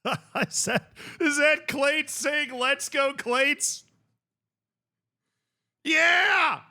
Is that Clates saying "Let's go, Clates"? Yeah.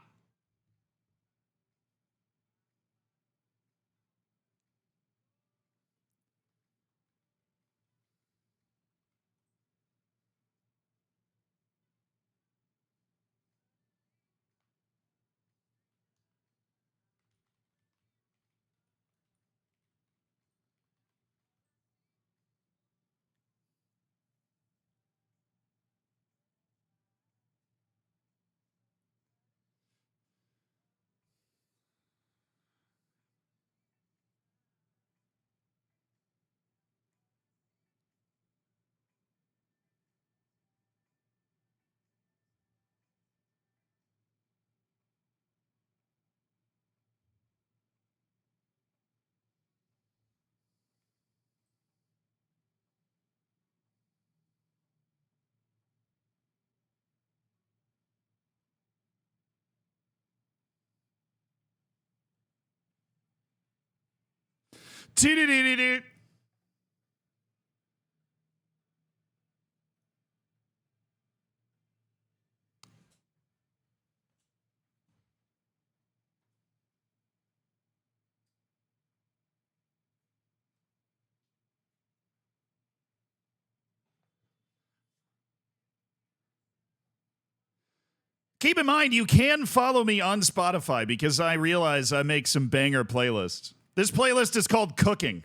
Keep in mind, you can follow me on Spotify because I realize I make some banger playlists. This playlist is called Cooking.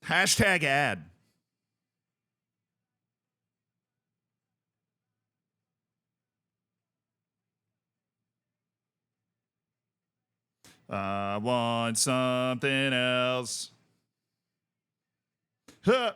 Hashtag ad. I want something else. Huh.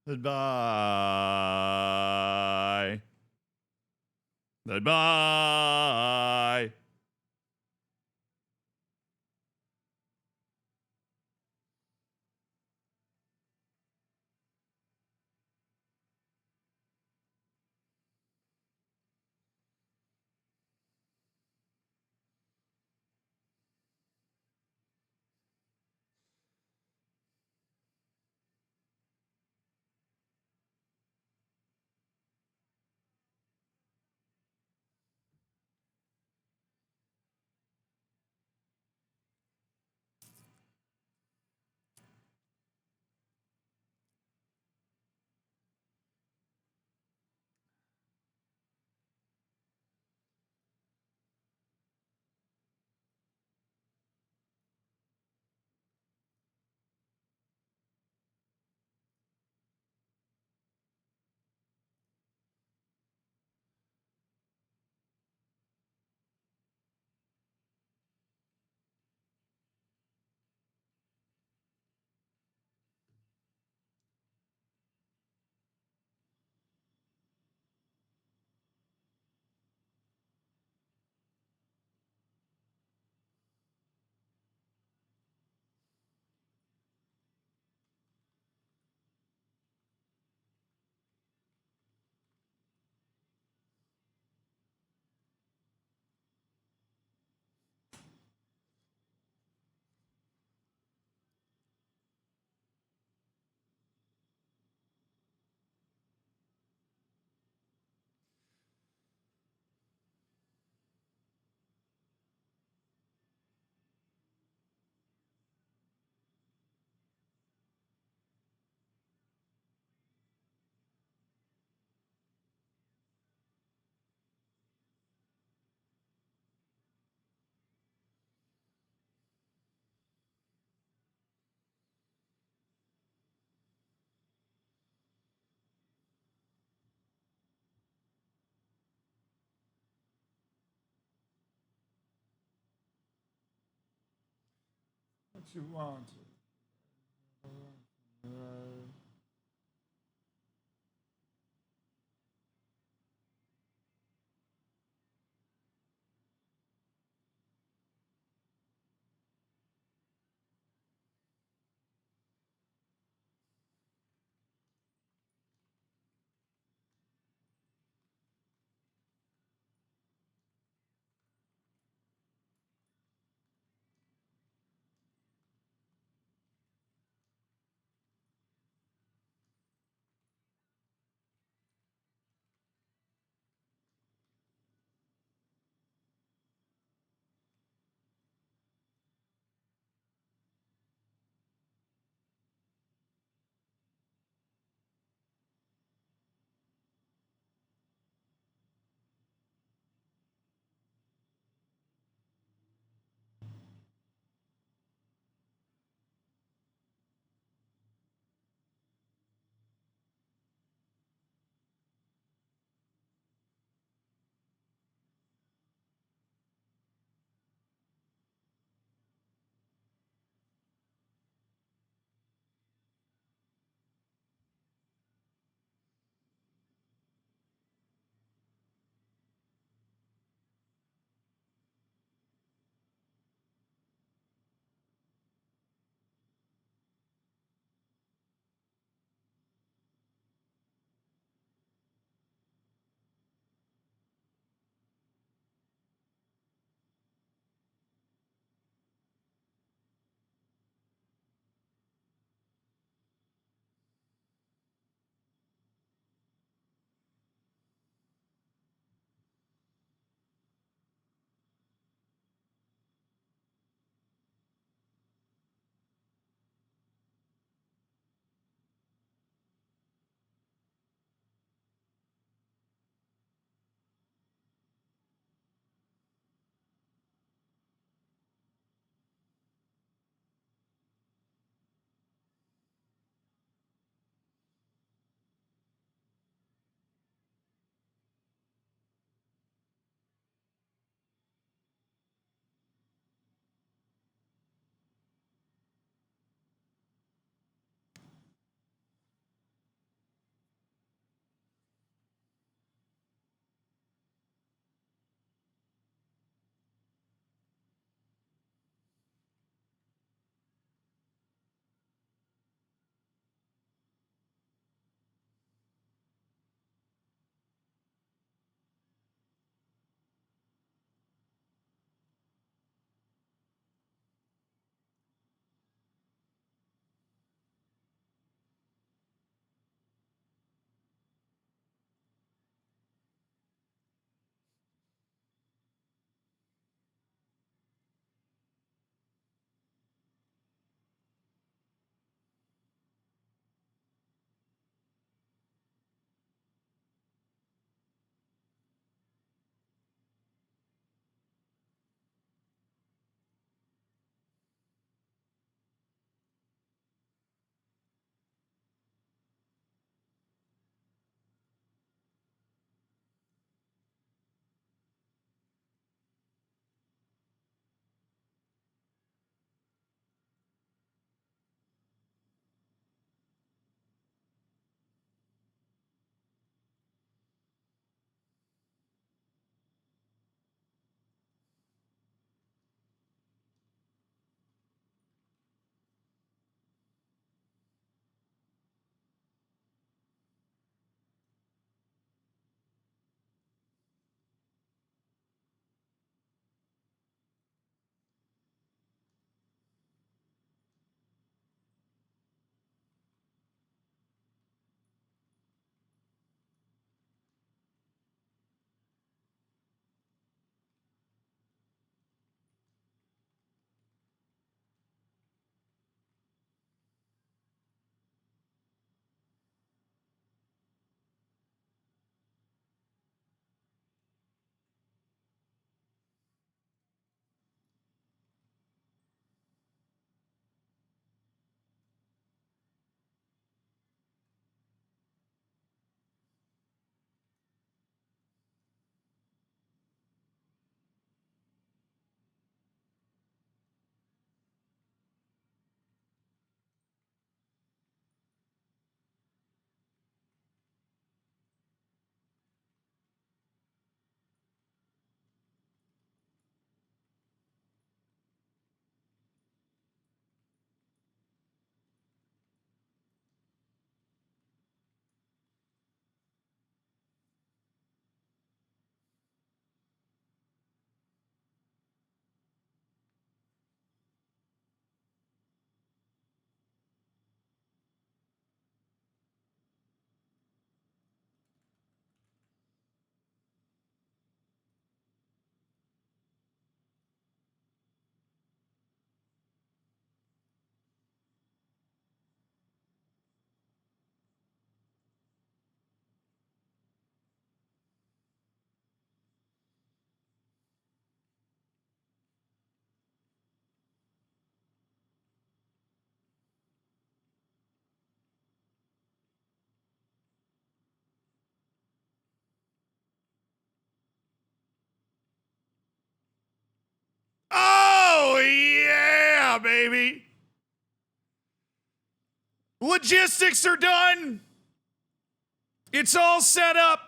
Goodbye. Goodbye. What you want? Logistics are done. It's all set up.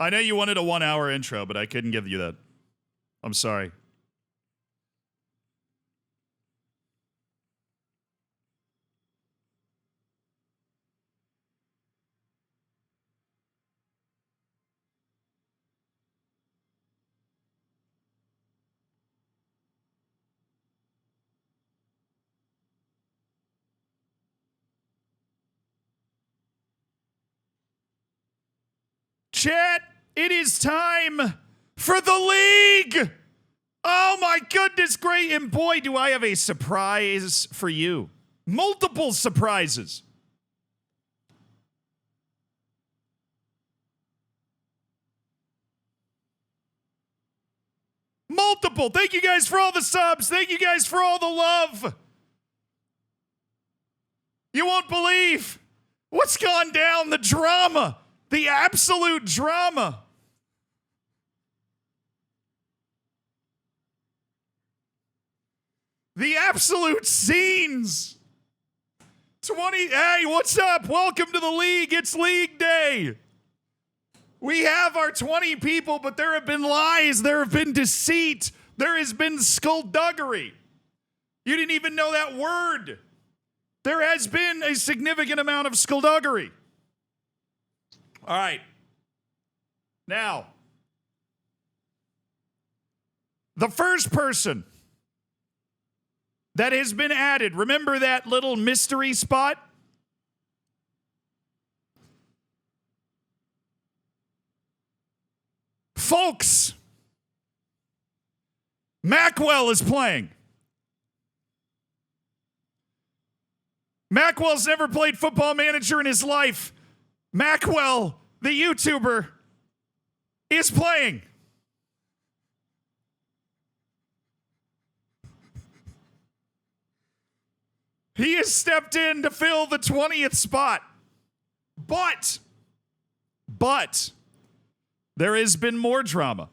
I know you wanted a 1 hour intro, but I couldn't give you that. I'm sorry. Chat, it is time for the league. Oh my goodness, great. And boy, do I have a surprise for you. Multiple surprises. Multiple. Thank you guys for all the subs. Thank you guys for all the love. You won't believe what's gone down, the drama. The absolute drama. The absolute scenes. Hey, what's up? Welcome to the league. It's league day. We have our 20 people, but there have been lies. There have been deceit. There has been skullduggery. You didn't even know that word. There has been a significant amount of skullduggery. All right. Now, the first person that has been added, remember that little mystery spot? Folks, Macwell is playing. Macwell's never played Football Manager in his life. Macwell, the YouTuber, is playing. He has stepped in to fill the 20th spot. But, there has been more drama.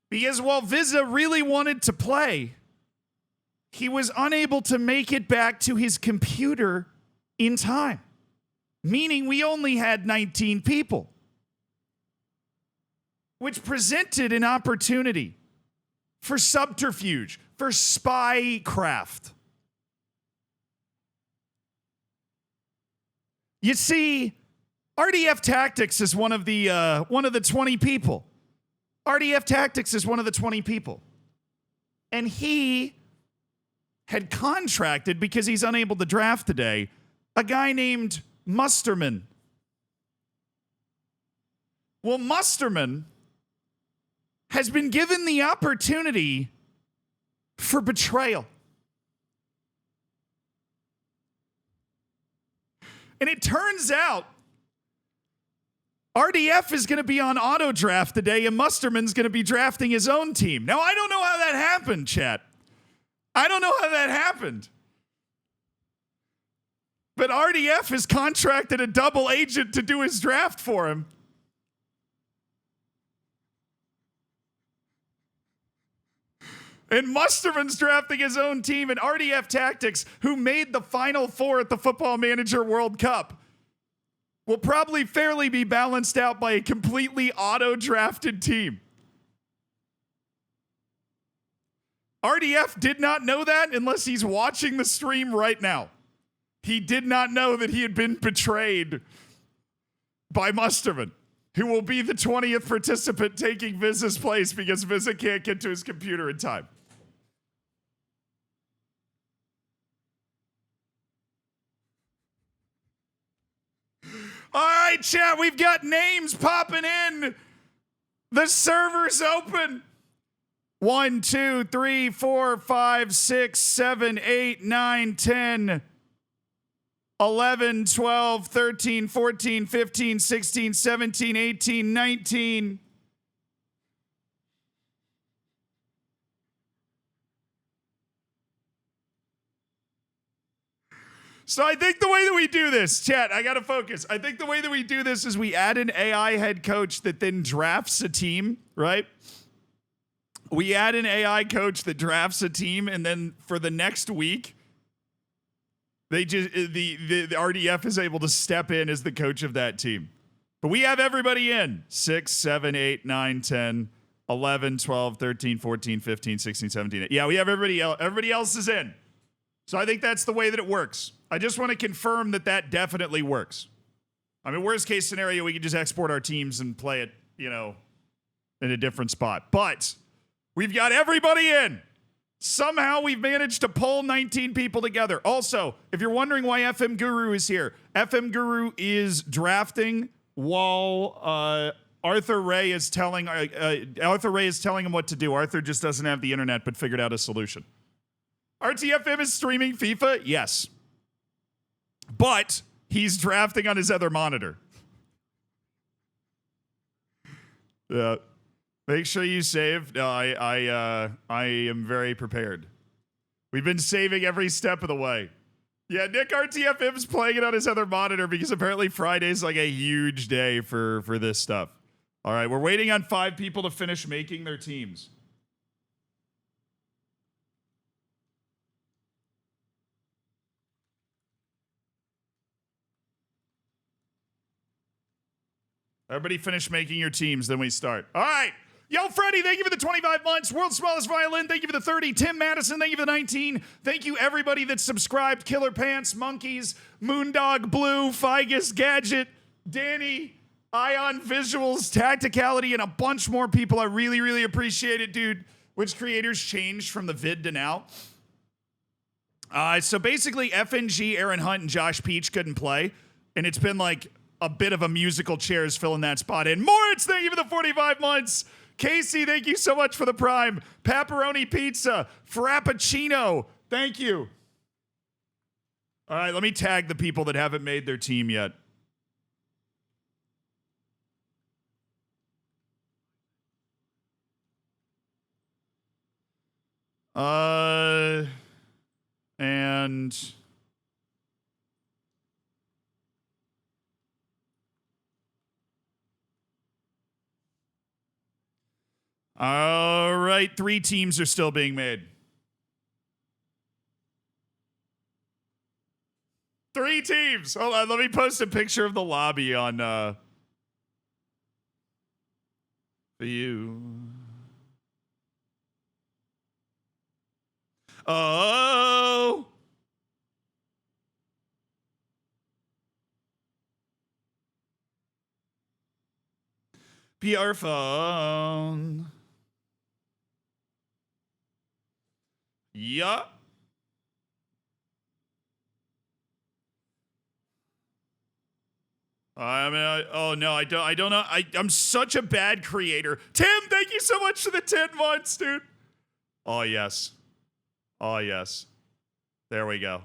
Because while Visa really wanted to play, he was unable to make it back to his computer in time. Meaning we only had 19 people. Which presented an opportunity for subterfuge, for spycraft. You see, RDF Tactics is one of the 20 people. RDF Tactics is one of the 20 people. And he had contracted, because he's unable to draft today, a guy named Musterman. Well, Musterman has been given the opportunity for betrayal. And it turns out RDF is going to be on auto draft today, and Musterman's going to be drafting his own team. Now, I don't know how that happened, chat. I don't know how that happened. But RDF has contracted a double agent to do his draft for him. And Musterman's drafting his own team, and RDF Tactics, who made the Final Four at the Football Manager World Cup, will probably fairly be balanced out by a completely auto-drafted team. RDF did not know that unless he's watching the stream right now. He did not know that he had been betrayed by Musterman, who will be the 20th participant taking Viz's place because Visa can't get to his computer in time. All right, chat, we've got names popping in. The server's open. 1, 2, 3, 4, 5, 6, 7, 8, 9, 10, 11, 12, 13, 14, 15, 16, 17, 18, 19. So I think the way that we do this, chat, I got to focus. I think the way that we do this is we add an AI head coach that then drafts a team, right? we add an AI coach that drafts a team, and then for the next week, they just the RDF is able to step in as the coach of that team. But we have everybody in 6, 7, 8, 9, 10, 11, 12, 13, 14, 15, 16, 17. Yeah, we have everybody else. Everybody else is in. So I think that's the way that it works. I just want to confirm that that definitely works. I mean, worst case scenario, we could just export our teams and play it, you know, in a different spot. But we've got everybody in. Somehow we've managed to pull 19 people together. Also, if you're wondering why FM Guru is here, FM Guru is drafting while Arthur Ray is telling him what to do. Arthur just doesn't have the internet, but figured out a solution. RTFM is streaming FIFA? Yes. But he's drafting on his other monitor. Yeah. Make sure you save. No, I am very prepared. We've been saving every step of the way. Yeah, Nick RTFM's playing it on his other monitor because apparently Friday's like a huge day for this stuff. All right, we're waiting on 5 people to finish making their teams. Everybody finish making your teams, then we start. All right. Yo, Freddie, thank you for the 25 months. World's Smallest Violin, thank you for the 30. Tim Madison, thank you for the 19. Thank you, everybody that subscribed. Killer Pants, Monkeys, Moondog Blue, Figus, Gadget, Danny, Ion Visuals, Tacticality, and a bunch more people. I really, really appreciate it, dude. Which creators changed from the vid to now? So basically, FNG, Aaron Hunt, and Josh Peach couldn't play. And it's been like a bit of a musical chairs filling that spot in. Moritz, thank you for the 45 months. Casey, thank you so much for the prime. Pepperoni Pizza, Frappuccino, thank you. All right, let me tag the people that haven't made their team yet. And all right, 3 teams are still being made. 3 teams. Hold on, let me post a picture of the lobby on for you. Oh. PR phone. Yeah. I mean, oh no, I don't know. I'm such a bad creator. Tim, thank you so much for the 10 months, dude. Oh yes. Oh yes. There we go.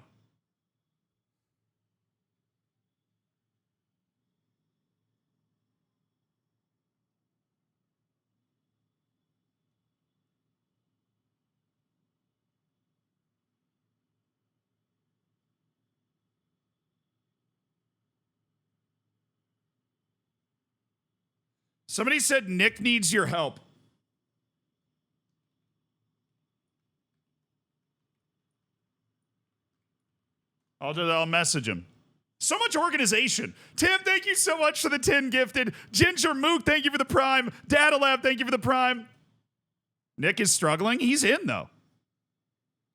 Somebody said Nick needs your help. I'll message him. So much organization. Tim, thank you so much for the 10 gifted. Ginger Mook, thank you for the prime. Dadalab, thank you for the prime. Nick is struggling. He's in, though.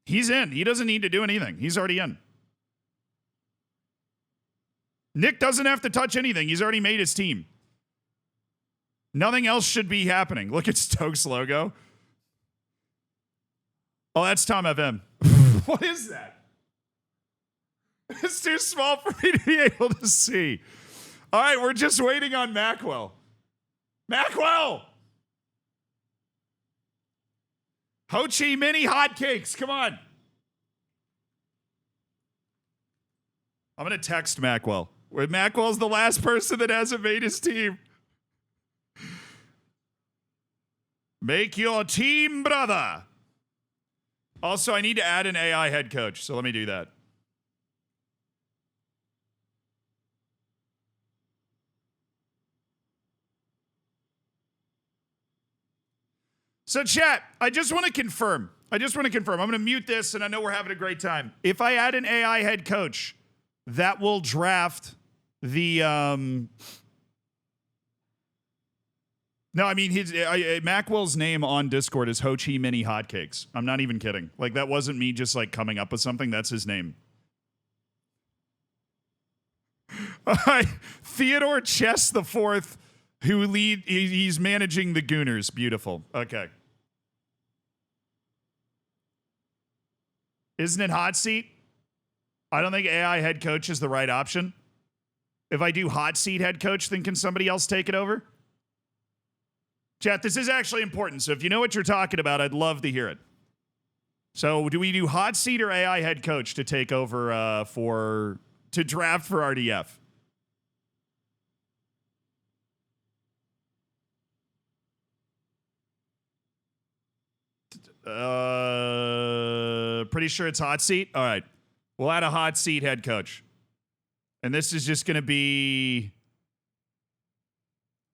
He's in. He doesn't need to do anything. He's already in. Nick doesn't have to touch anything. He's already made his team. Nothing else should be happening. Look at Stokes' logo. Oh, that's Tom FM. What is that? It's too small for me to be able to see. All right, we're just waiting on Macwell. Macwell! Ho Chi Mini hotcakes, come on. I'm going to text Macwell. Macwell's the last person that hasn't made his team. Make your team, brother. Also, I need to add an AI head coach, so let me do that. So chat, I just want to confirm. I'm going to mute this, and I know we're having a great time. If I add an AI head coach, that will draft the No, I mean his Macwell's name on Discord is Ho Chi Mini Hotcakes. I'm not even kidding. Like that wasn't me just like coming up with something. That's his name. All right, Theodore Chess the Fourth, he's managing the Gooners. Beautiful. Okay. Isn't it hot seat? I don't think AI head coach is the right option. If I do hot seat head coach, then can somebody else take it over? Chat, this is actually important. So if you know what you're talking about, I'd love to hear it. So do we do hot seat or AI head coach to take over to draft for RDF? Pretty sure it's hot seat. All right. We'll add a hot seat head coach. And this is just going to be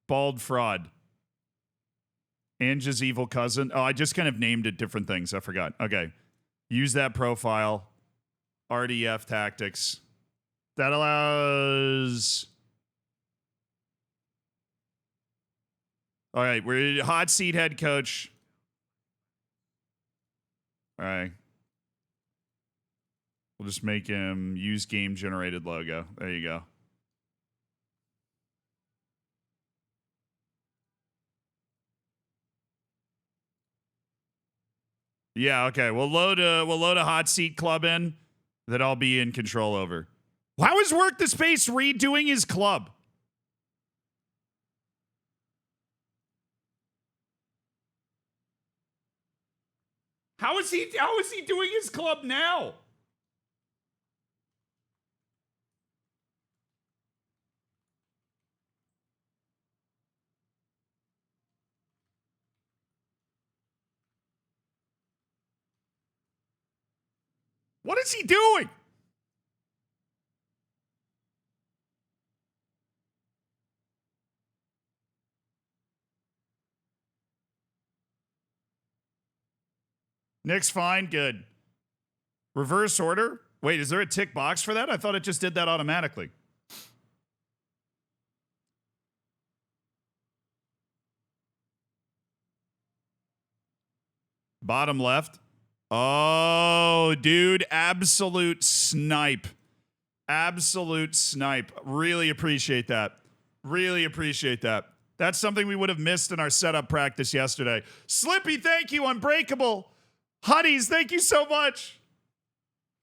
Bald Fraud. Ange's evil cousin. Oh, I just kind of named it different things. I forgot. Okay. Use that profile. RDF tactics. That allows... All right. We're hot seat head coach. All right. We'll just make him use game-generated logo. There you go. Yeah, okay. We'll load a hot seat club in that I'll be in control over. How is Work the Space redoing his club? How is he doing his club now? What is he doing? Nick's fine. Good. Reverse order? Wait, is there a tick box for that? I thought it just did that automatically. Bottom left. Oh, dude. Absolute snipe. Absolute snipe. Really appreciate that. Really appreciate that. That's something we would have missed in our setup practice yesterday. Slippy, thank you. Unbreakable. Huddies, thank you so much.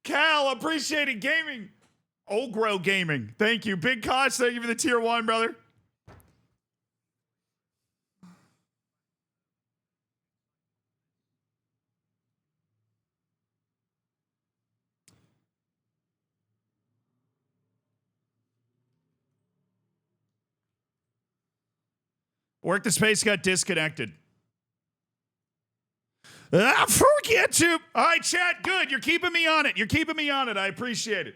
Cal, appreciate it. Gaming. Ogro Gaming, thank you. Big Koch, thank you for the tier 1, brother. Work the Space got disconnected. Forget to. All right, chat, good. You're keeping me on it. You're keeping me on it. I appreciate it.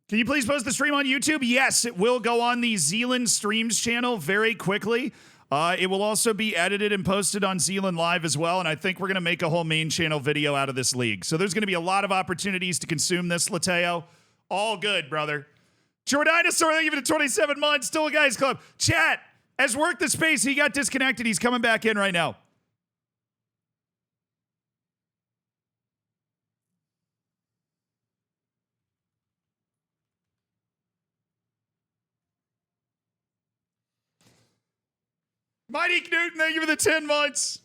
Can you please post the stream on YouTube? Yes, it will go on the Zealand Streams channel very quickly. It will also be edited and posted on Zealand Live as well, and I think we're going to make a whole main channel video out of this league. So there's going to be a lot of opportunities to consume this, Lateo. All good, brother. Jordinosaur, thank you for the 27 months. Still a Guys Club. Chat, as Work the Space, he got disconnected. He's coming back in right now. Mighty Newton, thank you for the 10 months.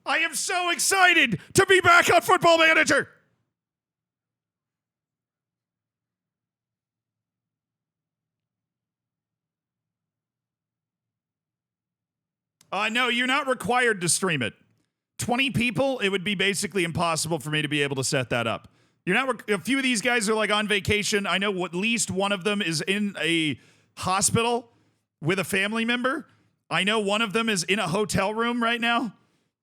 I am so excited to be back on Football Manager. No, you're not required to stream it. 20 people, it would be basically impossible for me to be able to set that up. You're not. A few of these guys are like on vacation. I know at least one of them is in a hospital with a family member. I know one of them is in a hotel room right now.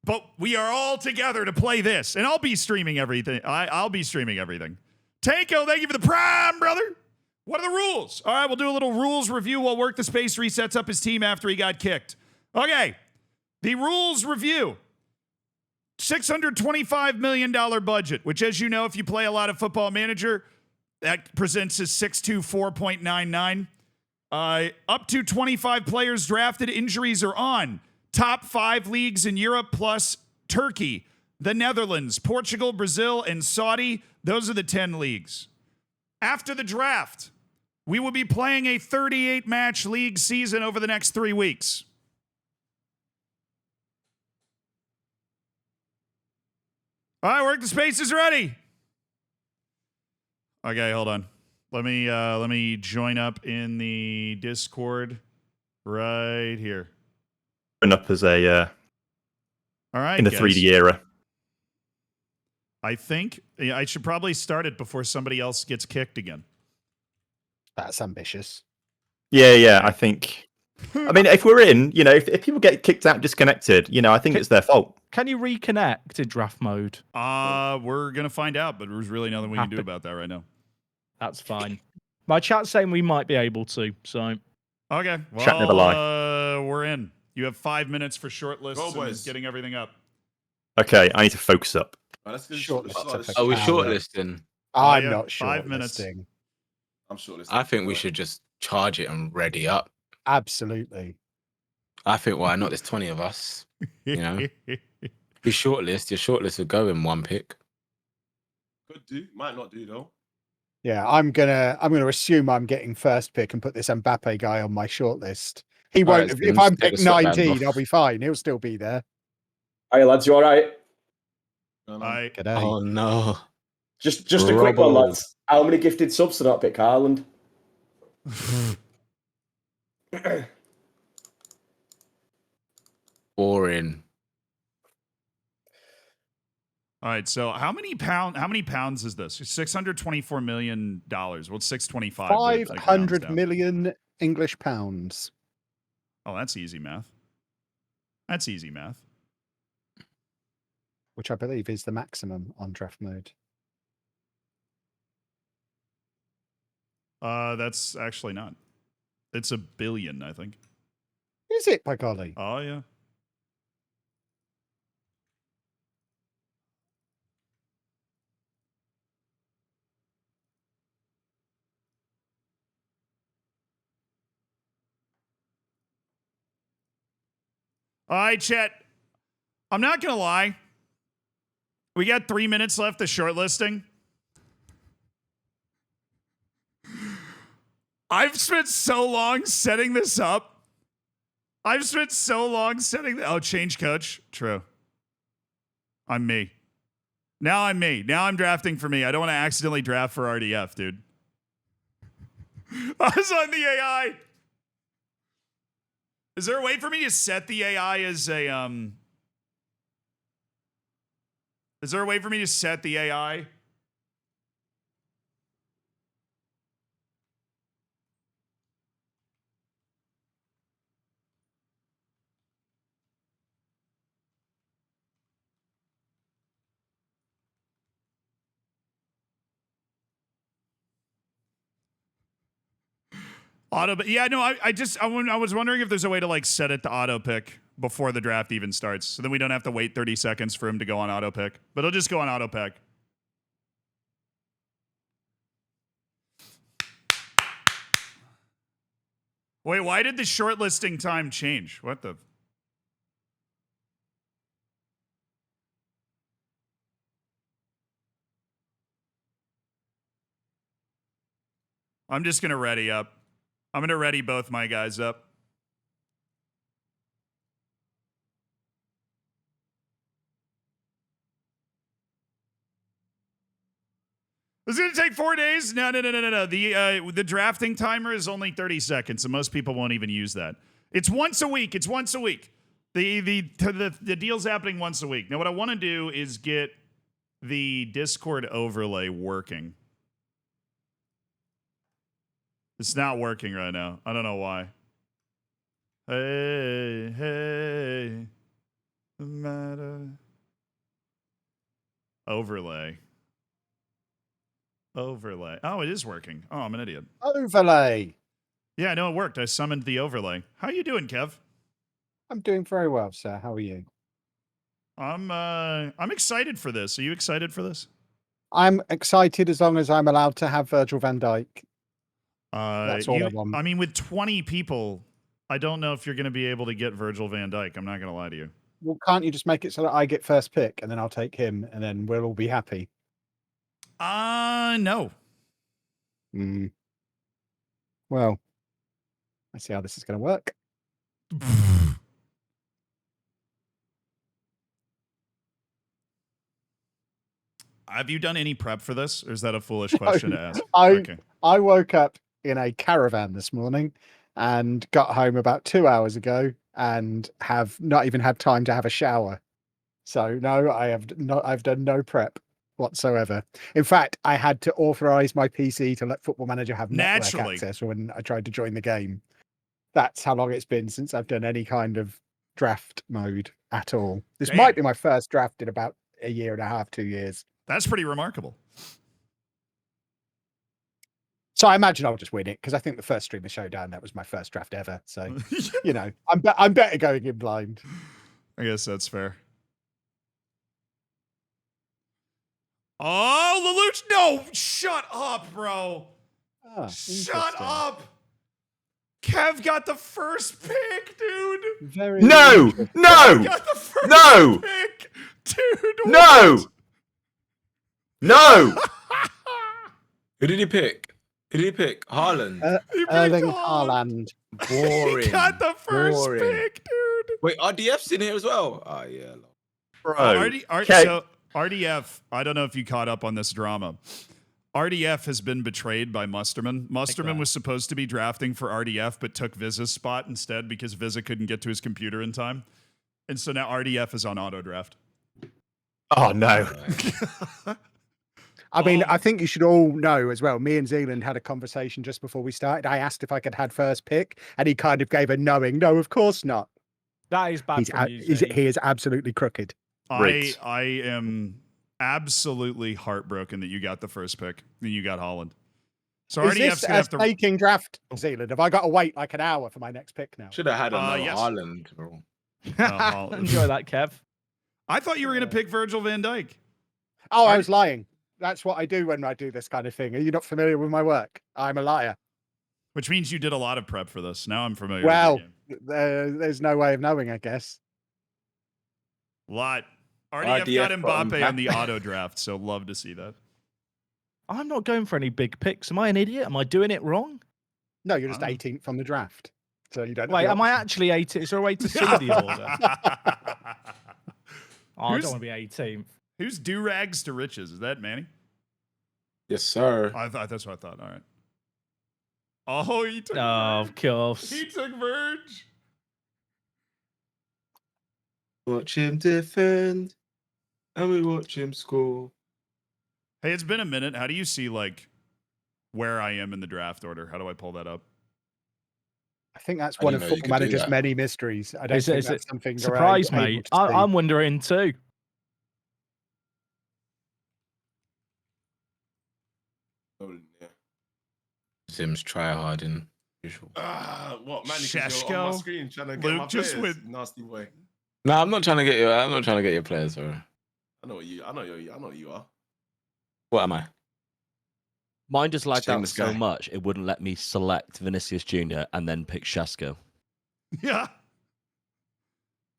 But we are all together to play this, and I'll be streaming everything. I'll be streaming everything. Tanko, thank you for the prime, brother. What are the rules? All right, we'll do a little rules review while Work the Space resets up his team after he got kicked. Okay, the rules review. $625 million budget, which, as you know, if you play a lot of Football Manager, that presents as 624.99. Up to 25 players drafted. Injuries are on. Top 5 leagues in Europe plus Turkey, the Netherlands, Portugal, Brazil, and Saudi. Those are the 10 leagues. After the draft, we will be playing a 38-match league season over the next 3 weeks. All right, Work the Space is ready. Okay, hold on. Let me join up in the Discord right here. Up as a all right, in the guys. 3D era. I think I should probably start it before somebody else gets kicked again. That's ambitious. Yeah. I think. I mean, if we're in, if people get kicked out, disconnected, I think it's their fault. Can you reconnect in draft mode? We're gonna find out, but there's really nothing we can do about that right now. That's fine. My chat's saying we might be able to. So okay, well, chat never lie. We're in. You have 5 minutes for shortlists and getting everything up. Okay, I need to focus up. Let's Shortlist. Are we shortlisting? I'm not shortlisting. 5 minutes. I'm shortlisting. I think we should just charge it and ready up. Absolutely. I think why not? There's 20 of us. You shortlist. Your shortlist will go in one pick. Could do, might not do though. Yeah, I'm gonna assume I'm getting first pick and put this Mbappe guy on my shortlist. He won't. If I'm pick 19, I'll be fine. He'll still be there. Hey lads, you all right? G'day. Oh no! Just a quick one, lads. How many gifted subs did not pick Haaland? Boring. All right, so how many pounds is this? $624 million. Well, it's 625. 500 million English pounds. Oh, that's easy math. That's easy math. Which I believe is the maximum on draft mode. That's actually not. It's $1 billion, I think. Is it, by golly? Oh, yeah. All right, chat. I'm not going to lie. We got 3 minutes left of shortlisting. I've spent so long setting this up. Oh, change coach. True. I'm me. Now I'm me. Now I'm drafting for me. I don't want to accidentally draft for RDF, dude. I was on the AI. Is there a way for me to set the AI as a Is there a way for me to set the AI? Auto, yeah, no, I was wondering if there's a way to like set it to auto pick before the draft even starts, so then we don't have to wait 30 seconds for him to go on auto pick. But he'll just go on auto pick. Wait, why did the shortlisting time change? What the? I'm just gonna ready up. I'm going to ready both my guys up. It's going to take 4 days? No. The drafting timer is only 30 seconds, and most people won't even use that. It's once a week. The deal's happening once a week. Now, what I want to do is get the Discord overlay working. It's not working right now. I don't know why. Hey, hey, the matter. Overlay. Overlay. Oh, it is working. Oh, I'm an idiot. Overlay. Yeah, no, it worked. I summoned the overlay. How you doing, Kev? I'm doing very well, sir. How are you? I'm excited for this. Are you excited for this? I'm excited as long as I'm allowed to have Virgil van Dijk. That's all I want. I mean, with 20 people, I don't know if you're going to be able to get Virgil van Dijk. I'm not going to lie to you. Well, can't you just make it so that I get first pick and then I'll take him and then we'll all be happy? No. Well, I see how this is going to work. Have you done any prep for this, or is that a foolish question to ask? I woke up in a caravan this morning and got home about 2 hours ago and have not even had time to have a shower. So no, I've done no prep whatsoever. In fact, I had to authorize my PC to let Football Manager have network access when I tried to join the game. That's how long it's been since I've done any kind of draft mode at all. This might be my first draft in about a year and a half, 2 years. That's pretty remarkable. So I imagine I'll just win it because I think the first Streamer Showdown, that was my first draft ever. So, you know, I'm better going in blind. I guess that's fair. Oh, Lelouch! No, shut up, bro. Shut up. Kev got the first pick, dude. No! Got the first pick, dude. No! No! Who did he pick? Who did he pick? Haaland. Erling Haaland. Boring. He got the first Boring. pick, dude. Wait, RDF's in here as well. Oh yeah. Bro. So RDF, I don't know if you caught up on this drama. RDF has been betrayed by Musterman. Musterman was supposed to be drafting for RDF, but took Viza's spot instead because Viza couldn't get to his computer in time. And so now RDF is on auto draft. Oh, no. I mean, I think you should all know as well. Me and Zealand had a conversation just before we started. I asked if I could have first pick, and he kind of gave a knowing, no, of course not. That is bad from you, Zane. He is absolutely crooked. I am absolutely heartbroken that you got the first pick and you got Haaland. So Is RDF's this gonna have to taking draft, Zealand? Have I got to wait like an hour for my next pick now? Should have had another yes. Haaland, bro. Enjoy that, Kev. I thought you were going to pick Virgil van Dijk. Oh, I was lying. That's what I do when I do this kind of thing. Are you not familiar with my work? I'm a liar. Which means you did a lot of prep for this. Now I'm familiar Well, with the game. There's no way of knowing, I guess. Lot. RDF got Mbappe on the auto draft, so love to see that. I'm not going for any big picks. Am I an idiot? Am I doing it wrong? No, you're just 18th from the draft. So you don't. Wait, am I actually 18th? Is there a way to see the order? I don't want to be 18th. Who's do-rags to riches? Is that Manny? Yes, sir. I thought that's what I thought. All right. Oh, he took of course. He took Verge. Watch him defend, and we watch him score. Hey, it's been a minute. How do you see like where I am in the draft order? How do I pull that up? I think that's one of Football Manager's many mysteries. I don't think that's something. Surprise me. I'm wondering too. Oh, yeah. Sims try hard in usual. What man? Sheshko? On my screen trying to get Luke my just players. went- Nasty boy. No, I'm not trying to get you. I'm not trying to get your players, bro. I know what you are. What am I? Mine just lagged out Shameless so guy. much it wouldn't let me select Vinicius Jr. and then pick Shesko. Yeah.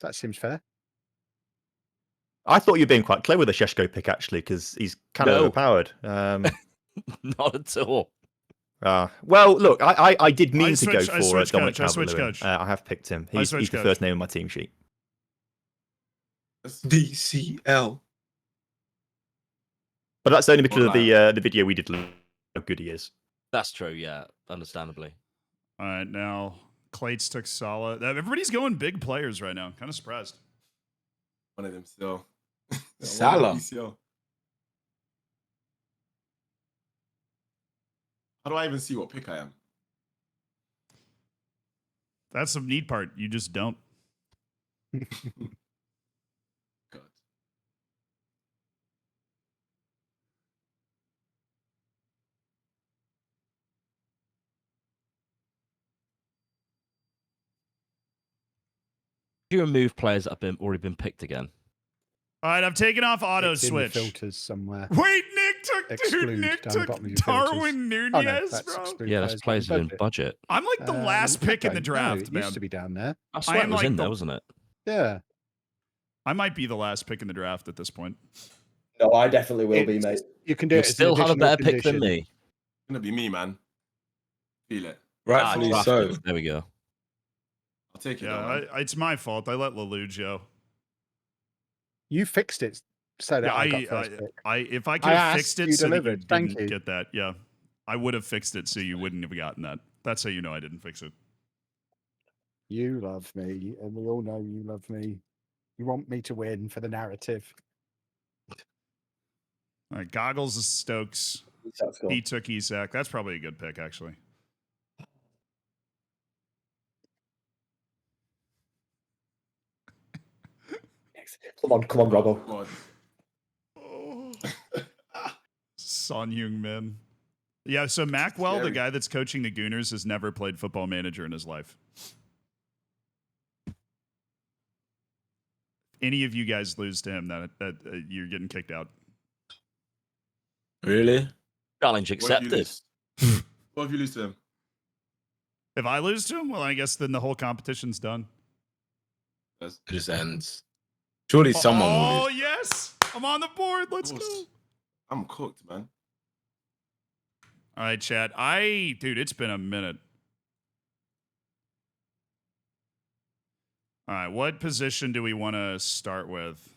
That seems fair. I thought you were being quite clever with the Sheshko pick, actually, because he's kind of No. overpowered. Not at all. Well, look, I did mean to go I for switched Dominic coach, I switched Calvert-Lewin. coach. I have picked him. I He's switched the coach. first name on my team sheet. DCL. But that's only because of the video we did. How good he is. That's true, yeah, understandably. All right, now Clates took Salah. Everybody's going big players right now. Kind of surprised. One of them still. Salah. DCL. How do I even see what pick I am? That's the neat part. You just don't. God. Do you remove players that have already been picked again? All right, I've taken off auto It's in the switch. filters somewhere. Wait, Nick took Exclude Nick down the took bottom of your Darwin filters. Nunez, Oh, no, that's bro. exclude Yeah, there's players within within budget. I'm like the last pick in the I don't know, draft, it man. used to be down there. I swear am it was like in the- there, wasn't it? Yeah. I might be the last pick in the draft at this point. No, I definitely will be, mate. You can do You it as an still have a additional better pick than condition. me. It's gonna be me, man. Feel it. Rightfully Ah, so. drafted. There we go. I'll take it. Yeah, though, man. it's my fault. I let Lelujo. You fixed it so that Yeah, I got first pick. if I could have asked, fixed it you so that you delivered. Thank didn't you. get that, yeah, I would have fixed it so you wouldn't have gotten that. That's how you know I didn't fix it. You love me, and we all know you love me. You want me to win for the narrative. All right, Goggles is Stokes. That's cool. He took Isak. That's probably a good pick, actually. Come on, Robbo. God. Son Heung-min. Yeah, so Macwell, the Scary. guy that's coaching the Gooners, has never played Football Manager in his life. Any of you guys lose to him, that you're getting kicked out. Really? Challenge What if you accepted. lose? What if you lose to him? If I lose to him, well, I guess then the whole competition's done. It just ends. Surely someone Oh, will. yes! I'm on the board. Let's Of go. course. I'm cooked, man. All right, chat. Dude, it's been a minute. All right, what position do we want to start with?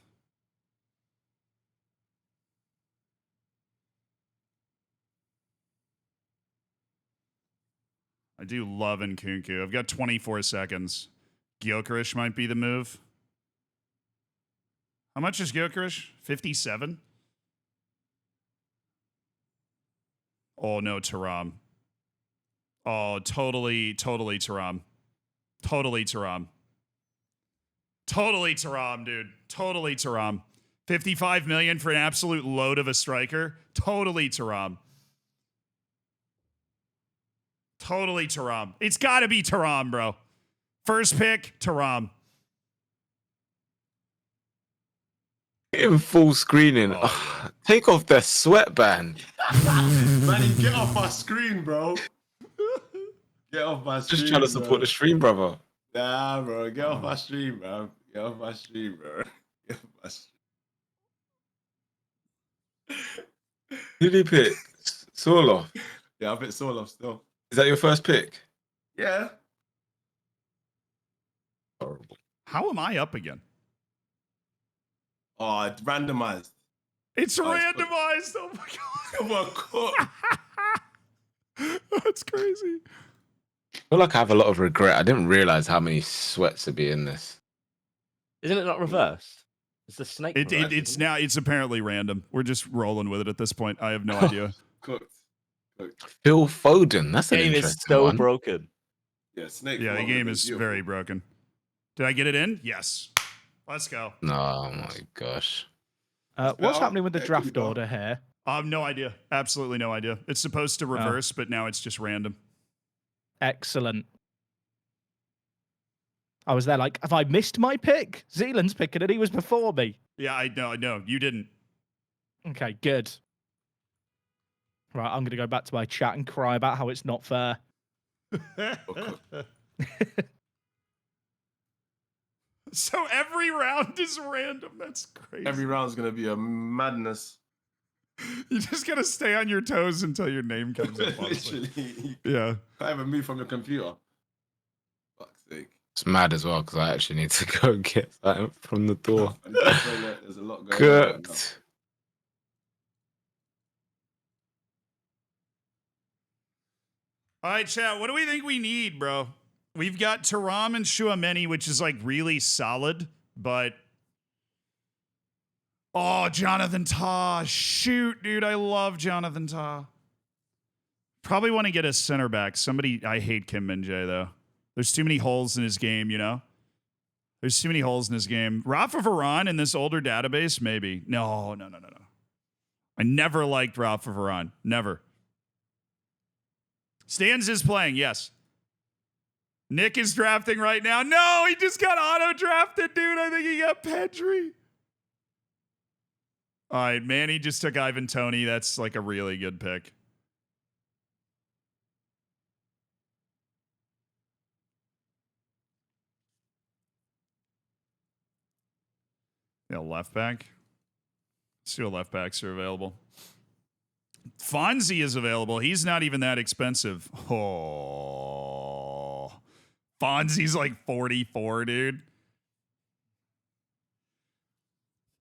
I do love Nkunku. I've got 24 seconds. Gyökeres might be the move. How much is Gyökeres? 57? Oh, no, Thuram. Oh, totally Thuram. Totally Thuram. Totally Thuram, dude. Totally Thuram. 55 million for an absolute load of a striker. Totally Thuram. Totally Thuram. It's got to be Thuram, bro. First pick, Thuram. In full screening. Oh, Take off the sweatband. Man, get off my screen, bro. Get off my screen. Just trying to support bro. the stream, brother. Nah, bro. Get off my stream, bro. Get off my stream, bro. Get off my stream. Who did he pick? Sorloff. Yeah, I picked Soloff still. Is that your first pick? Yeah. Horrible. How am I up again? Oh, it's randomized. It's Oh, it's randomized. Oh my Come on, cook. god. That's crazy. I feel like I have a lot of regret. I didn't realize how many sweats would be in this. Isn't it not reversed? It's the snake. reversed, It's isn't it? now. It's apparently random. We're just rolling with it at this point. I have no idea. Cooked. Cooked. Phil Foden. That's an Game is interesting so one. broken. Yeah, Snake. Yeah, the Forward game is is beautiful. very broken. Did I get it in? Yes. Let's go. No, oh my gosh. What's Well, happening with the it could draft go. order here? No idea. Absolutely no idea. It's supposed to reverse, but now it's just random. Excellent. I was there like, have I missed my pick? Zealand's picking it. He was before me. Yeah, I know. You didn't. Okay, good. Right, I'm going to go back to my chat and cry about how it's not fair. So every round is random. That's crazy. Every round's gonna be a madness. You just gotta stay on your toes until your name comes up. honestly. Literally, Yeah. can't even move from your computer. Fuck's sake. It's mad as well because I actually need to go and get that from the door. And there's a lot going on right now. Cooked. All right, chat. What do we think we need, bro? We've got Thuram and Chouameni, which is like really solid, but oh, Jonathan Tah. Shoot, dude. I love Jonathan Tah. Probably want to get a center back. Somebody, I hate Kim Min-jae, though. There's too many holes in his game, you know? There's too many holes in his game. Rafa Varane in this older database, maybe. No. I never liked Rafa Varane. Never. Stans is playing, yes. Nick is drafting right now. No, he just got auto-drafted, dude. I think he got Pedri. All right, Manny just took Ivan Toney. That's like a really good pick. Yeah, left back. Let's see what left backs are available. Fonzie is available. He's not even that expensive. Oh, Fonzie's like 44, dude.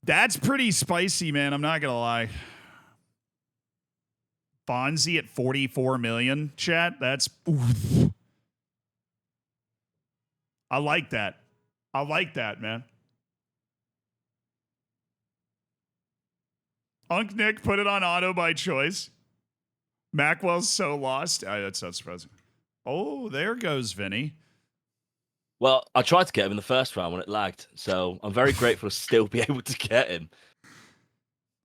That's pretty spicy, man. I'm not gonna lie. Fonzie at 44 million, chat. That's oof. I like that. I like that, man. Unc Nick put it on auto by choice. Macwell's so lost. That's not surprising. Oh, there goes Vinny. Well, I tried to get him in the first round when it lagged, so I'm very grateful to still be able to get him.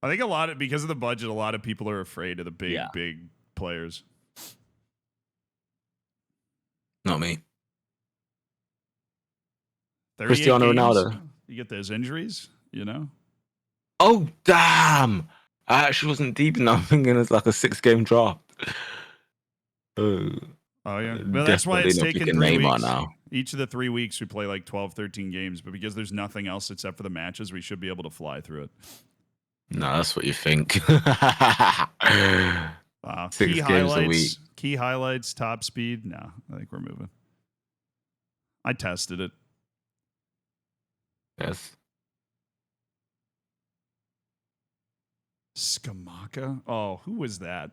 I think because of the budget, a lot of people are afraid of the big players. Not me. 38 Cristiano games, Ronaldo. You get those injuries, you know? Oh, damn. I actually wasn't deep enough thinking it's like a 6-game draft. Oh, yeah. Well, that's why it's taken 3 weeks. Now. Each of the 3 weeks, we play like 12, 13 games. But because there's nothing else except for the matches, we should be able to fly through it. No, that's what you think. 6 Key games a week. Key highlights, top speed. No, I think we're moving. I tested it. Yes. Skamaka? Oh, who was that?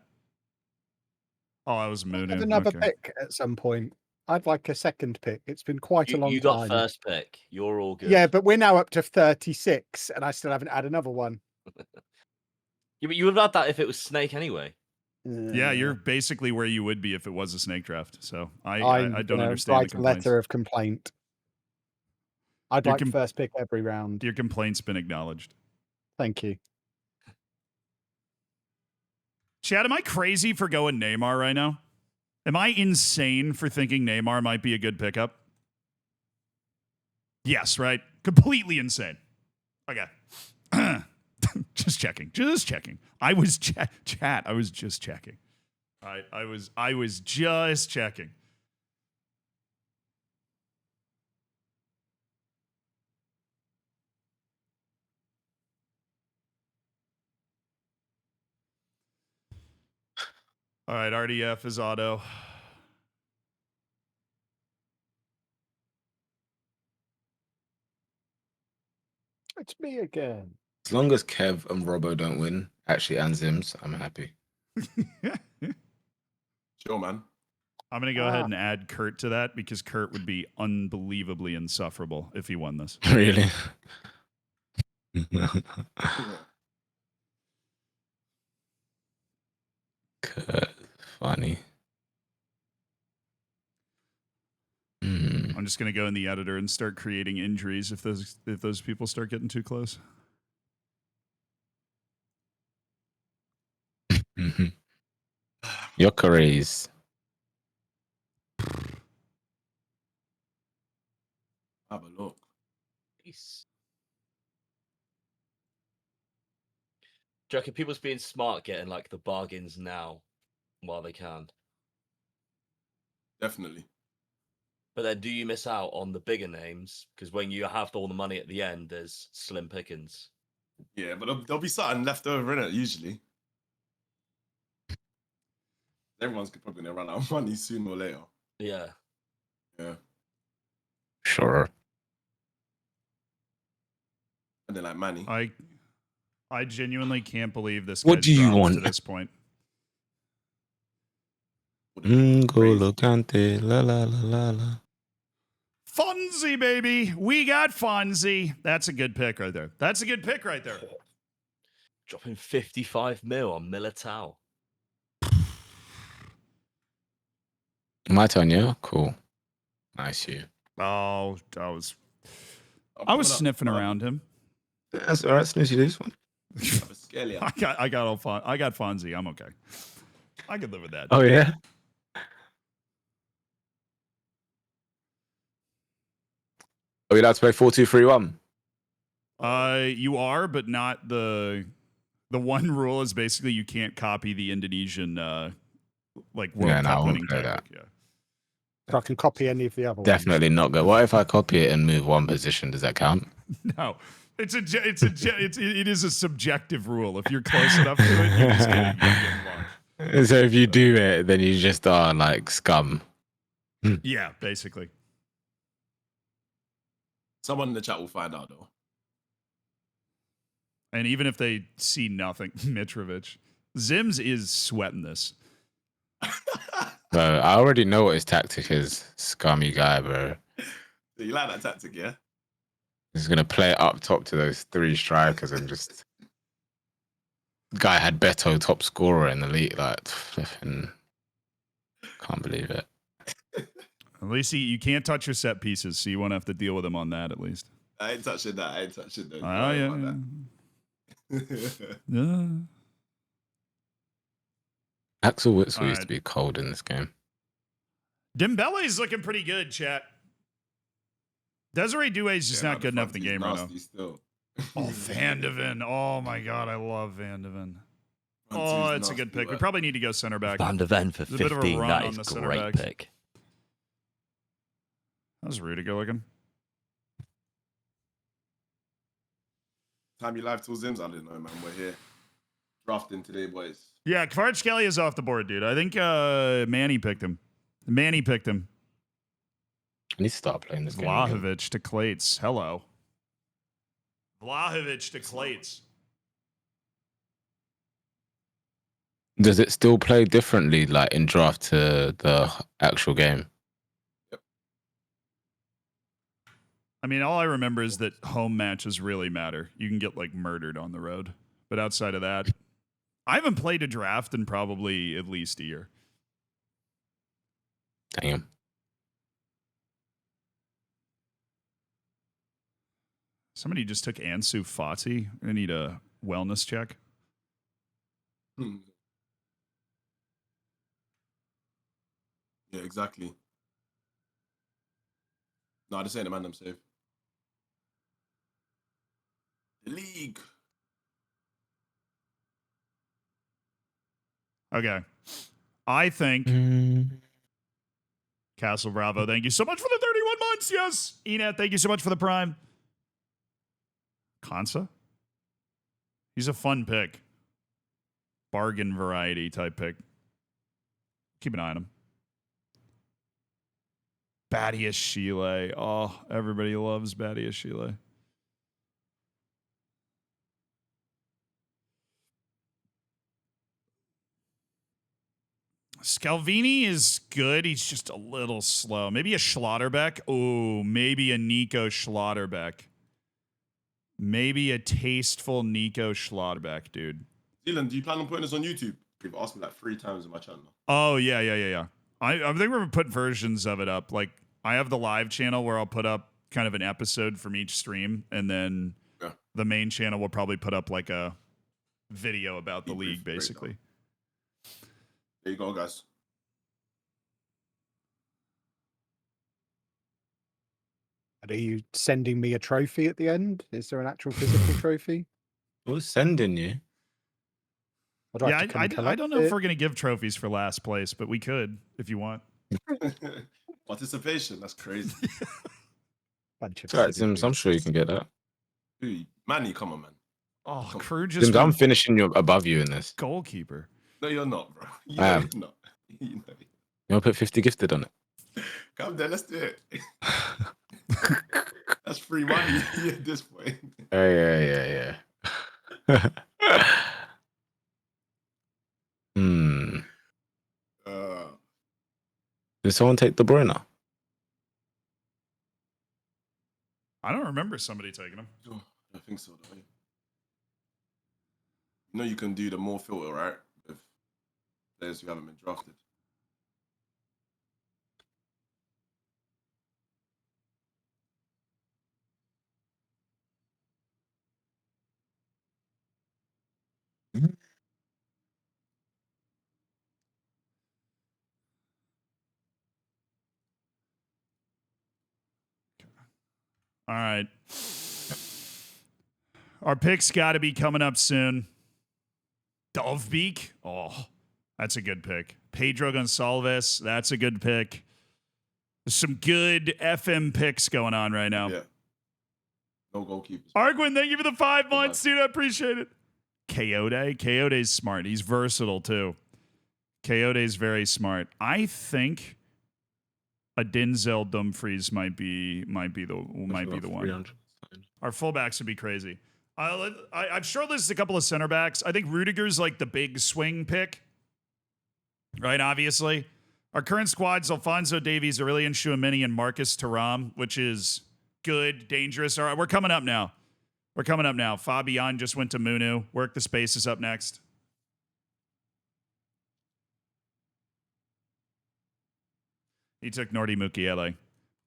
Oh, I was mooning. Another pick at some point. I'd like a second pick. It's been quite a long time. You got first pick. You're all good. Yeah, but we're now up to 36, and I still haven't had another one. Yeah, but you would have had that if it was Snake anyway. Yeah, you're basically where you would be if it was a snake draft. So I don't understand write the a complaints. letter of complaint. I'd like first pick every round. Your complaint's been acknowledged. Thank you. Chad, am I crazy for going Neymar right now? Am I insane for thinking Neymar might be a good pickup? Yes, right? Completely insane. Okay. Just checking. I was chat. I was just checking. I was just checking. All right, RDF is auto. It's me again. As long as Kev and Robbo don't win, actually, and Zims, I'm happy. Sure, man. I'm going to go ahead and add Kurt to that because Kurt would be unbelievably insufferable if he won this. Really? Kurt, funny. I'm just going to go in the editor and start creating injuries if those people start getting too close. Yokeres. Have a look. Peace. Do you reckon people's being smart getting like the bargains now while they can? Definitely. But then do you miss out on the bigger names? Because when you have all the money at the end, there's slim pickings. Yeah, but there'll be something left over in it usually. Everyone's probably going to run out of money sooner or later. Yeah. Yeah. Sure. And then like Manny. I genuinely can't believe this. What do you want to this point? N'Golo Kante, la la la la la. Fonzie, baby. We got Fonzie. That's a good pick right there. Dropping 55 mil on Militao. My turn, yeah? Cool. Nice, you. Oh, I was I'm I was coming up, sniffing man. around him. That's all right. Snooze, you lose one. Have a scale, yeah. I got Fonzie. I'm okay. I could live with that. Oh, yeah? Are we allowed to play 4-2-3-1? You are, but not the one rule is basically you can't copy the Indonesian like World Yeah, no, I Cup won't winning play tactic. that. Yeah. So I can copy any of the other Definitely not good. What if I copy it and move one position? Does that count? No. It is a subjective rule. If you're close enough to it, you're just getting launched. So if you do it, then you just are like scum. Yeah, basically. Someone in the chat will find out, though. And even if they see nothing, Mitrovic, Zims is sweating this. So I already know what his tactic is. Scummy guy, bro. You like that tactic, yeah? He's gonna play it up top to those three strikers and just. Guy had Beto top scorer in the league. Like, flipping. Can't believe it. At least you can't touch your set pieces, so you won't have to deal with him on that at least. I ain't touching that. I ain't touching that. Oh, yeah. Yeah. Axel Witsel All used right. to be cold in this game. Dembele's looking pretty good, chat. Desiree Doué's just not good enough in the game right now. Still. Oh, Van de Ven. Oh, my God. I love Van de Ven. Van Oh, T's it's a good nasty, pick. We but- probably need to go center back. Van de Ven for There's a bit of a 15. run That on is the center great backs. pick. That was Rudiger looking. Time you live till Zims, I didn't know, man. We're here. Drafting today, boys. Yeah, Kvaratskhelia is off the board, dude. I think Manny picked him. Manny picked him. I need to start playing this game. again. Vlahovic to Clates. Hello. Vlahovic to Clates. Does it still play differently, like in draft to the actual game? I mean, all I remember is that home matches really matter. You can get like murdered on the road. But outside of that, I haven't played a draft in probably at least a year. Damn. Somebody just took Ansu Fati. I need a wellness check. Hmm. Yeah, exactly. No, this ain't the man I'm safe. The league. Okay. I think Castle Bravo, thank you so much for the 31 months. Yes. Enat, thank you so much for the prime. Kansa? He's a fun pick. Bargain variety type pick. Keep an eye on him. Badius Chile. Oh, everybody loves Badius Chile. Scalvini is good. He's just a little slow. Maybe a Schlotterbeck. Oh, maybe a Nico Schlotterbeck. Maybe a tasteful Nico Schlotterbeck, dude. Dylan, do you plan on putting this on YouTube? You've asked me like 3 times in my channel. Oh, yeah. I think we're going to put versions of it up. Like, I have the live channel where I'll put up kind of an episode from each stream, and then the main channel will probably put up like a video about the league, basically. There you go, guys. And are you sending me a trophy at the end? Is there an actual physical trophy? Who's sending you? Or do I Yeah, have to come I collect don't know if it? we're going to give trophies for last place, but we could if you want. Participation, that's crazy. Bunch of Right, silly Sims, I'm dudes. sure you can get that. Dude, Manny, come on, man. Oh, Come- Crew just Sims, I'm went finishing you above you in this. goalkeeper. No, you're not, bro. You I know am. you're not. You know you're You want to put 50 gifted on it? not. Come there, let's do it. That's free money at this point. Yeah. Uh, Did someone take De Bruyne? I don't remember somebody taking him. I don't think so, though. You know you can do the more filter, right? With players who haven't been drafted. All right. Our picks got to be coming up soon. Dovebeak? Oh, that's a good pick. Pedro Gonçalves, that's a good pick. There's some good FM picks going on right now. Yeah. No goalkeepers. Arguin, thank you for the 5 months, dude. I appreciate it. Coyote's smart. He's versatile, too. Coyote's very smart. I think a Denzel Dumfries might be the one. Our fullbacks would be crazy. I've shortlisted a couple of center backs. I think Rudiger's like the big swing pick, right? Obviously, our current squad's Alphonso Davies, Aurelian Chouameni, and Marcus Thuram, which is good, dangerous. All right, we're coming up now. Fabian just went to Munu. Work the spaces up next. He took Nordi Mukiele.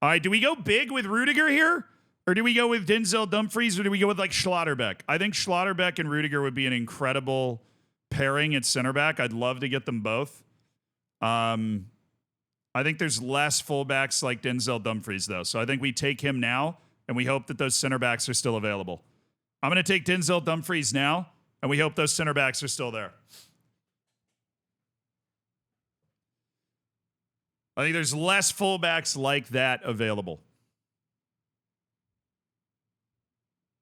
All right, do we go big with Rudiger here? Or do we go with Denzel Dumfries? Or do we go with like Schlotterbeck? I think Schlotterbeck and Rudiger would be an incredible pairing at center back. I'd love to get them both. I think there's less fullbacks like Denzel Dumfries, though. So I think we take him now, and we hope that those center backs are still available. I'm going to take Denzel Dumfries now, and we hope those center backs are still there. I think there's less fullbacks like that available.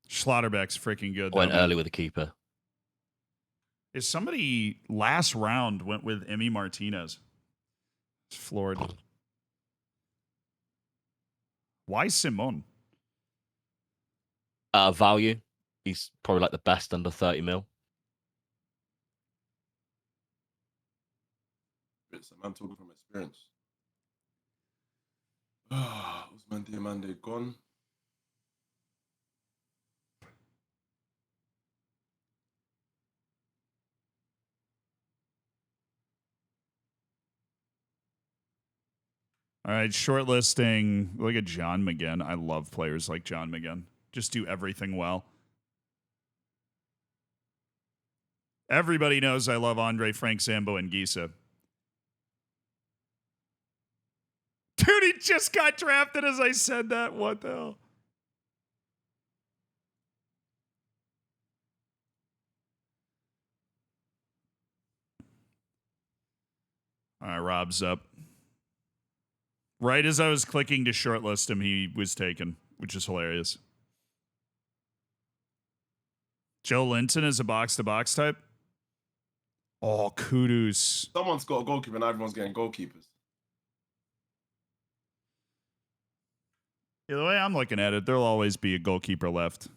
Schlotterbeck's freaking good. Went early with the keeper. Is somebody last round went with Emi Martinez? It's floored. Why Simon? Value. He's probably like the best under 30 mil. It's a man talking from experience. Usman Diamande gone. All right, shortlisting. Look at John McGinn. I love players like John McGinn. Just do everything well. Everybody knows I love Andre, Frank Zambo, and Gisa. Dude, he just got drafted as I said that. What the hell? All right, Rob's up. Right as I was clicking to shortlist him, he was taken, which is hilarious. Joe Linton is a box-to-box type. Oh, kudos. Someone's got a goalkeeper and everyone's getting goalkeepers. Yeah, the way I'm looking at it, there'll always be a goalkeeper left.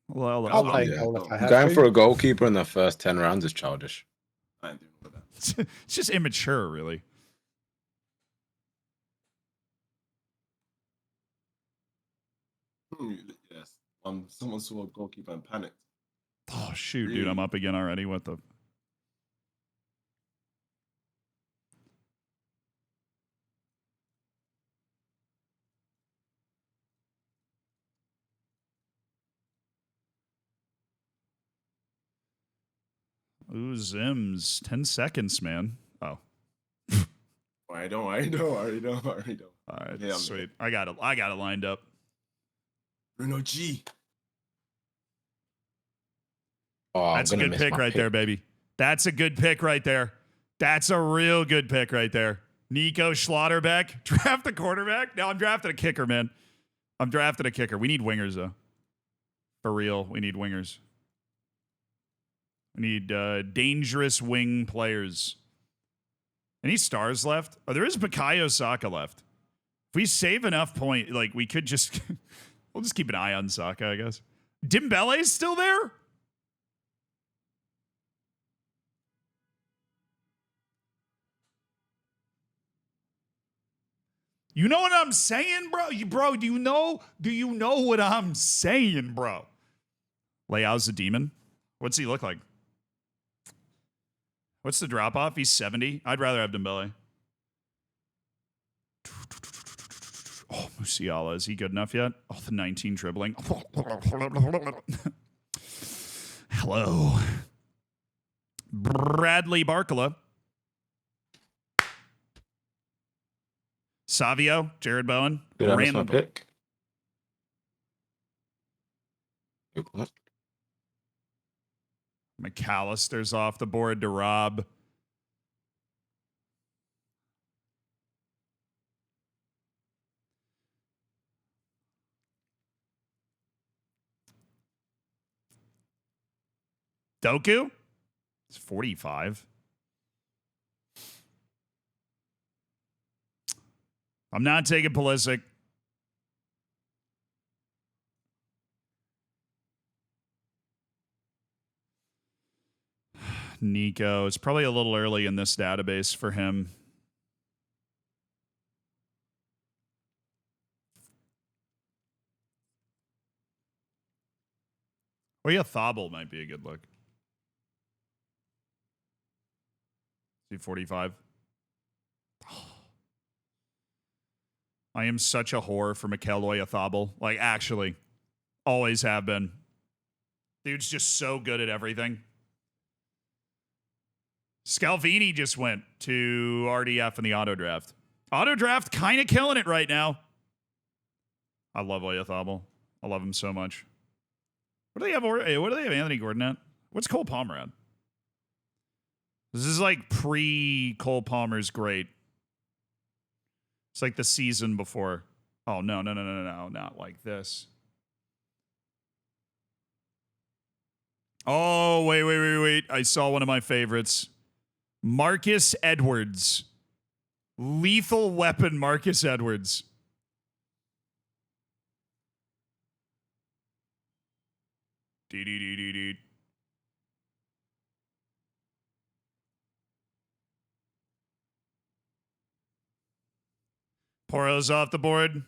Well, I'll play goal if I have Going to. for a goalkeeper in the first 10 rounds is childish. I ain't doing all of that. It's just immature, really. Yes. Someone saw a goalkeeper and panicked. Oh, shoot, dude. Really? I'm up again already. What the... Ooh, Zims. 10 seconds, man. Oh. I don't. All right, Yeah, I'm sweet. I got it lined up. Bruno G. Oh, That's a good pick right there, baby. That's a good pick right there. That's a real good pick right there. Nico Schlotterbeck. Draft a quarterback? No, I'm drafting a kicker, man. I'm drafting a kicker. We need wingers, though. For real, we need wingers. We need dangerous wing players. Any stars left? Oh, there is Bukayo Saka left. If we save enough point, like, we could just... we'll just keep an eye on Saka, I guess. Dembele's still there? You know what I'm saying, bro? Bro, do you know what I'm saying, bro? Leao's a demon. What's he look like? What's the drop off? He's 70. I'd rather have Dembele. Oh, Musiala, is he good enough yet? Oh, the 19 dribbling. Hello. Bradley Barcola. Savio, Jared Bowen. Did I miss my Randall. pick? What? McAllister's off the board to Rob. Doku? It's 45. I'm not taking Pulisic. Nico. It's probably a little early in this database for him. Well, yeah, Thobel might be a good look. See 45. I am such a whore for Mikel Oyarzabal. Like, actually. Always have been. Dude's just so good at everything. Scalvini just went to RDF in the auto draft. Auto draft kind of killing it right now. I love Oyarzabal. I love him so much. What do they have? What do they have Anthony Gordon at? What's Cole Palmer at? This is like pre-Cole Palmer's great. It's like the season before. Oh, no. Not like this. Oh, wait. I saw one of my favorites. Marcus Edwards. Lethal Weapon Marcus Edwards. Dee. Poro's off the board.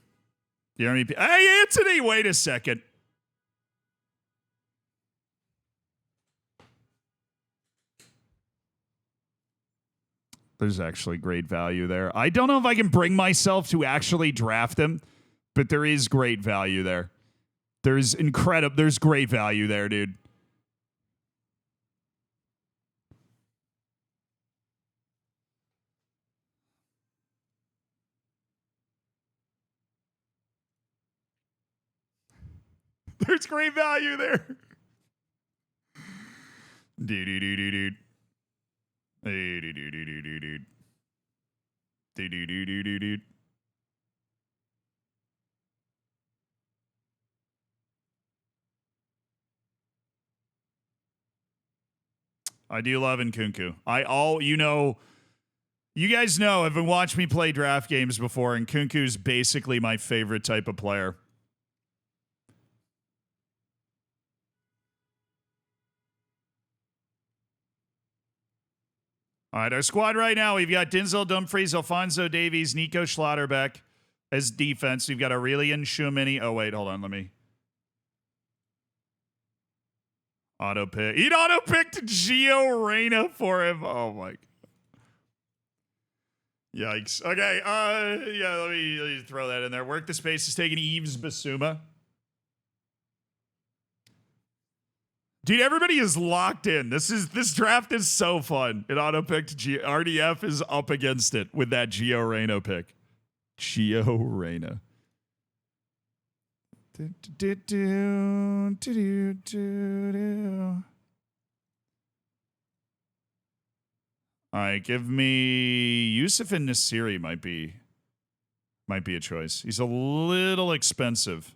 Jeremy P. Hey, Anthony, wait a second. There's actually great value there. I don't know if I can bring myself to actually draft him, but there is great value there. There's great value there, dude. There's great value there. Dude. I do love Nkunku. You guys know, have been watching me play draft games before, and Nkunku's basically my favorite type of player. All right, our squad right now, we've got Denzel Dumfries, Alphonso Davies, Nico Schlotterbeck as defense. We've got Aurelian Tchouameni. Oh, wait, hold on. Let me. Auto-pick. He'd auto-picked Gio Reyna for him. Oh, my God. Yikes. Okay, let me throw that in there. Work the space is taking Yves Bissouma. Dude, everybody is locked in. This draft is so fun. It auto-picked RDF is up against it with that Gio Reyna pick. Gio Reyna. All right, give me Yusuf and Nasiri might be a choice. He's a little expensive.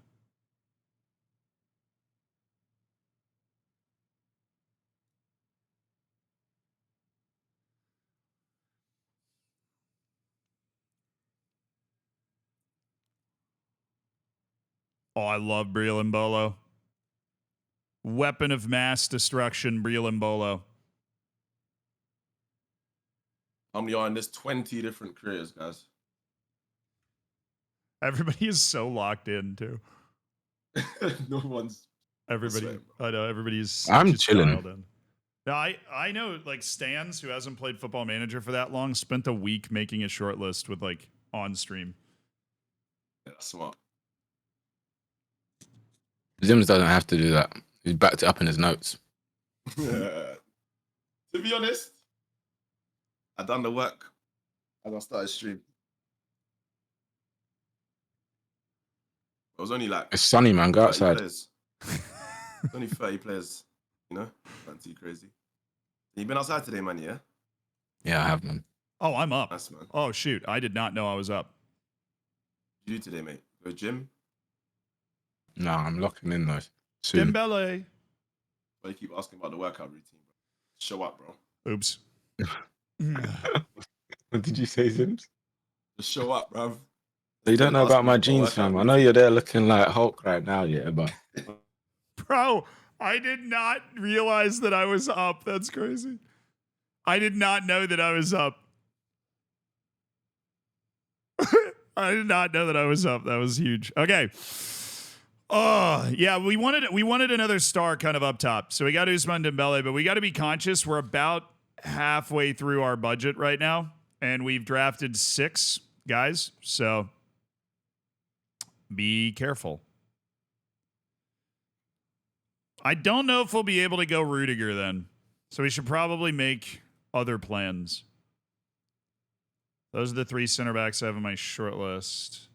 Oh, I love Briolimbolo. Weapon of mass destruction, Briolimbolo. How many are in this? 20 different creators, guys. Everybody is so locked in, too. No one's. Everybody, I know, everybody's. I'm just chilling. dialed in. Now, I know, like, Stans, who hasn't played Football Manager for that long, spent a week making a short list with, like, on stream. Yeah, that's smart. Zims doesn't have to do that. He's backed it up in his notes. To be honest, I done the work as I started stream. It was only like It's sunny, man. Go 30 outside. players. It's only 30 players, you know? Not too crazy. You been outside today, man, yeah? Yeah, I have, man. Oh, I'm up. Nice, man. Oh, shoot. I did not know I was up. What you do today, mate? Go gym? No, I'm locking in though. Soon. Dembele. Why you keep asking about the workout routine, bro? Show up, bro. Oops. What did you say, Sims? Just show up, bro. You don't know Ask about me my about jeans, workout fam. I routine. know you're there looking like Hulk right now, yeah, but Bro, I did not realize that I was up. That's crazy. I did not know that I was up. I did not know that I was up. That was huge. Okay. Oh, yeah, we wanted another star kind of up top. So we got Ousmane Dembele, but we got to be conscious. We're about halfway through our budget right now, and we've drafted 6 guys. So be careful. I don't know if we'll be able to go Rudiger then. So we should probably make other plans. Those are the 3 center backs I have on my short list.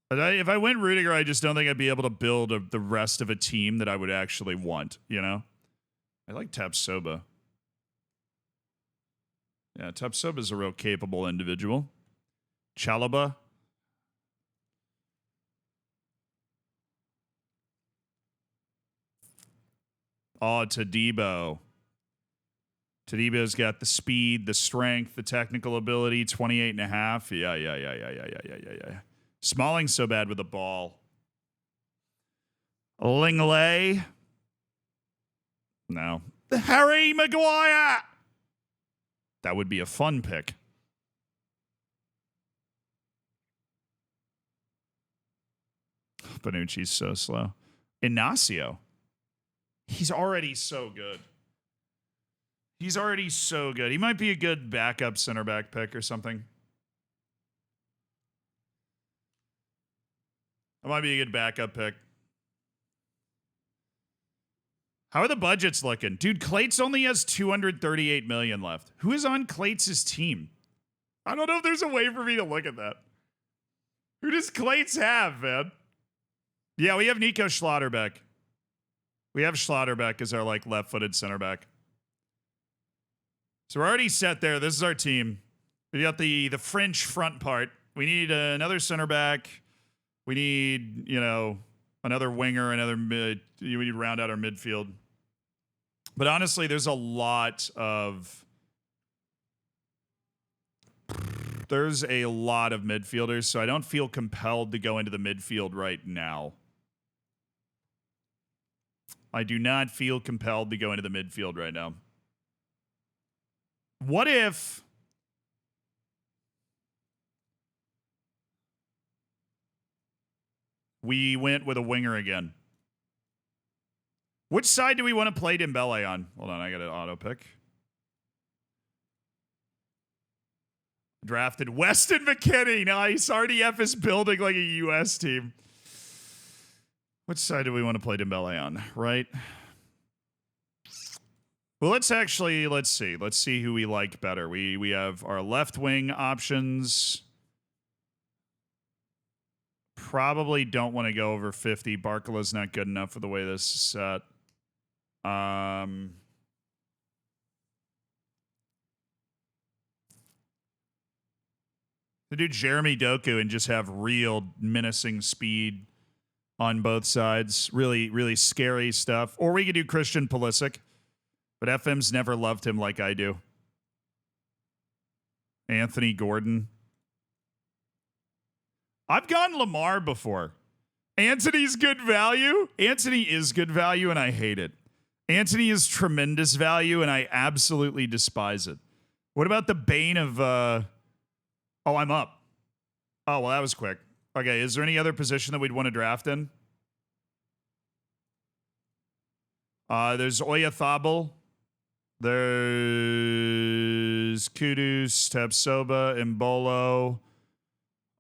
But if I went Rudiger, I just don't think I'd be able to build the rest of a team that I would actually want, you know? I like Tapsoba. Yeah, Tapsoba is a real capable individual. Chalobah. Oh, Todibo. Tadibio's got the speed, the strength, the technical ability, 28 and a half. Yeah. Smalling's so bad with the ball. Lingley. No. Harry Maguire. That would be a fun pick. Bonucci's so slow. Inacio. He's already so good. He's already so good. He might be a good backup center back pick or something. That might be a good backup pick. How are the budgets looking? Dude, Clates only has 238 million left. Who is on Clates' team? I don't know if there's a way for me to look at that. Who does Clates have, man? Yeah, we have Nico Schlotterbeck. We have Schlotterbeck as our like left-footed center back. So we're already set there. This is our team. We got the French front part. We need another center back. We need, another winger, another mid. We need to round out our midfield. But honestly, there's a lot of midfielders, so I don't feel compelled to go into the midfield right now. I do not feel compelled to go into the midfield right now. What if we went with a winger again? Which side do we want to play Dembele on? Hold on, I got an auto pick. Drafted Weston McKennie. Nice. RDF is building like a U.S. team. Which side do we want to play Dembele on? Right? Well, let's see. Let's see who we like better. We have our left wing options. Probably don't want to go over 50. Barcola's not good enough for the way this is set. To do Jeremy Doku and just have real menacing speed on both sides. Really, really scary stuff. Or we could do Christian Pulisic. But FM's never loved him like I do. Anthony Gordon. I've gone Lamar before. Anthony's good value. Anthony is good value, and I hate it. Anthony is tremendous value, and I absolutely despise it. What about the bane of... Oh, I'm up. Oh, well, that was quick. Okay, is there any other position that we'd want to draft in? There's Oyathabal. There's Kudus, Tapsoba, Mbolo,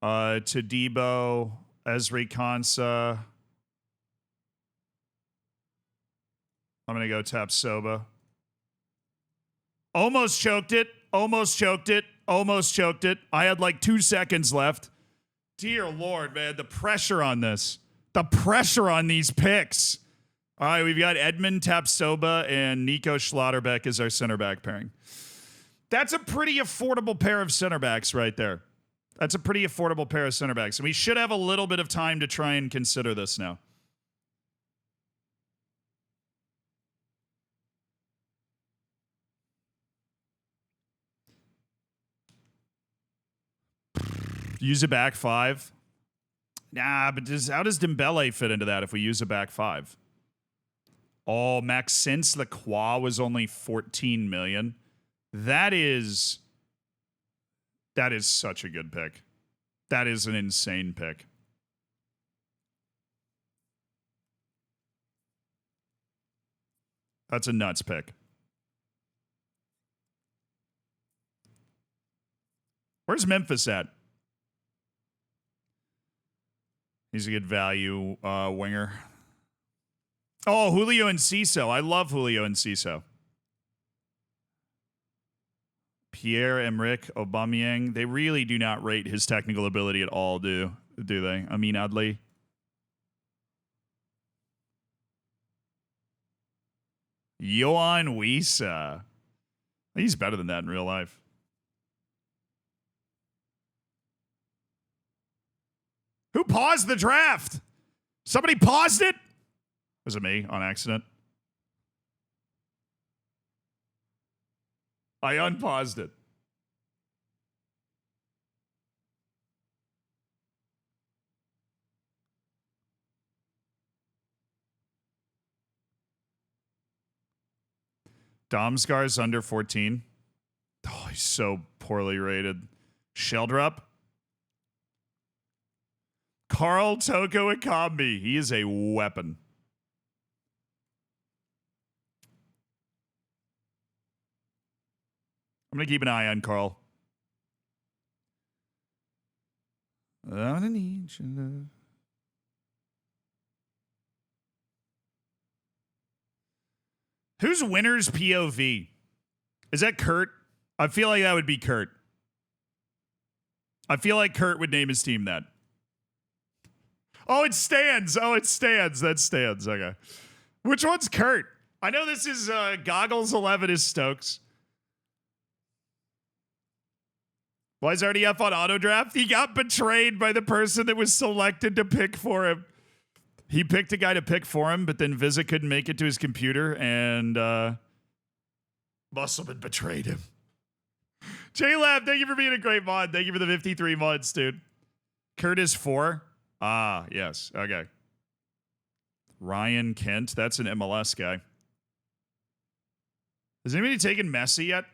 Todibo, Ezri Konsa. I'm going to go Tapsoba. Almost choked it. I had like 2 seconds left. Dear Lord, man, the pressure on this. The pressure on these picks. All right, we've got Edmund Tapsoba and Nico Schlotterbeck as our center back pairing. That's a pretty affordable pair of center backs right there. That's a pretty affordable pair of center backs. And we should have a little bit of time to try and consider this now. Use a back five. Nah, but how does Dembele fit into that if we use a back five? Oh, Maxence Lacroix was only 14 million. That is such a good pick. That is an insane pick. That's a nuts pick. Where's Memphis at? He's a good value winger. Oh, Julio Enciso. I love Julio Enciso. Pierre-Emerick Aubameyang. They really do not rate his technical ability at all, do they? Amin Adli. Yohan Wissa. He's better than that in real life. Who paused the draft? Somebody paused it? Was it me on accident? I unpaused it. Domsgar's under 14. Oh, he's so poorly rated. Sheldrup. Carl Toko Ikambi. He is a weapon. I'm going to keep an eye on Carl. I'm going to need your love. Who's winner's POV? Is that Kurt? I feel like that would be Kurt. I feel like Kurt would name his team that. Oh, it stands. That's Stans. Okay. Which one's Kurt? I know this is Goggles 11 is Stokes. Why is RDF on auto draft? He got betrayed by the person that was selected to pick for him. He picked a guy to pick for him, but then Visa couldn't make it to his computer, and Musselman betrayed him. J-Lab, thank you for being a great mod. Thank you for the 53 mods, dude. Kurt is 4. Ah, yes. Okay. Ryan Kent. That's an MLS guy. Has anybody taken Messi yet?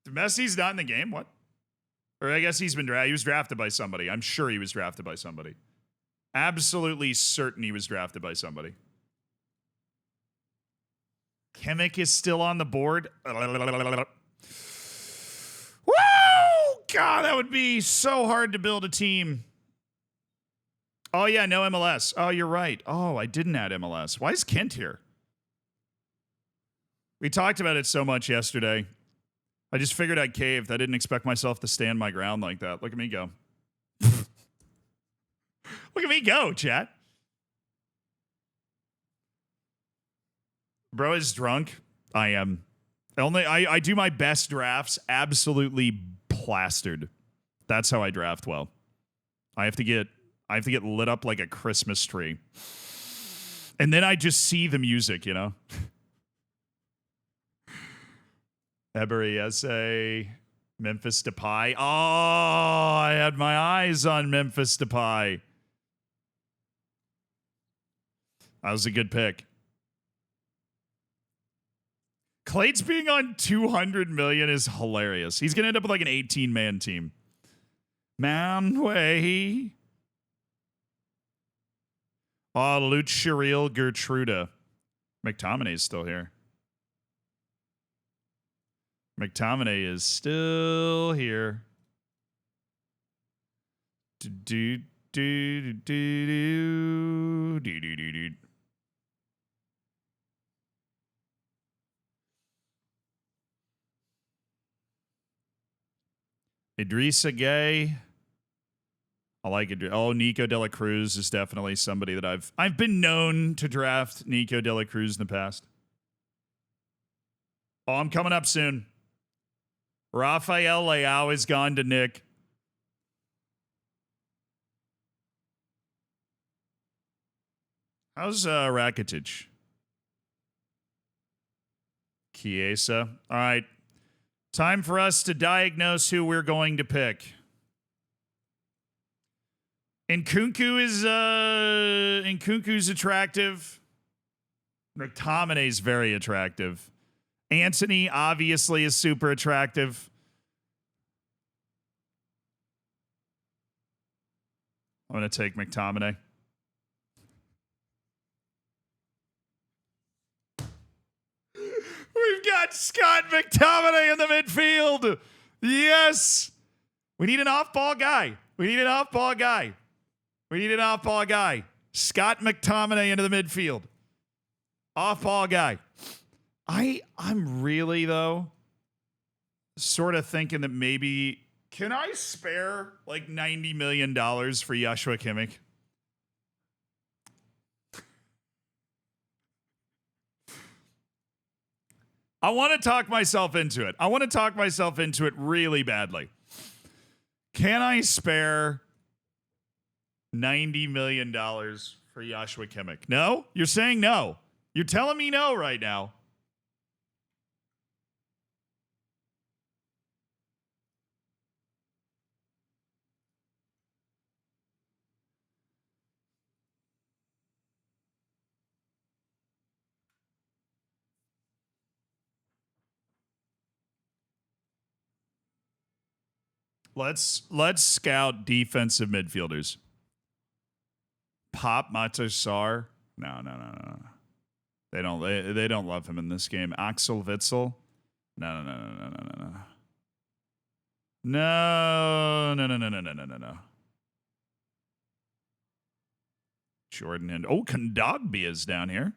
Messi's not in the game? What? Or I guess he's been drafted. He was drafted by somebody. I'm sure he was drafted by somebody. Absolutely certain he was drafted by somebody. Kimmich is still on the board. Woo! God, that would be so hard to build a team. Oh, yeah, no MLS. Oh, you're right. Oh, I didn't add MLS. Why is Kent here? We talked about it so much yesterday. I just figured I'd caved. I didn't expect myself to stand my ground like that. Look at me go. Look at me go, chat. Bro is drunk. I am. I do my best drafts absolutely plastered. That's how I draft well. I have to get lit up like a Christmas tree. And then I just see the music, you know? Ebery essay, Memphis Depay. Oh, I had my eyes on Memphis Depay. That was a good pick. Clates being on 200 million is hilarious. He's going to end up with like an 18-man team. Manway. Oh, Luchariel Gertruda. McTominay's still here. McTominay is still here. Idrissa Gay. I like it. Oh, Nico de la Cruz is definitely somebody that I've been known to draft Nico de la Cruz in the past. Oh, I'm coming up soon. Rafael Leao is gone to Nick. How's Rakitic? Chiesa. All right. Time for us to diagnose who we're going to pick. Nkunku's attractive. McTominay's very attractive. Anthony obviously is super attractive. I'm going to take McTominay. We've got Scott McTominay in the midfield. Yes. We need an off-ball guy. Scott McTominay into the midfield. Off-ball guy. I'm really, though, sort of thinking that maybe, can I spare like $90 million for Joshua Kimmich? I want to talk myself into it. Really badly. Can I spare $90 million for Joshua Kimmich? No? You're saying no. You're telling me no right now. Let's scout defensive midfielders. Pop Matasar. No. They don't love him in this game. Axel Witzel. No. Jordan and Kondogbia is down here.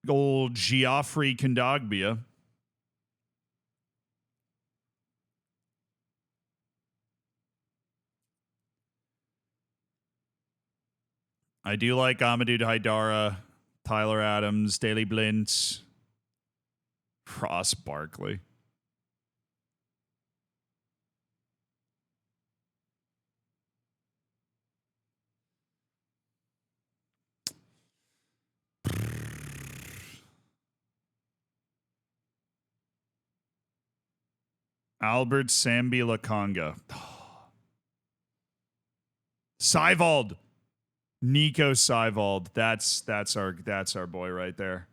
Old Geoffrey Kondogbia. I do like Amadou Haidara, Tyler Adams, Daley Blintz, Ross Barkley. Albert Sambi Lakonga. Seiwald. Nico Seiwald. That's our boy right there.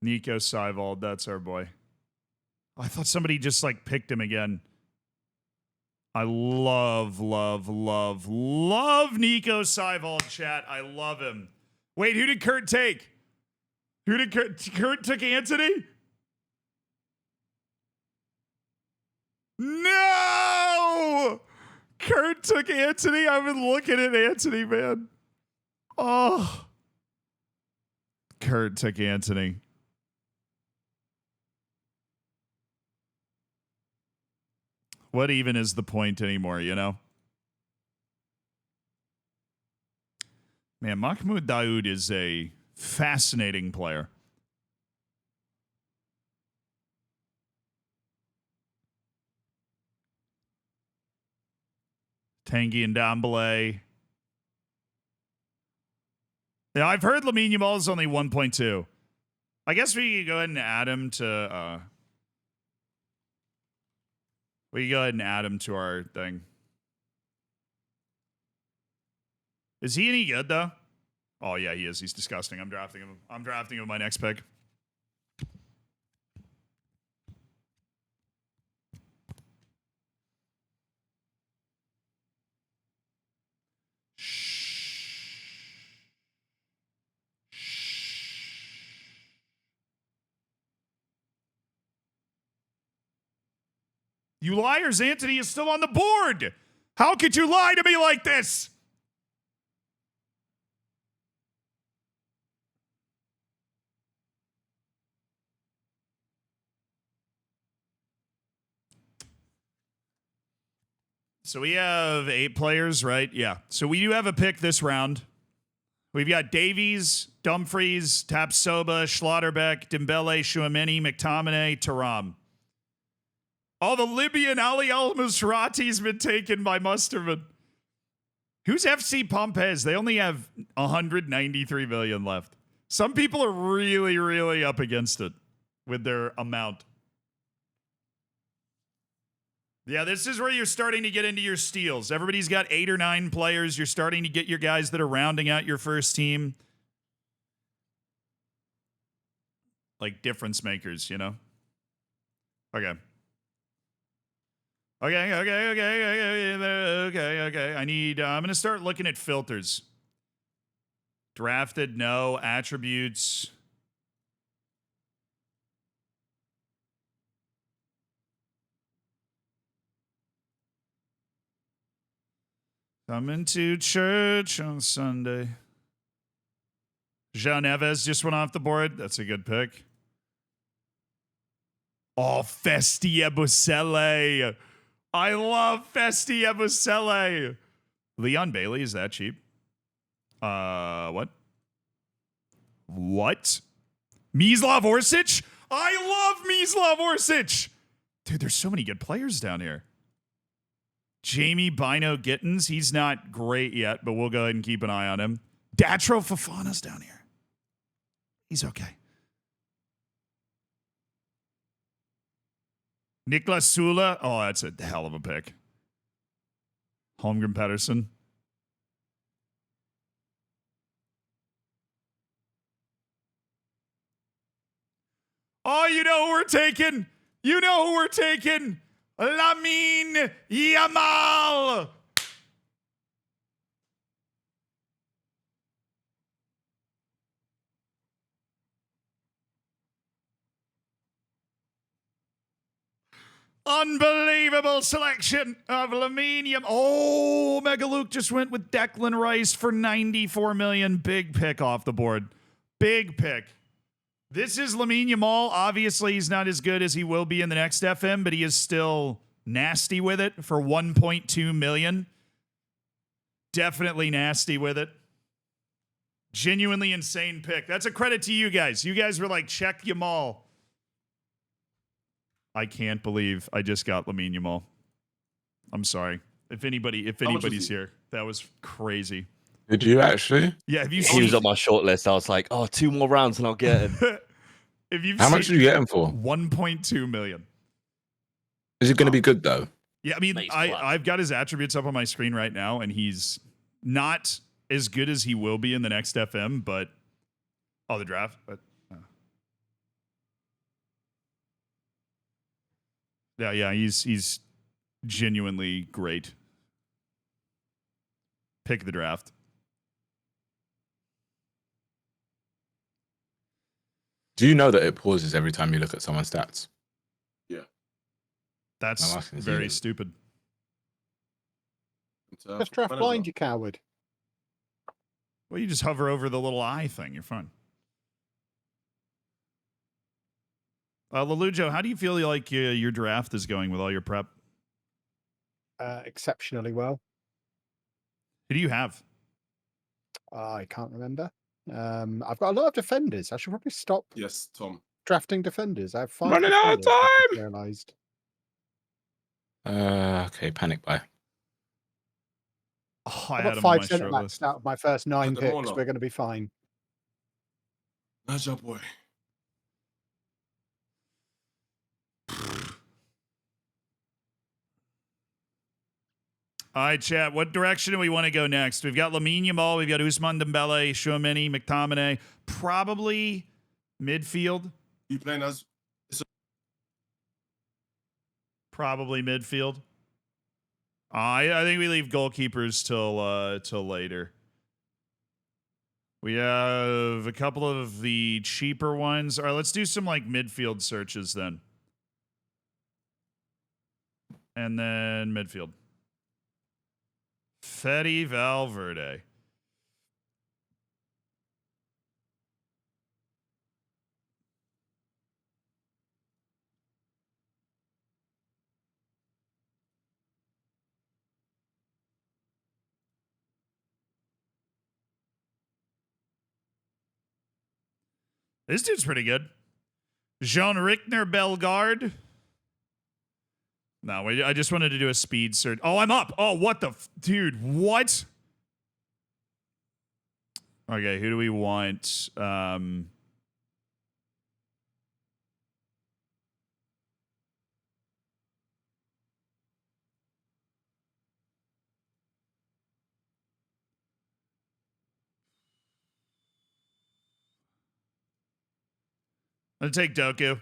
Nico Seiwald, that's our boy. I thought somebody just like picked him again. I love Nico Seiwald, chat. I love him. Wait, who did Kurt take? Kurt took Anthony? No! Kurt took Anthony. I've been looking at Anthony, man. Oh. Kurt took Anthony. What even is the point anymore, you know? Man, Mahmoud Daoud is a fascinating player. Tanguy and Ndombele. Yeah, I've heard Lamine Yamal is only 1.2. I guess we could go ahead and add him to our thing. Is he any good though? Oh yeah, he is. He's disgusting. I'm drafting him with my next pick. You liars, Anthony is still on the board. How could you lie to me like this? So we have 8 players, right? Yeah. So we do have a pick this round. We've got Davies, Dumfries, Tapsoba, Schlotterbeck, Dembele, Chouameni, McTominay, Thuram. All the Libyan Ali Al-Musrati's been taken by Musterman. Who's FC Pompez? They only have 193 million left. Some people are really, really up against it with their amount. Yeah, this is where you're starting to get into your steals. Everybody's got 8 or 9 players. You're starting to get your guys that are rounding out your first team. Like difference makers, you know? Okay. Okay. I'm going to start looking at filters. Drafted, no. Attributes. Coming to church on Sunday. João Neves just went off the board. That's a good pick. Oh, Festi Ebusele. I love Festi Ebusele. Leon Bailey, is that cheap? What? What? Mislav Orsic? I love Mislav Orsic. Dude, there's so many good players down here. Jamie Bino Gittins, he's not great yet, but we'll go ahead and keep an eye on him. Datro Fofana's down here. He's okay. Niklas Sula. Oh, that's a hell of a pick. Holmgren Pettersson. Oh, you know who we're taking? You know who we're taking? Lamine Yamal. Unbelievable selection of Lamine Yamal. Oh, Mega Luke just went with Declan Rice for 94 million. Big pick off the board. Big pick. This is Lamine Yamal. Obviously, he's not as good as he will be in the next FM, but he is still nasty with it for 1.2 million. Definitely nasty with it. Genuinely insane pick. That's a credit to you guys. You guys were like, check Yamal. I can't believe I just got Lamine Yamal. I'm sorry. If anybody's here, that was crazy. Did you actually? Yeah, have you He seen was on my short list. I was like, oh, 2 more rounds and I'll get him. How much did you get him for? 1.2 million. Is it going to be good though? Yeah, I mean, Nice I've got his attributes up on my screen right now, and he's not as good as he will be in the next FM, but the draft. But yeah, he's genuinely great. Pick of the draft. Do you know that it pauses every time you look at someone's stats? Yeah. That's very stupid. Just draft blind, you coward. Well, you just hover over the little eye thing. You're fine. Lelujo, how do you feel like your draft is going with all your prep? Exceptionally well. Who do you have? I can't remember. I've got a lot of defenders. I should probably stop Yes, Tom. drafting defenders. I have 5 Running out of defenders, I just time! realised. Okay, panic buy. Oh, I I've had got him 5 on my centre short backs list. out of my first 9 Put them all picks. up. We're going to be fine. Nice job, boy. All right, chat. What direction do we want to go next? We've got Lamine Yamal. We've got Ousmane Dembele, Chouameni, McTominay. Probably midfield. You playing as Probably midfield. I think we leave goalkeepers till later. We have a couple of the cheaper ones. All right, let's do some like midfield searches then. And then midfield. Fede Valverde. This dude's pretty good. Jean Rickner Bellegarde. No, wait, I just wanted to do a speed search. Oh, I'm up. Oh, what the dude? What? Okay, who do we want? I'm gonna take Doku.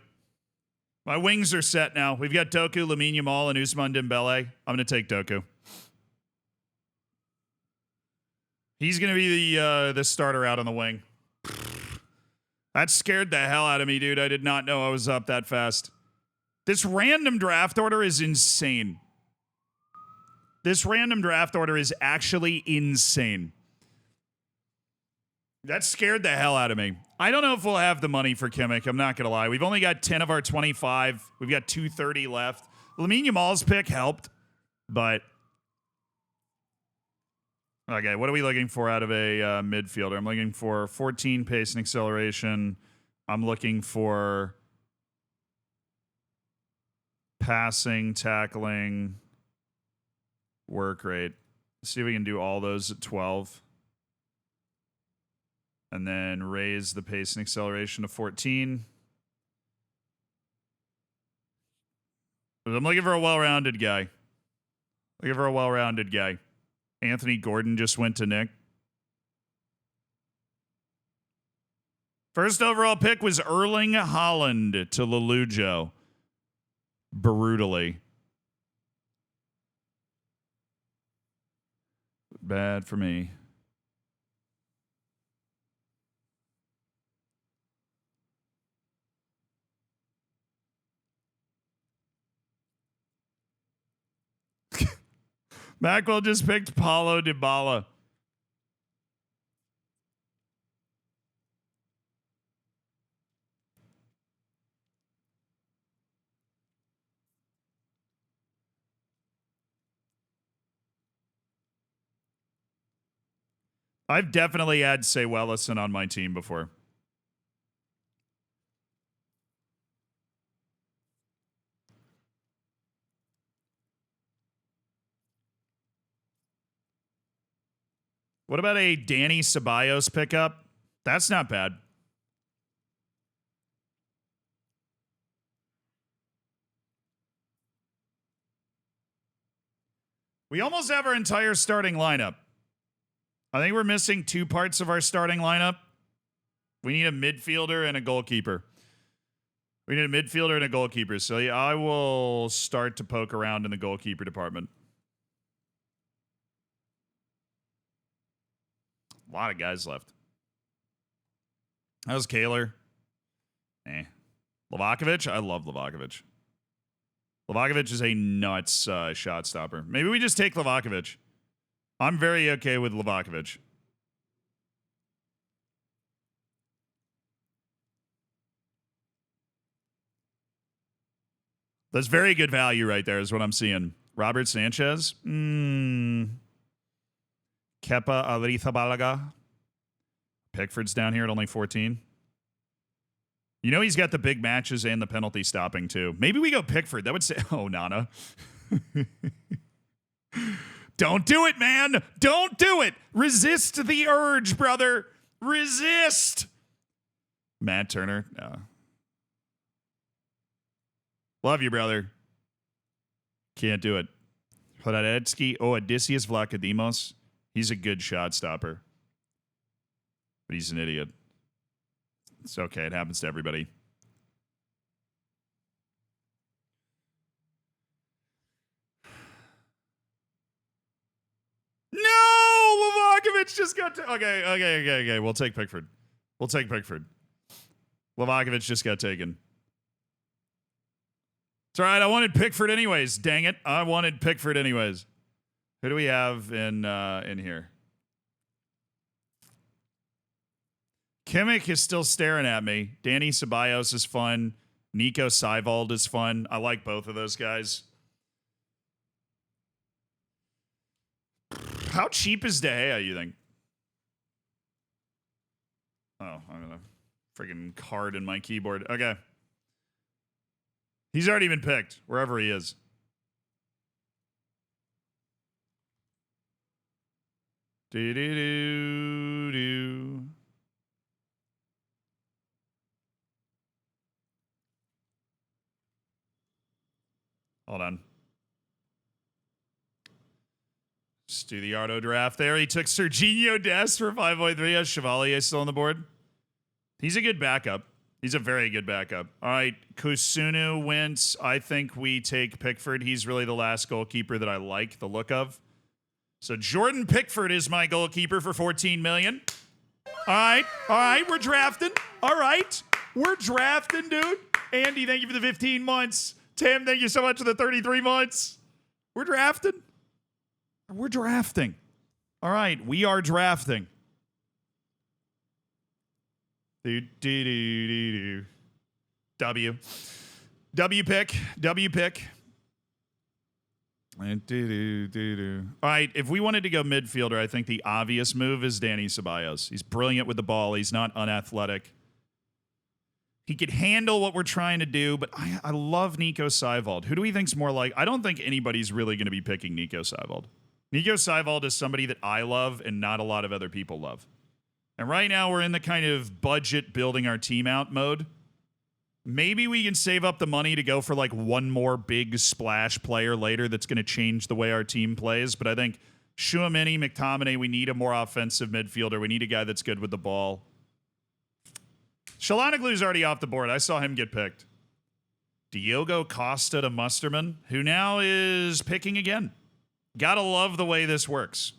My wings are set now. We've got Doku, Lamine Yamal, and Ousmane Dembele. I'm gonna take Doku. He's gonna be the starter out on the wing. That scared the hell out of me, dude. I did not know I was up that fast. This random draft order is insane. This random draft order is actually insane. That scared the hell out of me. I don't know if we'll have the money for Kimmich. I'm not going to lie. We've only got 10 of our 25. We've got 230 left. Lamine Yamal's pick helped, but... Okay, what are we looking for out of a midfielder? I'm looking for 14 pace and acceleration. I'm looking for passing, tackling, work rate. See if we can do all those at 12. And then raise the pace and acceleration to 14. I'm looking for a well-rounded guy. Looking for a well-rounded guy. Anthony Gordon just went to Nick. First overall pick was Erling Haaland to Lelujo. Brutally. Bad for me. Macwell just picked Paulo Dybala. I've definitely had Say Wellison on my team before. What about a Danny Ceballos pickup? That's not bad. We almost have our entire starting lineup. I think we're missing 2 parts of our starting lineup. We need a midfielder and a goalkeeper. We need a midfielder and a goalkeeper. So yeah, I will start to poke around in the goalkeeper department. A lot of guys left. How's Kaler? Livakovic? I love Livakovic. Livakovic is a nuts shot stopper. Maybe we just take Livakovic. I'm very okay with Livakovic. That's very good value right there is what I'm seeing. Robert Sanchez? Kepa Arrizabalaga. Pickford's down here at only 14. You know he's got the big matches and the penalty stopping too. Maybe we go Pickford. That would say, oh, Nana. Don't do it, man. Don't do it. Resist the urge, brother. Resist. Matt Turner. No. Love you, brother. Can't do it. Hradetsky. Oh, Odysseus Vlachodimos. He's a good shot stopper. But he's an idiot. It's okay. It happens to everybody. No! Livakovic just got to... Okay. We'll take Pickford. Livakovic just got taken. It's all right. I wanted Pickford anyways. Dang it. I wanted Pickford anyways. Who do we have in here? Kimmich is still staring at me. Danny Ceballos is fun. Nico Seiwald is fun. I like both of those guys. How cheap is De Gea, you think? Oh, I don't know. Friggin' card in my keyboard. Okay. He's already been picked, wherever he is. Do. Hold on. Just do the auto draft there. He took Serginho Dest for 5.3. Chevalier still on the board. He's a good backup. He's a very good backup. All right, Kusunu went. I think we take Pickford. He's really the last goalkeeper that I like the look of. So Jordan Pickford is my goalkeeper for 14 million. All right, we're drafting. All right, we're drafting, dude. Andy, thank you for the 15 months. Tim, thank you so much for the 33 months. We're drafting. We're drafting. All right, we are drafting. W pick. All right, if we wanted to go midfielder, I think the obvious move is Danny Ceballos. He's brilliant with the ball. He's not unathletic. He could handle what we're trying to do, but I love Nico Seiwald. Who do we think's more like? I don't think anybody's really going to be picking Nico Seiwald. Nico Seiwald is somebody that I love and not a lot of other people love. And right now we're in the kind of budget building our team out mode. Maybe we can save up the money to go for like one more big splash player later that's going to change the way our team plays. But I think Tchouaméni, McTominay, we need a more offensive midfielder. We need a guy that's good with the ball. Shalanoglu's already off the board. I saw him get picked. Diogo Costa to Musterman, who now is picking again. Gotta love the way this works.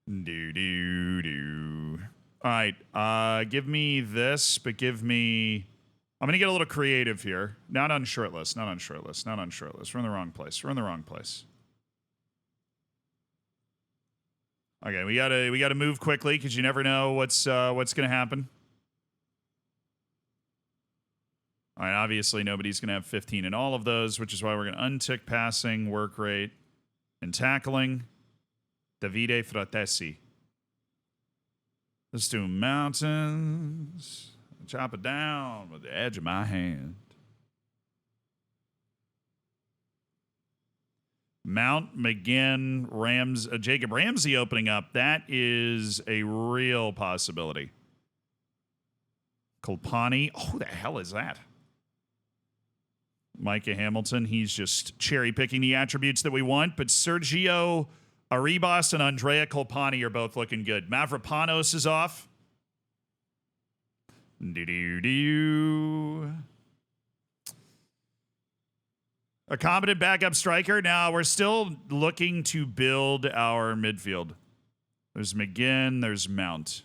All right, give me this, but give me... I'm going to get a little creative here. Not on shortlist. We're in the wrong place. Okay, we gotta move quickly because you never know what's going to happen. All right, obviously nobody's going to have 15 in all of those, which is why we're going to untick passing, work rate, and tackling. Davide Fratesi. Let's do mountains. Chop it down with the edge of my hand. Mount, McGinn, Jacob Ramsey opening up. That is a real possibility. Kolpani. Oh, who the hell is that? Micah Hamilton. He's just cherry picking the attributes that we want. But Sergio Arribas and Andrea Kolpani are both looking good. Mavropanos is off. A competent backup striker. Now, we're still looking to build our midfield. There's McGinn. There's Mount.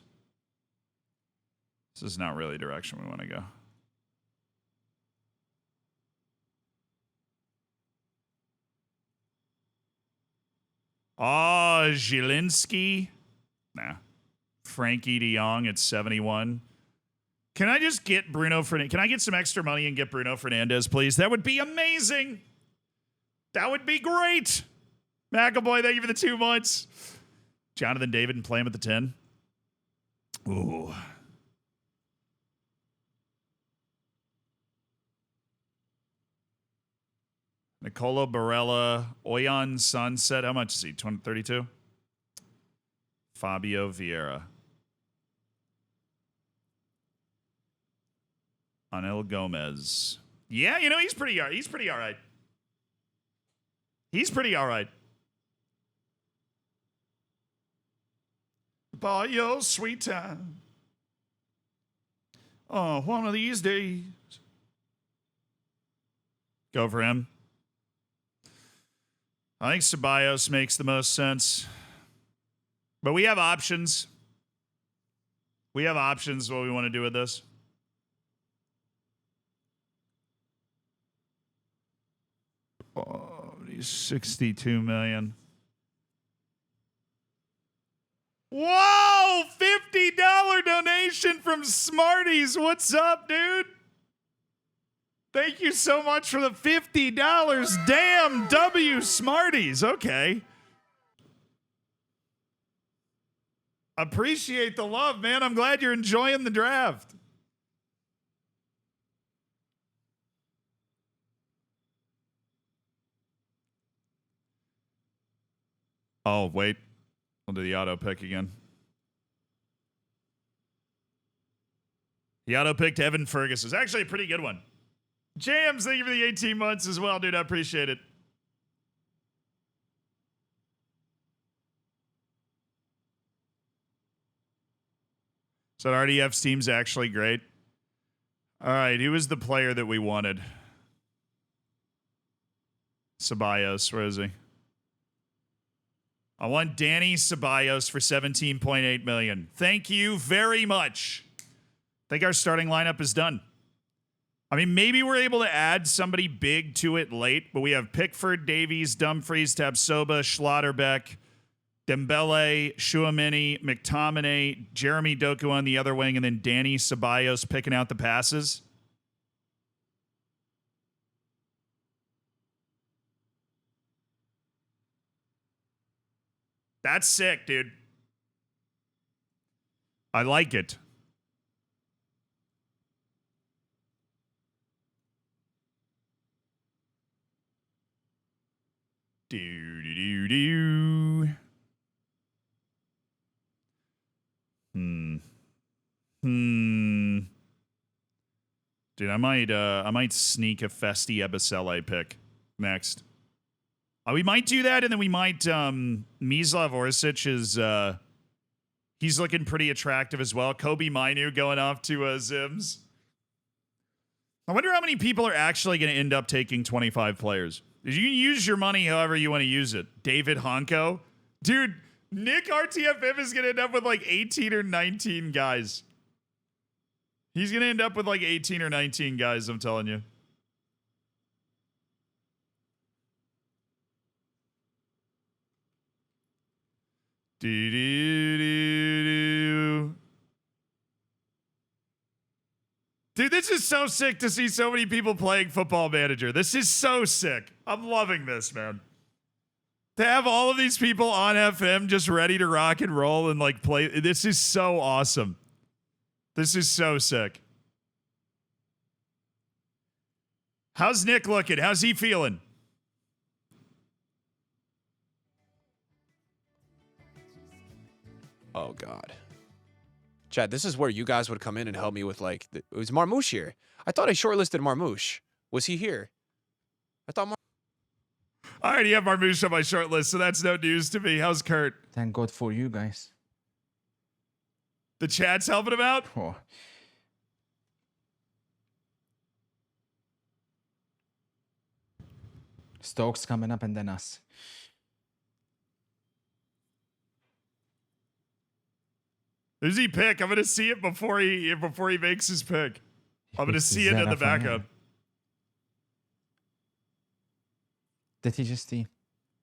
This is not really the direction we want to go. Oh, Zielinski. Nah. Frankie de Jong at 71. Can I just get Bruno Fernandes? Can I get some extra money and get Bruno Fernandes, please? That would be amazing. That would be great. McAvoy, thank you for the 2 months. Jonathan David and play him at the 10. Ooh. Nicolo Barella, Oyan Sunset. How much is he? 32? Fabio Vieira. Anel Gomez. Yeah, you know, he's pretty all right. He's pretty all right. By your sweet time. Oh, one of these days. Go for him. I think Ceballos makes the most sense. But we have options. We have options what we want to do with this. Oh, he's 62 million. Whoa! $50 donation from Smarties. What's up, dude? Thank you so much for the $50. Damn, W Smarties. Okay. Appreciate the love, man. I'm glad you're enjoying the draft. Oh, wait. I'll do the auto pick again. The auto picked Evan Fergus is actually a pretty good one. Jams, thank you for the 18 months as well, dude. I appreciate it. So RDF's team's actually great. All right, who was the player that we wanted? Ceballos, where is he? I want Danny Ceballos for 17.8 million. Thank you very much. I think our starting lineup is done. I mean, maybe we're able to add somebody big to it late, but we have Pickford, Davies, Dumfries, Tabsoba, Schlotterbeck, Dembele, Chouameni, McTominay, Jeremy Doku on the other wing, and then Danny Ceballos picking out the passes. That's sick, dude. I like it. Do. Dude, I might sneak a Festi Ebisele pick next. We might do that, and then we might Mislav Orsic is he's looking pretty attractive as well. Kobe Mainu going off to Zims. I wonder how many people are actually going to end up taking 25 players. You can use your money however you want to use it. David Honko. Dude, Nick RTFM is going to end up with like 18 or 19 guys. He's going to end up with like 18 or 19 guys, I'm telling you. Dude, this is so sick to see so many people playing Football Manager. This is so sick. I'm loving this, man. To have all of these people on FM just ready to rock and roll and like play. This is so awesome. This is so sick. How's Nick looking? How's he feeling? Oh, God. Chad, this is where you guys would come in and help me with, like, it was Marmouche here. I thought I shortlisted Marmouche. Was he here? I thought I already have Marmouche on my short list, so that's no news to me. How's Kurt? Thank God for you guys. The chat's helping him out? Oh. Stokes coming up and then us. Who's he pick? I'm gonna see it before he makes his pick. I'm gonna see it in the backup. Did he just see?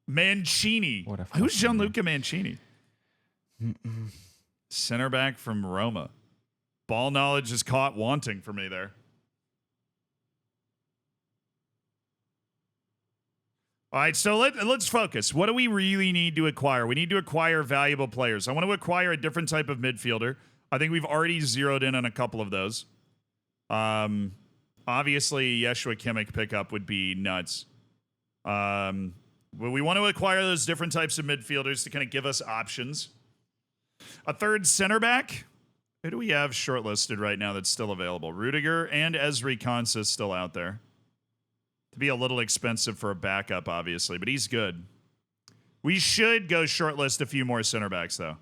Mancini. Who's Gianluca Mancini? Center back from Roma. Ball knowledge is caught wanting for me there. All right, so let's focus. What do we really need to acquire? We need to acquire valuable players. I want to acquire a different type of midfielder. I think we've already zeroed in on a couple of those. Obviously, Yeshua Kimmich pickup would be nuts. But we want to acquire those different types of midfielders to kind of give us options. A third center back. Who do we have shortlisted right now that's still available? Rudiger and Ezri Konsa is still out there. To be a little expensive for a backup, obviously, but he's good. We should go shortlist a few more center backs, though.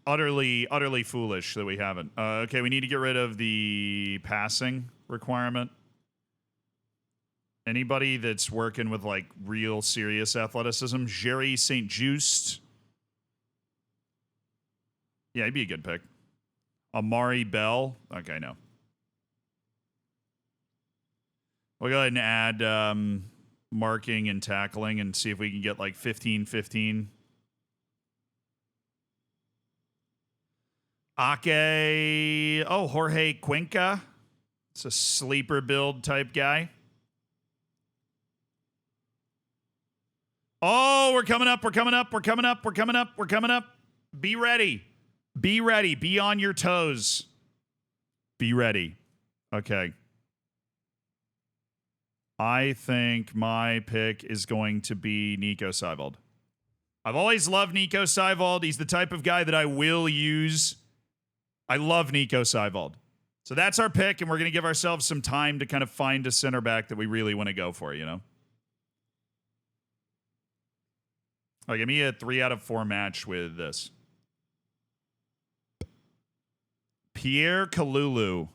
Utterly foolish that we haven't. Okay, we need to get rid of the passing requirement. Anybody that's working with, like, real serious athleticism. Jerry St. Just. Yeah, he'd be a good pick. Amari Bell. Okay, no. We'll go ahead and add marking and tackling and see if we can get like 15-15. Ake. Oh, Jorge Cuenca. It's a sleeper build type guy. Oh, we're coming up. Be ready. Be ready. Be on your toes. Be ready. Okay. I think my pick is going to be Nico Seibold. I've always loved Nico Seibold. He's the type of guy that I will use. I love Nico Seibold. So that's our pick, and we're going to give ourselves some time to kind of find a center back that we really want to go for, you know? Oh, give me a 3 out of 4 match with this. Pierre Kalulu.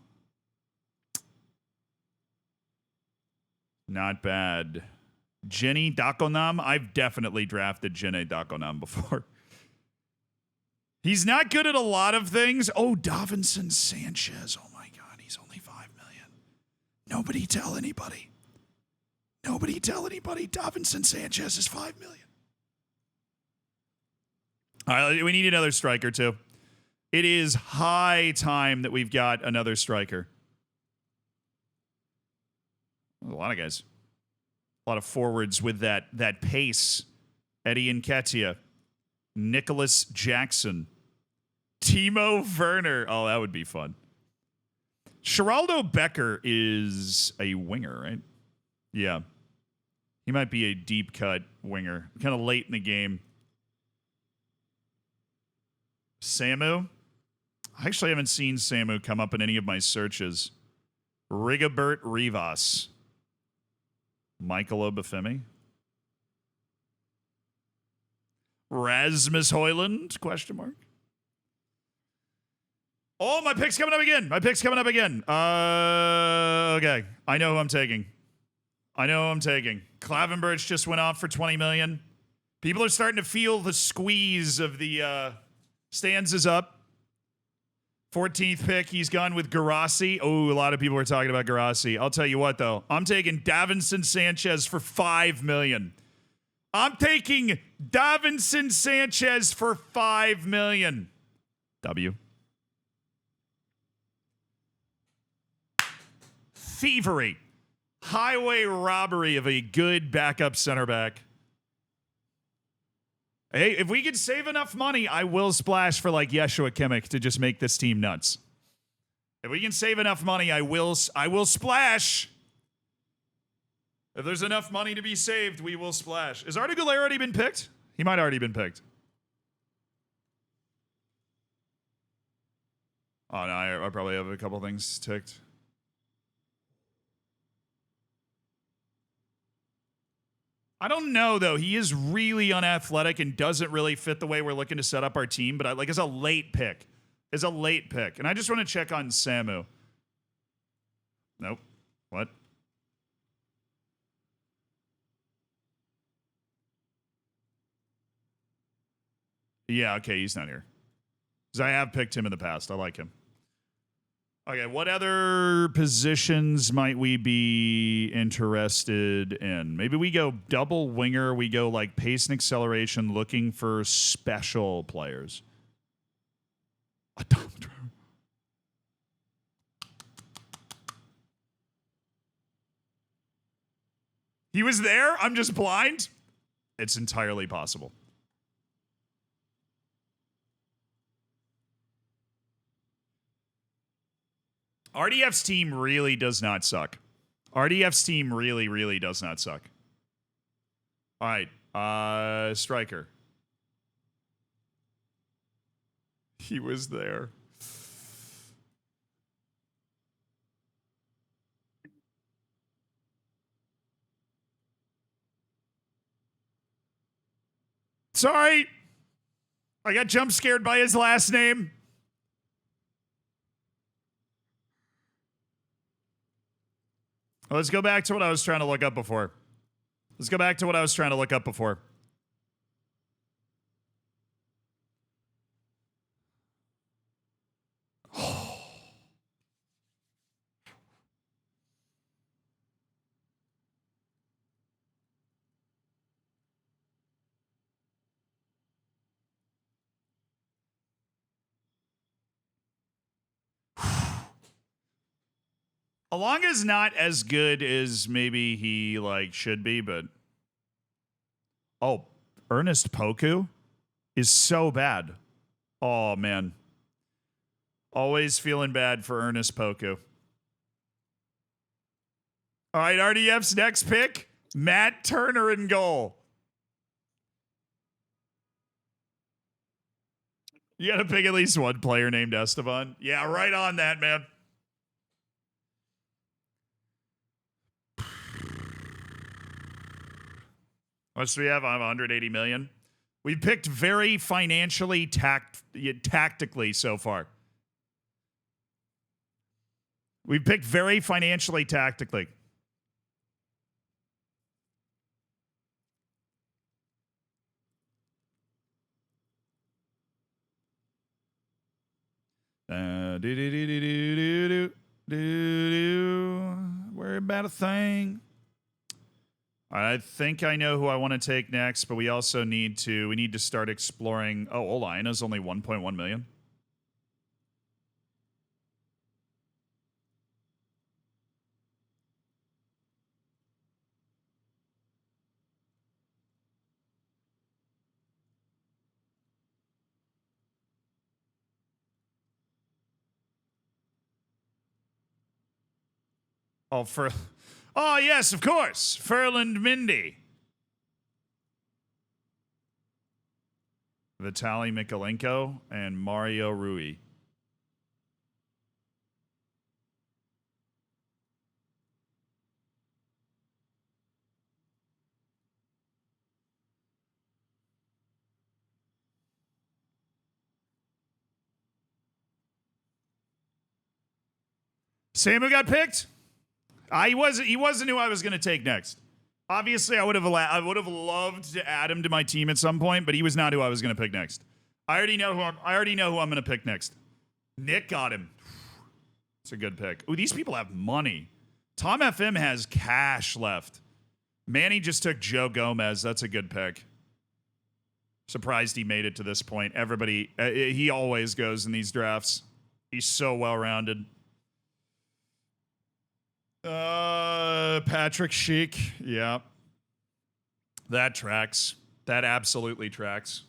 Not bad. Jenny Dakonam. I've definitely drafted Jenny Dakonam before. He's not good at a lot of things. Oh, Davinson Sanchez. Oh my God, he's only 5 million. Nobody tell anybody. Nobody tell anybody. Davinson Sanchez is 5 million. All right, we need another striker too. It is high time that we've got another striker. A lot of guys. A lot of forwards with that pace. Eddie Nketiah. Nicholas Jackson. Timo Werner. Oh, that would be fun. Geraldo Becker is a winger, right? Yeah. He might be a deep cut winger. Kind of late in the game. Samu. I actually haven't seen Samu come up in any of my searches. Rigobert Rivas. Michael Obafemi. Rasmus Højlund? Question mark. Oh, my pick's coming up again. My pick's coming up again. Okay. I know who I'm taking. Klavenberch just went off for 20 million. People are starting to feel the squeeze of the stanzas up. 14th pick, he's gone with Garassi. Oh, a lot of people are talking about Garassi. I'll tell you what, though. I'm taking Davinson Sanchez for 5 million. I'm taking Davinson Sanchez for 5 million. W. Thievery. Highway robbery of a good backup center back. Hey, if we could save enough money, I will splash for like Yeshua Kimmich to just make this team nuts. If we can save enough money, I will splash. If there's enough money to be saved, we will splash. Has Arda Güler already been picked? He might already been picked. Oh, no, I probably have a couple things ticked. I don't know, though. He is really unathletic and doesn't really fit the way we're looking to set up our team, but as a late pick. And I just want to check on Samu. Nope. What? Yeah, okay, he's not here. Because I have picked him in the past. I like him. Okay, what other positions might we be interested in? Maybe we go double winger. We go like pace and acceleration, looking for special players. He was there? I'm just blind? It's entirely possible. RDF's team really does not suck. RDF's team really, really does not suck. All right. Striker. He was there. Sorry. I got jump scared by his last name. Let's go back to what I was trying to look up before. Alonga's not as good as maybe he should be, but Ernest Poku is so bad. Oh, man. Always feeling bad for Ernest Poku. All right, RDF's next pick, Matt Turner in goal. You got to pick at least one player named Esteban. Yeah, right on that, man. What do we have? I have 180 million. We've picked very financially tactically so far. We've picked very financially tactically. Worry about a thing. I think I know who I want to take next, but we also need to start exploring. Oh, Olaina's only 1.1 million. Oh, yes, of course. Ferland Mindy. Vitaly Mikolenko and Mario Rui. Same who got picked? He wasn't who I was going to take next. Obviously, I would have loved to add him to my team at some point, but he was not who I was going to pick next. I already know who I'm going to pick next. Nick got him. It's a good pick. Ooh, these people have money. Tom FM has cash left. Manny just took Joe Gomez. That's a good pick. Surprised he made it to this point. Everybody, he always goes in these drafts. He's so well-rounded. Patrick Sheik. Yeah. That tracks. That absolutely tracks.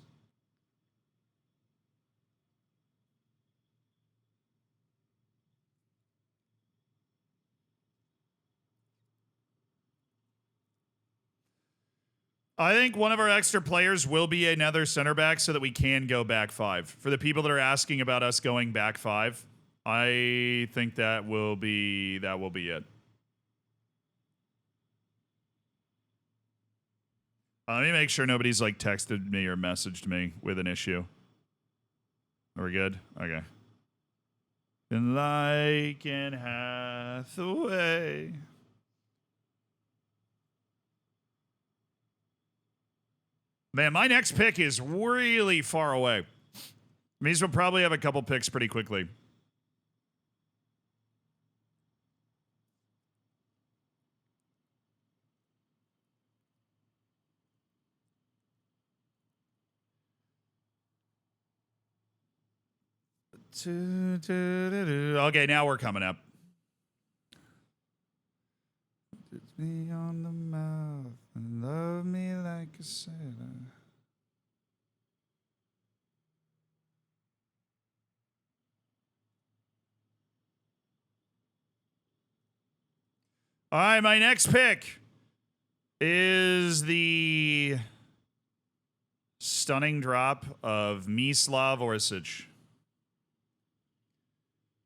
I think one of our extra players will be another center back so that we can go back five. For the people that are asking about us going back five, I think that will be it. Let me make sure nobody's like texted me or messaged me with an issue. Are we good? Okay. And like Anne Hathaway. Man, my next pick is really far away. Means we'll probably have a couple picks pretty quickly. Okay, now we're coming up. It's me on the mouth and love me like a sailor. All right, my next pick is the stunning drop of Mislav Orsic.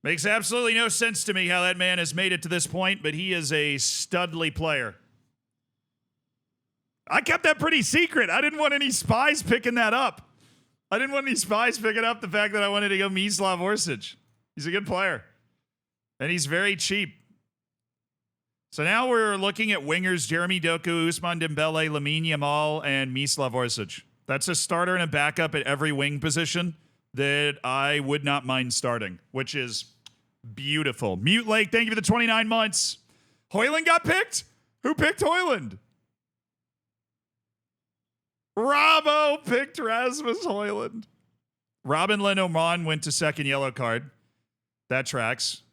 Makes absolutely no sense to me how that man has made it to this point, but he is a studly player. I kept that pretty secret. I didn't want any spies picking that up. I didn't want any spies picking up the fact that I wanted to go Mislav Orsic. He's a good player. And he's very cheap. So now we're looking at wingers Jeremy Doku, Ousmane Dembele, Lamine Yamal, and Mislav Orsic. That's a starter and a backup at every wing position that I would not mind starting, which is beautiful. Mute Lake, thank you for the 29 months. Hoyland got picked? Who picked Hoyland? Robbo picked Rasmus Hoyland. Robin Lenormand went to second yellow card. That tracks.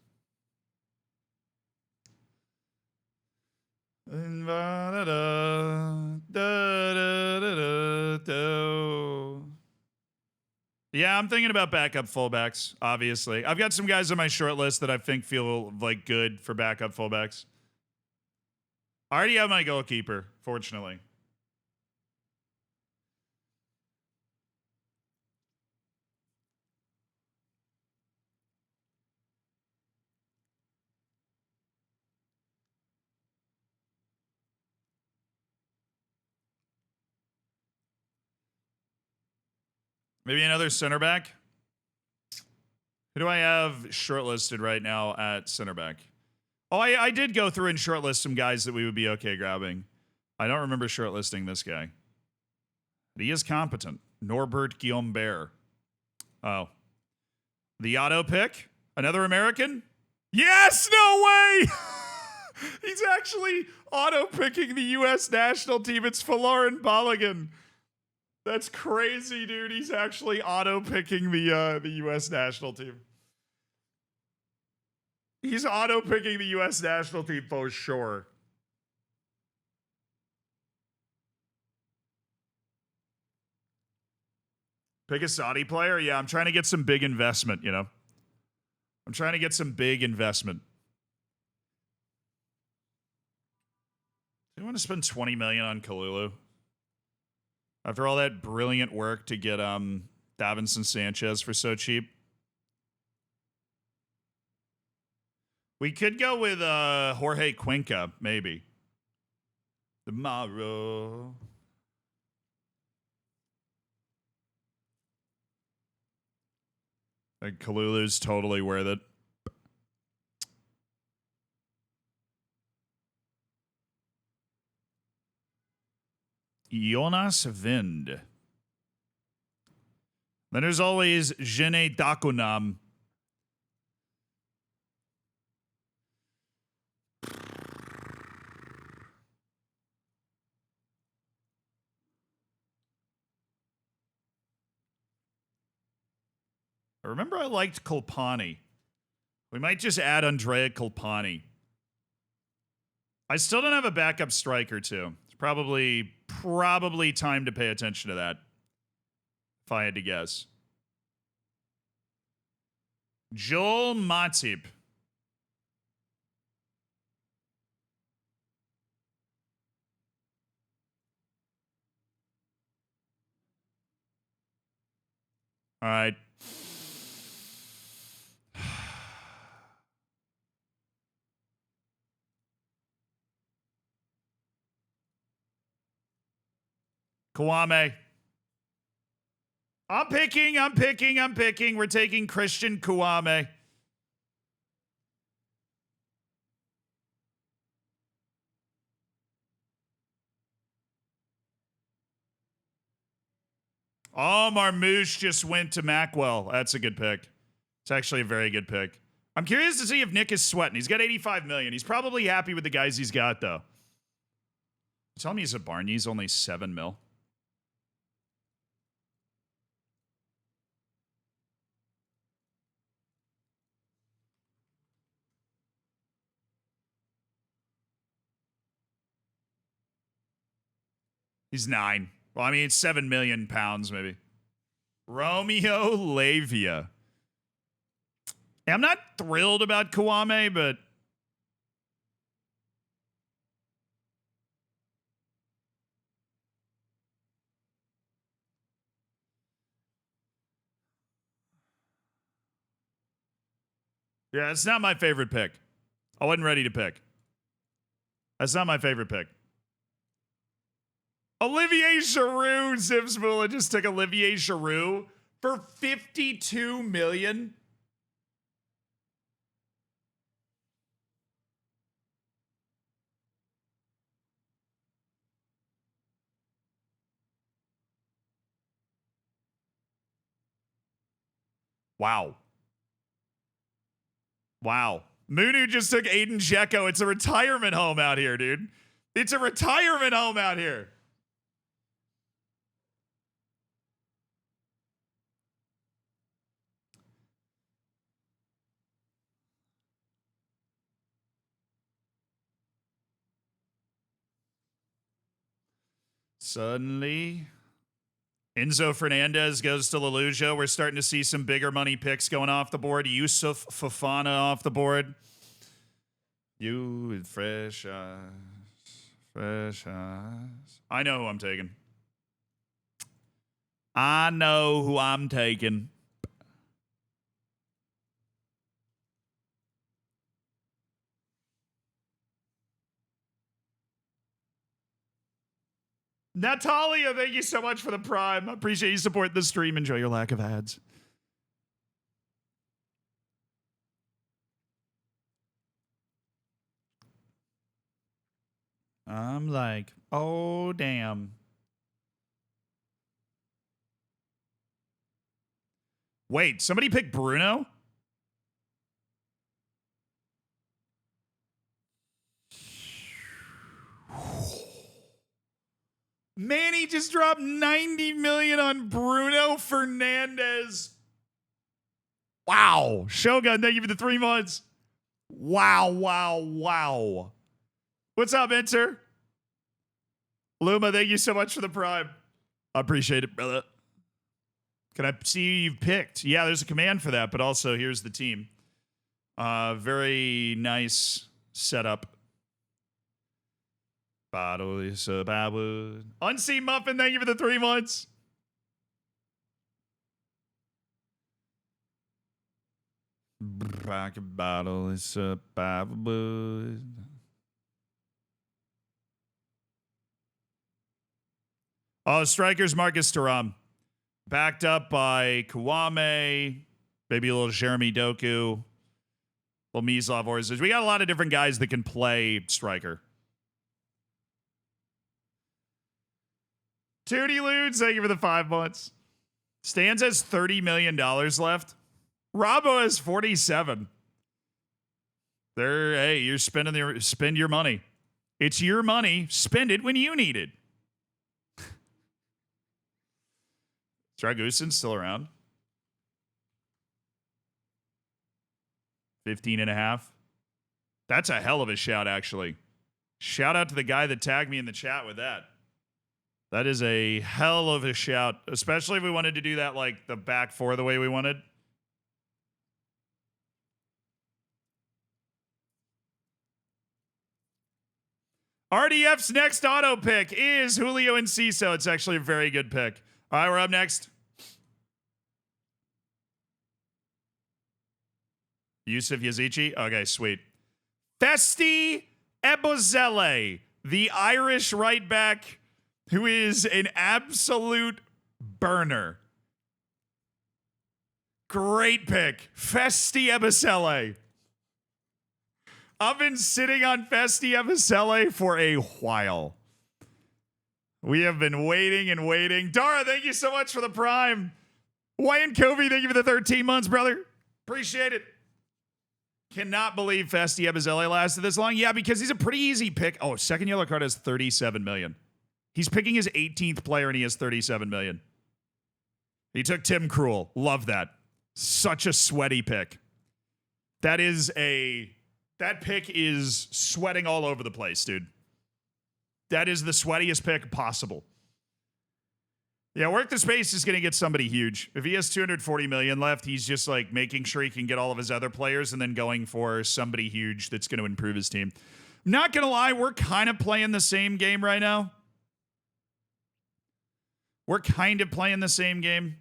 Yeah, Yeah, I'm thinking about backup fullbacks, obviously. I've got some guys on my short list that I think feel like good for backup fullbacks. I already have my goalkeeper, fortunately. Maybe another center back. Who do I have shortlisted right now at center back? Oh, I did go through and shortlist some guys that we would be okay grabbing. I don't remember shortlisting this guy. But he is competent. Norbert Guillaume. Oh. The auto pick? Another American? Yes! No way! He's actually auto picking the U.S. national team. It's Folarin Balogun. That's crazy, dude. He's actually auto picking the U.S. national team. He's auto picking the U.S. national team for sure. Pick a Saudi player? Yeah, I'm trying to get some big investment, you know? I'm trying to get some big investment. Do you want to spend 20 million on Kalulu? After all that brilliant work to get Davinson Sanchez for so cheap. We could go with Jorge Cuenca, maybe. Tomorrow. I think Kalulu's totally worth it. Jonas Vind. Then there's always Jene Dakunam. I remember I liked Kolpani. We might just add Andrea Kolpani. I still don't have a backup striker, too. It's probably time to pay attention to that, if I had to guess. Joel Matip. All right. Kwame. I'm picking. We're taking Christian Kwame. Oh, Marmouche just went to Macwell. That's a good pick. It's actually a very good pick. I'm curious to see if Nick is sweating. He's got 85 million. He's probably happy with the guys he's got, though. Tell me he's a Barney's only 7 mil. He's 9. Well, I mean, it's 7 million pounds, maybe. Romeo Lavia. Yeah, I'm not thrilled about Kwame, but yeah, it's not my favorite pick. I wasn't ready to pick. That's not my favorite pick. Olivier Giroud. Zipsmula just took Olivier Giroud for 52 million. Wow. Wow. Munu just took Aiden Dzeko. It's a retirement home out here, dude. It's a retirement home out here. Suddenly, Enzo Fernandez goes to Lelujo. We're starting to see some bigger money picks going off the board. Yusuf Fofana off the board. You with fresh eyes. Fresh eyes. I know who I'm taking. I know who I'm taking. Natalia, thank you so much for the Prime. I appreciate you supporting the stream. Enjoy your lack of ads. I'm like, oh, damn. Wait, somebody picked Bruno? Manny just dropped 90 million on Bruno Fernandez. Wow. Shogun, thank you for the 3 months. Wow, wow, wow. What's up, Enter? Luma, thank you so much for the Prime. I appreciate it, brother. Can I see who you've picked? Yeah, there's a command for that, but also here's the team. Very nice setup. Bottle is a baboon. Unseen Muffin, thank you for the 3 months. Bottle is a baboon. Oh, strikers Marcus Thuram. Backed up by Kawame, maybe a little Jeremy Doku, little Mislav Orzic. We got a lot of different guys that can play striker. Tootie Ludes, thank you for the 5 months. Stans has $30 million left. Robbo has 47. Hey, you're spend your money. It's your money. Spend it when you need it. Dragusin's still around. 15.5. That's a hell of a shout, actually. Shout out to the guy that tagged me in the chat with that. That is a hell of a shout, especially if we wanted to do that like the back four the way we wanted. RDF's next auto pick is Julio Enciso. It's actually a very good pick. All right, we're up next. Yusuf Yazici. Okay, sweet. Festi Ebozele, the Irish right back who is an absolute burner. Great pick. Festi Ebozele. I've been sitting on Festi Ebozele for a while. We have been waiting and waiting. Dara, thank you so much for the Prime. Wayne Covey, thank you for the 13 months, brother. Appreciate it. Cannot believe Festi Ebozele lasted this long. Yeah, because he's a pretty easy pick. Oh, second yellow card has 37 million. He's picking his 18th player and he has 37 million. He took Tim Krul. Love that. Such a sweaty pick. That pick is sweating all over the place, dude. That is the sweatiest pick possible. Yeah, Work the Space is going to get somebody huge. If he has 240 million left, he's just like making sure he can get all of his other players and then going for somebody huge that's going to improve his team. Not going to lie, we're kind of playing the same game right now. We're kind of playing the same game.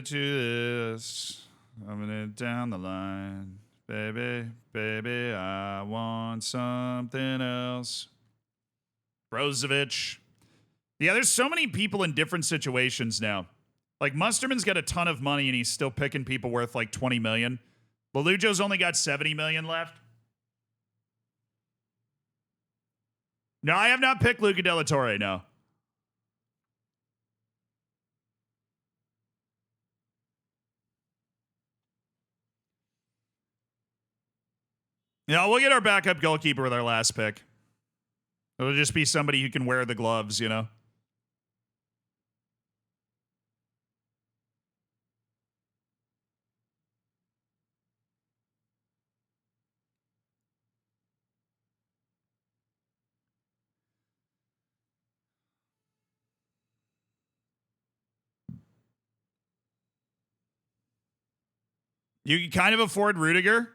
To this, coming it down the line, baby, I want something else. Brozovic. Yeah, there's so many people in different situations now. Like Musterman's got a ton of money and he's still picking people worth like 20 million. Lelujo's only got 70 million left. No, I have not picked Luca Della Torre, no. Yeah, we'll get our backup goalkeeper with our last pick. It'll just be somebody who can wear the gloves, you know? You can kind of afford Rudiger.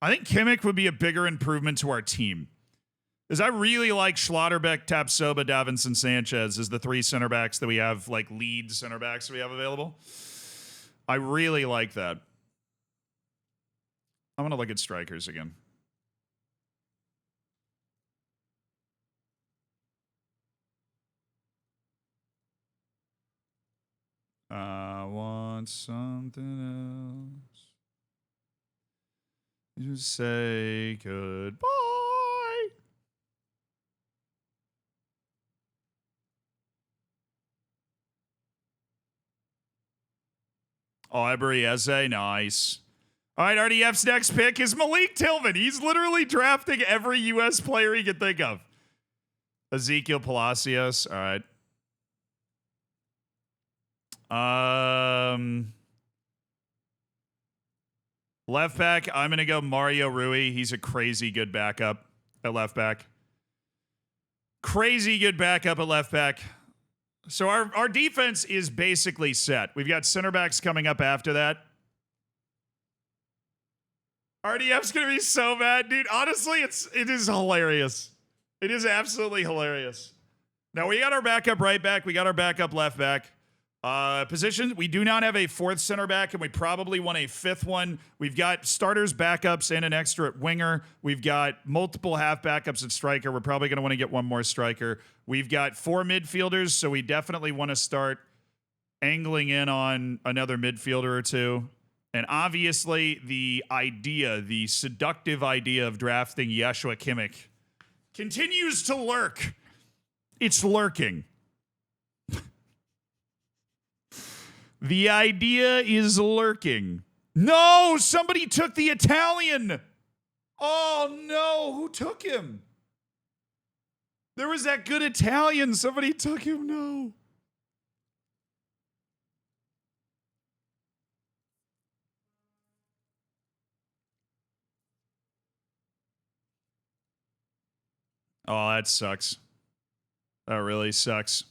I think Kimmich would be a bigger improvement to our team. Because I really like Schlotterbeck, Tapsoba, Davinson, Sanchez as the 3 center backs that we have, like lead center backs that we have available. I really like that. I'm going to look at strikers again. I want something else. Just say goodbye. Aubrey Eze, nice. All right, RDF's next pick is Malik Tillman. He's literally drafting every U.S. player he can think of. Ezekiel Palacios, all right. Left back, I'm going to go Mario Rui. He's a crazy good backup at left back. Crazy good backup at left back. So our defense is basically set. We've got center backs coming up after that. RDF's going to be so mad, dude. Honestly, it is hilarious. It is absolutely hilarious. Now, we got our backup right back. We got our backup left back. Positions, we do not have a 4th center back, and we probably want a 5th one. We've got starters, backups, and an extra at winger. We've got multiple half backups at striker. We're probably going to want to get one more striker. We've got 4 midfielders, so we definitely want to start angling in on another midfielder or 2. And obviously, the seductive idea of drafting Joshua Kimmich continues to lurk. It's lurking. The idea is lurking. No, somebody took the Italian. Oh, no. Who took him? There was that good Italian. Somebody took him. No. Oh, that sucks. That really sucks.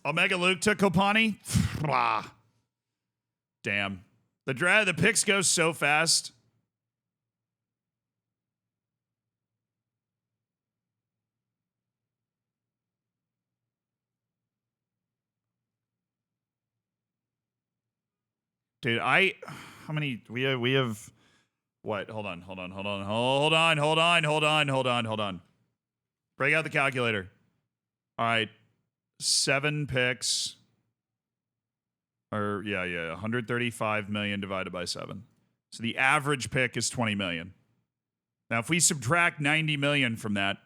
Omega Luke took Kopani. Damn. The picks go so fast. Dude, how many we have what? Hold on. Break out the calculator. All right. 7 picks. Or yeah, 135 million divided by 7. So the average pick is 20 million. Now, if we subtract 90 million from that,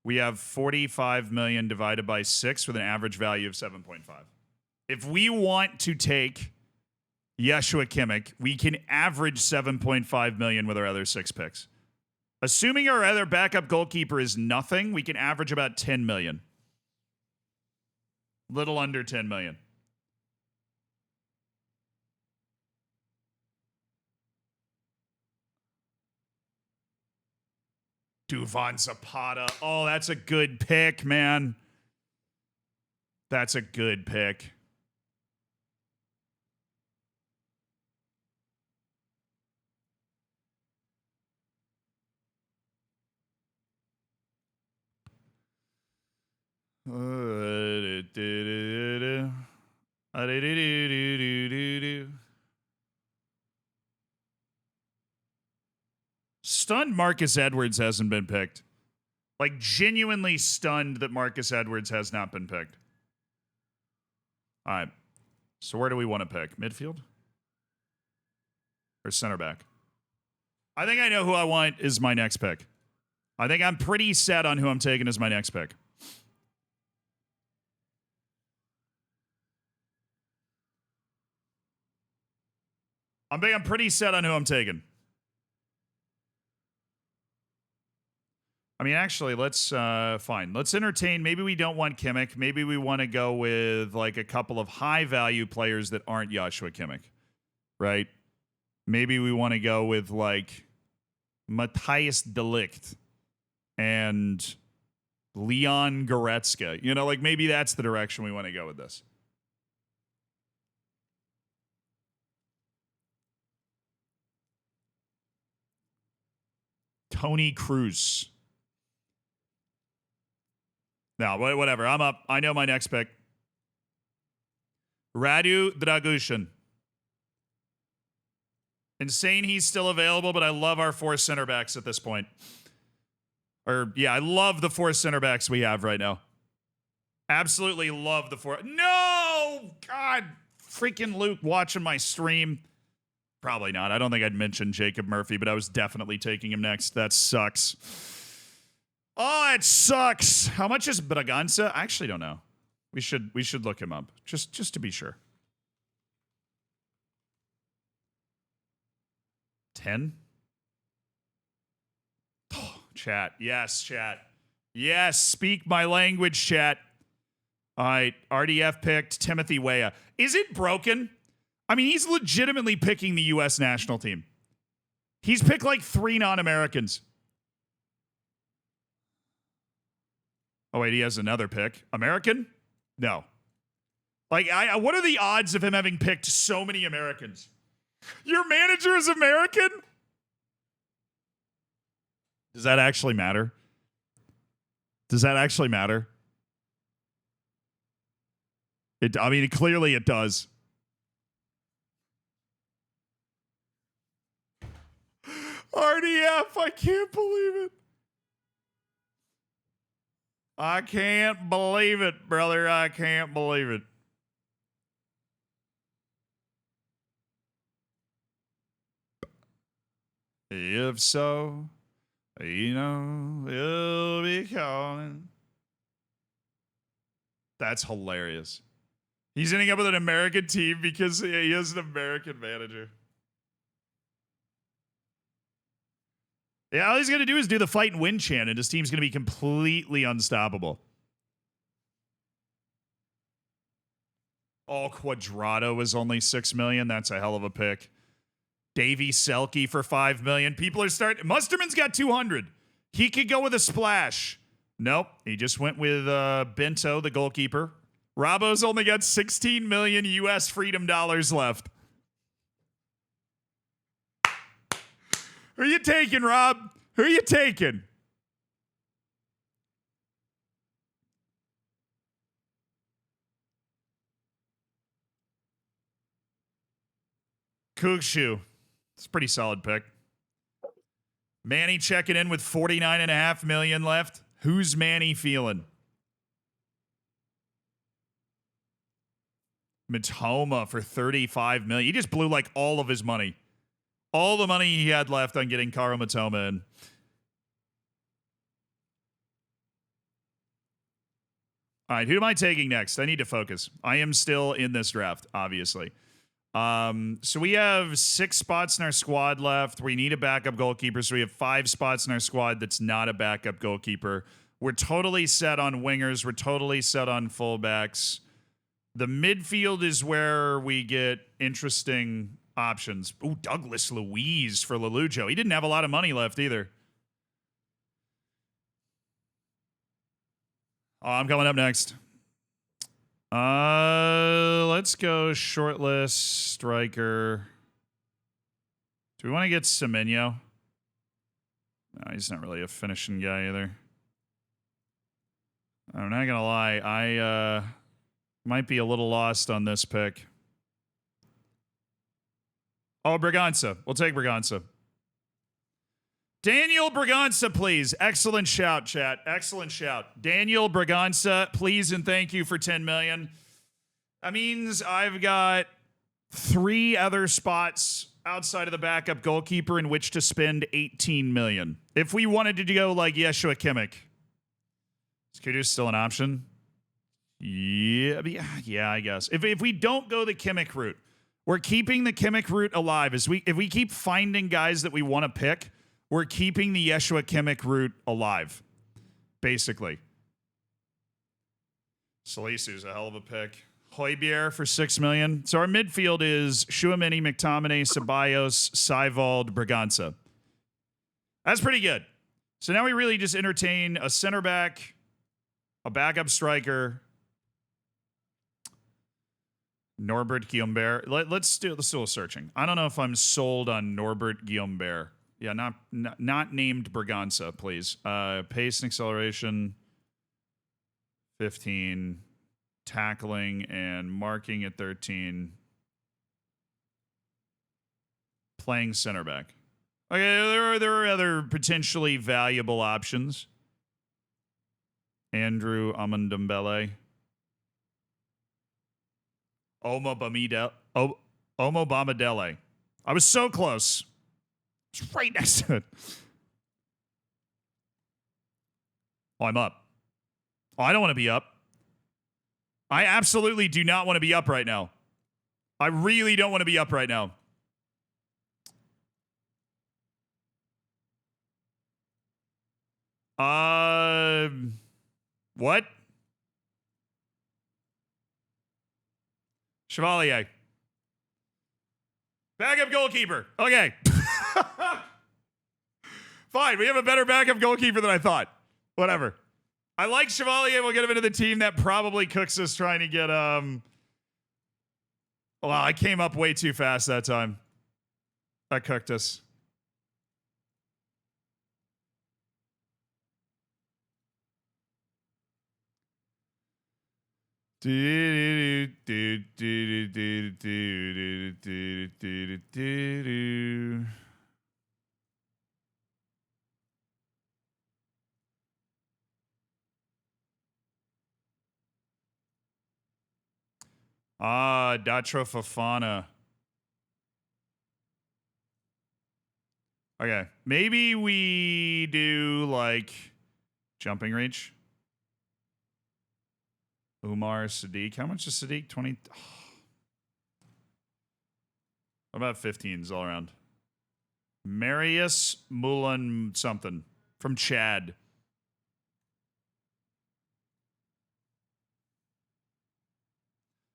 we have 45 million divided by 6 with an average value of 7.5. If we want to take Joshua Kimmich, we can average 7.5 million with our other 6 picks. Assuming our other backup goalkeeper is nothing, we can average about 10 million. Little under 10 million. Duvon Zapata. Oh, that's a good pick, man. That's a good pick. Stunned Marcus Edwards hasn't been picked. Like, genuinely stunned that Marcus Edwards has not been picked. All right. So where do we want to pick? Midfield? Or center back? I think I know who I want is my next pick. I think I'm pretty set on who I'm taking as my next pick. I'm pretty set on who I'm taking. I mean, actually, let's fine. Let's entertain. Maybe we don't want Kimmich. Maybe we want to go with like a couple of high-value players that aren't Joshua Kimmich, right? Maybe we want to go with like Matthias Delict and Leon Goretzka. You know, like maybe that's the direction we want to go with this. Tony Cruz. No, whatever. I'm up. I know my next pick. Radu Dragushin. Insane he's still available, but I love our 4 center backs at this point. Or, yeah, I love the 4 center backs we have right now. Absolutely love the 4. No! God, freaking Luke watching my stream. Probably not. I don't think I'd mention Jacob Murphy, but I was definitely taking him next. That sucks. Oh, it sucks. How much is Braganza? I actually don't know. We should look him up just to be sure. 10? Oh, chat. Yes, chat. Yes, speak my language, chat. All right, RDF picked Timothy Weah. Is it broken? I mean, he's legitimately picking the U.S. national team. He's picked like 3 non-Americans. Oh, wait, he has another pick. American? No. Like, what are the odds of him having picked so many Americans? Your manager is American? Does that actually matter? Does that actually matter? I mean, clearly it does. RDF, I can't believe it. I can't believe it, brother. I can't believe it. If so, you know, he'll be calling. That's hilarious. He's ending up with an American team because he has an American manager. Yeah, all he's going to do is do the fight and win chant, and his team's going to be completely unstoppable. Oh, Quadrado is only $6 million. That's a hell of a pick. Davey Selke for $5 million. People are starting. Musterman's got 200. He could go with a splash. Nope. He just went with Bento, the goalkeeper. Rabo's only got 16 million US freedom dollars left. Who are you taking, Rob? Who are you taking? Kukshu. It's a pretty solid pick. Manny checking in with 49.5 million left. Who's Manny feeling? Matoma for 35 million. He just blew like all of his money. All the money he had left on getting Karo Matoma in. All right, who am I taking next? I need to focus. I am still in this draft, obviously. So we have 6 spots in our squad left. We need a backup goalkeeper, so we have 5 spots in our squad that's not a backup goalkeeper. We're totally set on wingers. We're totally set on fullbacks. The midfield is where we get interesting options. Ooh, Douglas Luiz for Lelujo. He didn't have a lot of money left either. Oh, I'm coming up next. Let's go shortlist striker. Do we want to get Semenyo? No, he's not really a finishing guy either. I'm not gonna lie, I might be a little lost on this pick. Oh, Braganza. We'll take Braganza. Daniel Braganza, please. Excellent shout, chat. Excellent shout. Daniel Braganza, please and thank you for 10 million. That means I've got 3 other spots outside of the backup goalkeeper in which to spend 18 million. If we wanted to go like Yeshua Kimmich. Is Kudus still an option? Yeah, I guess. If we don't go the Kimmich route, we're keeping the Kimmich route alive. If we keep finding guys that we want to pick, we're keeping the Yeshua Kimmich route alive, basically. Salisu's a hell of a pick. Højbjerg for 6 million. So our midfield is Tchouaméni, McTominay, Ceballos, Seiwald, Braganza. That's pretty good. So now we really just entertain a center back, a backup striker, Norbert Guillaumbert. Let's do a little searching. I don't know if I'm sold on Norbert Guillaumbert. Yeah, not named Braganza, please. Pace and acceleration, 15. Tackling and marking at 13. Playing center back. Okay, there are other potentially valuable options. Andrew Amandambele. Omo Bamidele. I was so close. It's right next to it. Oh, I'm up. Oh, I don't want to be up. I absolutely do not want to be up right now. I really don't want to be up right now. What? Chevalier. Backup goalkeeper. Okay. Fine. We have a better backup goalkeeper than I thought. Whatever. I like Chevalier. We'll get him into the team. That probably cooks us trying to get Well, I came up way too fast that time. That cooked us. Datro Fofana. Okay, maybe we do like jumping reach. Umar Sadiq. How much is Sadiq? 20. Oh. About 15s all around. Marius Mulan something from Chad.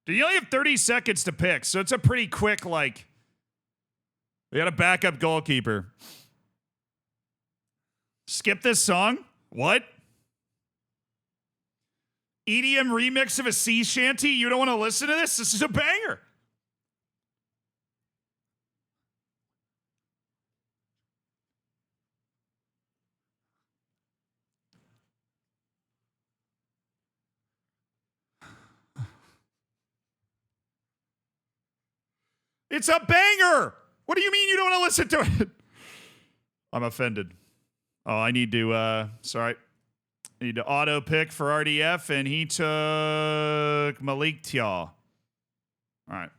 You only have 30 seconds to pick, so it's a pretty quick, like, we got a backup goalkeeper. Skip this song? What? EDM remix of a sea shanty? You don't want to listen to this? This is a banger. It's a banger. What do you mean you don't want to listen to it? I'm offended. Oh, I need to, sorry. I need to auto pick for RDF, and he took Malik Tia. All right.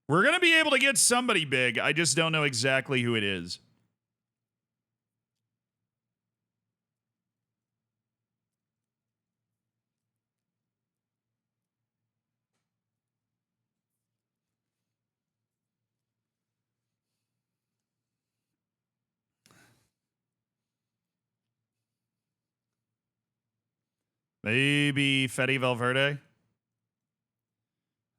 We're going to be able to get somebody big. I just don't know exactly who it is. Maybe Fede Valverde.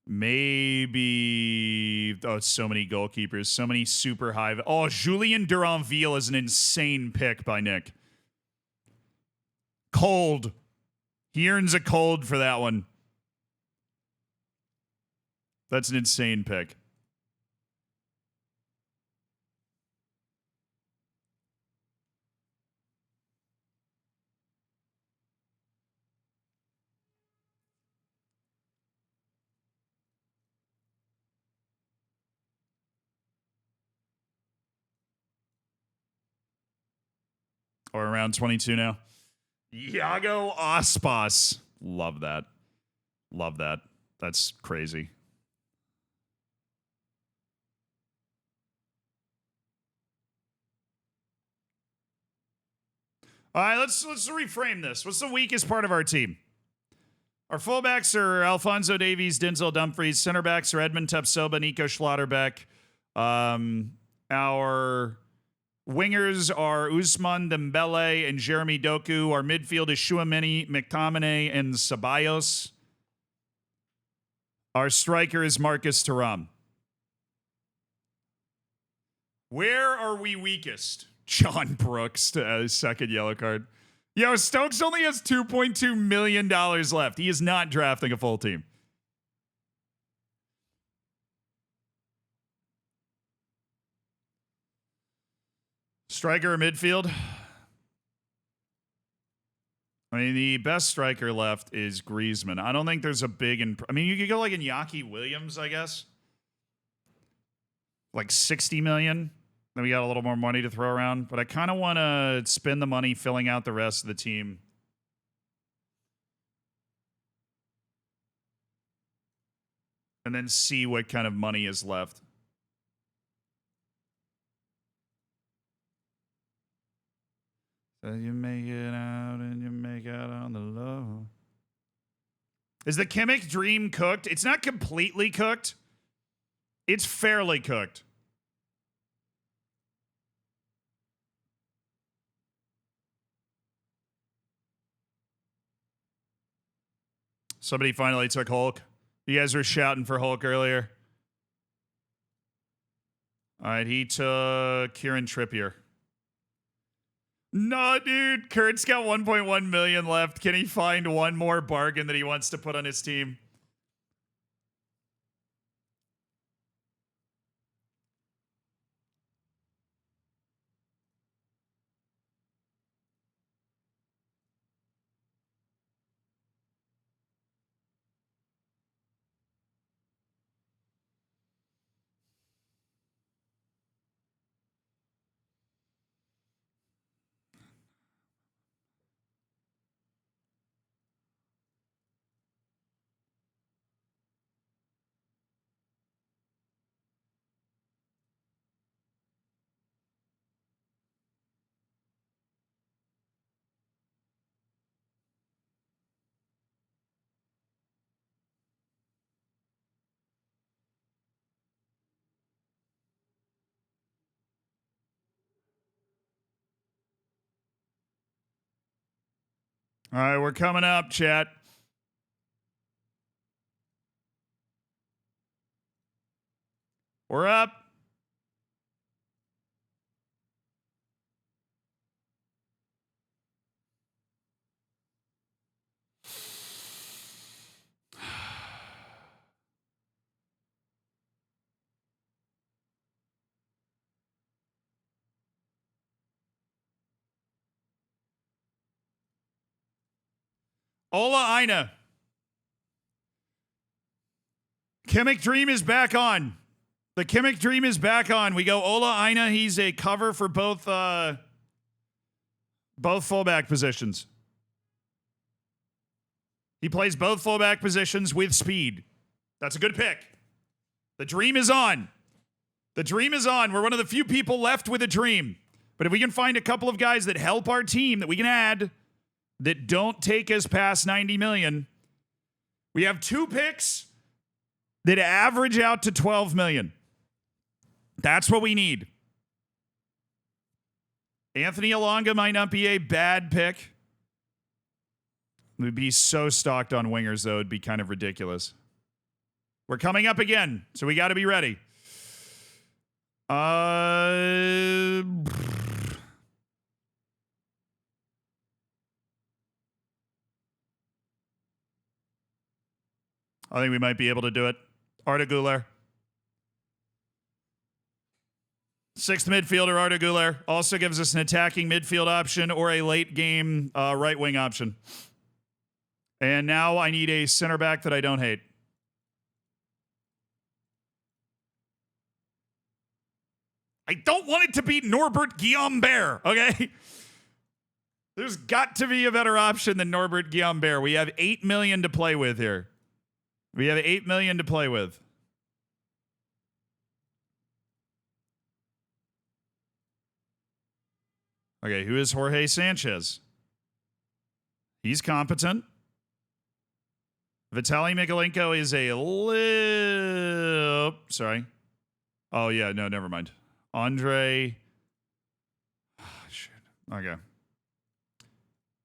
Maybe. Oh, it's so many goalkeepers. So many super high. Oh, Julien Duranville is an insane pick by Nick. Cold. He earns a cold for that one. That's an insane pick. Or around 22 now. Iago Aspas. Love that. Love that. That's crazy. All right, let's reframe this. What's the weakest part of our team? Our fullbacks are Alfonso Davies, Denzel Dumfries. Center backs are Edmund Tupsoba, Nico Schlotterbeck. Our wingers are Usman Dembele and Jeremy Doku. Our midfield is Chouameni, McTominay, and Ceballos. Our striker is Marcus Thuram. Where are we weakest? John Brooks, second yellow card. Yo, Stokes only has $2.2 million left. He is not drafting a full team. Striker or midfield? I mean, the best striker left is Griezmann. I don't think there's a big... I mean, you could go like Iñaki Williams, I guess. Like 60 million. Then we got a little more money to throw around. But I kind of want to spend the money filling out the rest of the team. And then see what kind of money is left. So you make it out and you make out on the low. Is the Kimmich dream cooked? It's not completely cooked. It's fairly cooked. Somebody finally took Hulk. You guys were shouting for Hulk earlier. All right, he took Kieran Trippier. No, dude. Kurt's got 1.1 million left. Can he find one more bargain that he wants to put on his team? All right, we're coming up, chat. We're up. Ola Aina. Kimmich Dream is back on. The Kimmich Dream is back on. We go Ola Aina. He's a cover for both fullback positions. He plays both fullback positions with speed. That's a good pick. The dream is on. The dream is on. We're one of the few people left with a dream. But if we can find a couple of guys that help our team that we can add that don't take us past 90 million, we have 2 picks that average out to 12 million. That's what we need. Anthony Alonga might not be a bad pick. We'd be so stocked on wingers, though, it'd be kind of ridiculous. We're coming up again, so we got to be ready. I think we might be able to do it. Arda Güler. 6th midfielder, Arda Güler. Also gives us an attacking midfield option or a late game right wing option. And now I need a center back that I don't hate. I don't want it to be Norbert Guillaume-Bert, okay? There's got to be a better option than Norbert Guillaume-Bert. We have 8 million to play with here. We have 8 million to play with. Okay, who is Jorge Sanchez? He's competent. Vitaly Mikalenko is a little... Sorry. Oh, yeah, no, never mind. Andre... Oh, shit. Okay.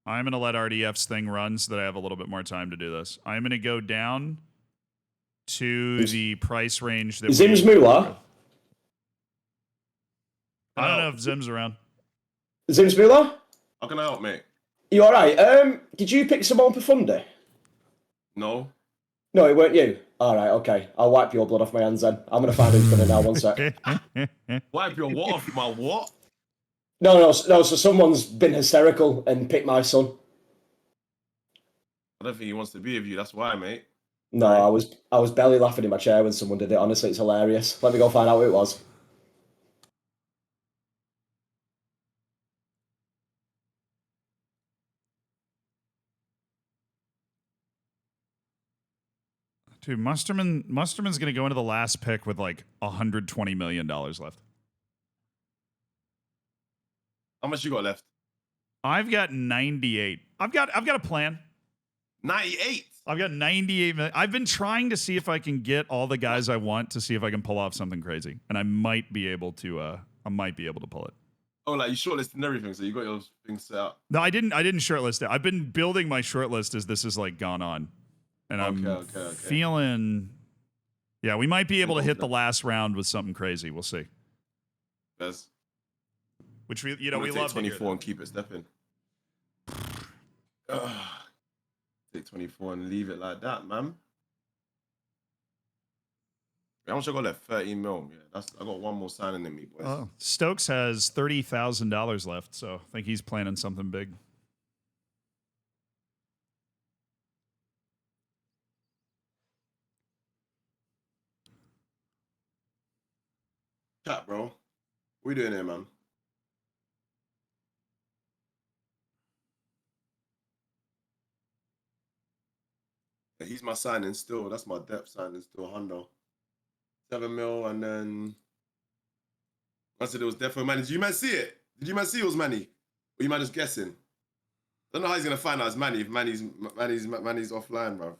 I'm going to let RDF's thing run so that I have a little bit more time to do this. I'm going to go down to the price range that Zim's we... Moolah. I don't know if Zim's around. Zim's Moolah? How can I help, mate? You alright? Did you pick Simone Profundi? No. No, it weren't you. Alright, okay. I'll wipe your blood off my hands then. I'm gonna find who's done it now, one sec. Wipe your what off my what? No, so someone's been hysterical and picked my son. I don't think he wants to be with you. That's why, mate. No, I was belly laughing in my chair when someone did it. Honestly, it's hilarious. Let me go find out who it was. Dude, Musterman's going to go into the last pick with like $120 million left. How much you got left? I've got 98. I've got a plan. 98. I've got 98 million. I've been trying to see if I can get all the guys I want to see if I can pull off something crazy, and I might be able to pull it. Oh, like you shortlisted and everything, so you got your things set up. No, I didn't shortlist it. I've been building my shortlist as this has like gone on, and I'm feeling. Yeah, we might be able to hit the last round with something crazy. We'll see. Yes. Which we take love 24 and keep it stepping. Take 24 and leave it like that, man. How much I got left? 13 mil. Yeah, I got one more signing in me, boys. Oh, Stokes has $30,000 left, so I think he's planning something big. Chat, bro. What we doing here, man? Yeah, he's my signing still. That's my depth signing still. Hundo. 7 mil, and then I said it was definitely Manny. Did you man see it? Did you man see it was Manny? Or you man just guessing? I don't know how he's gonna find out it's Manny if Manny's offline, bro.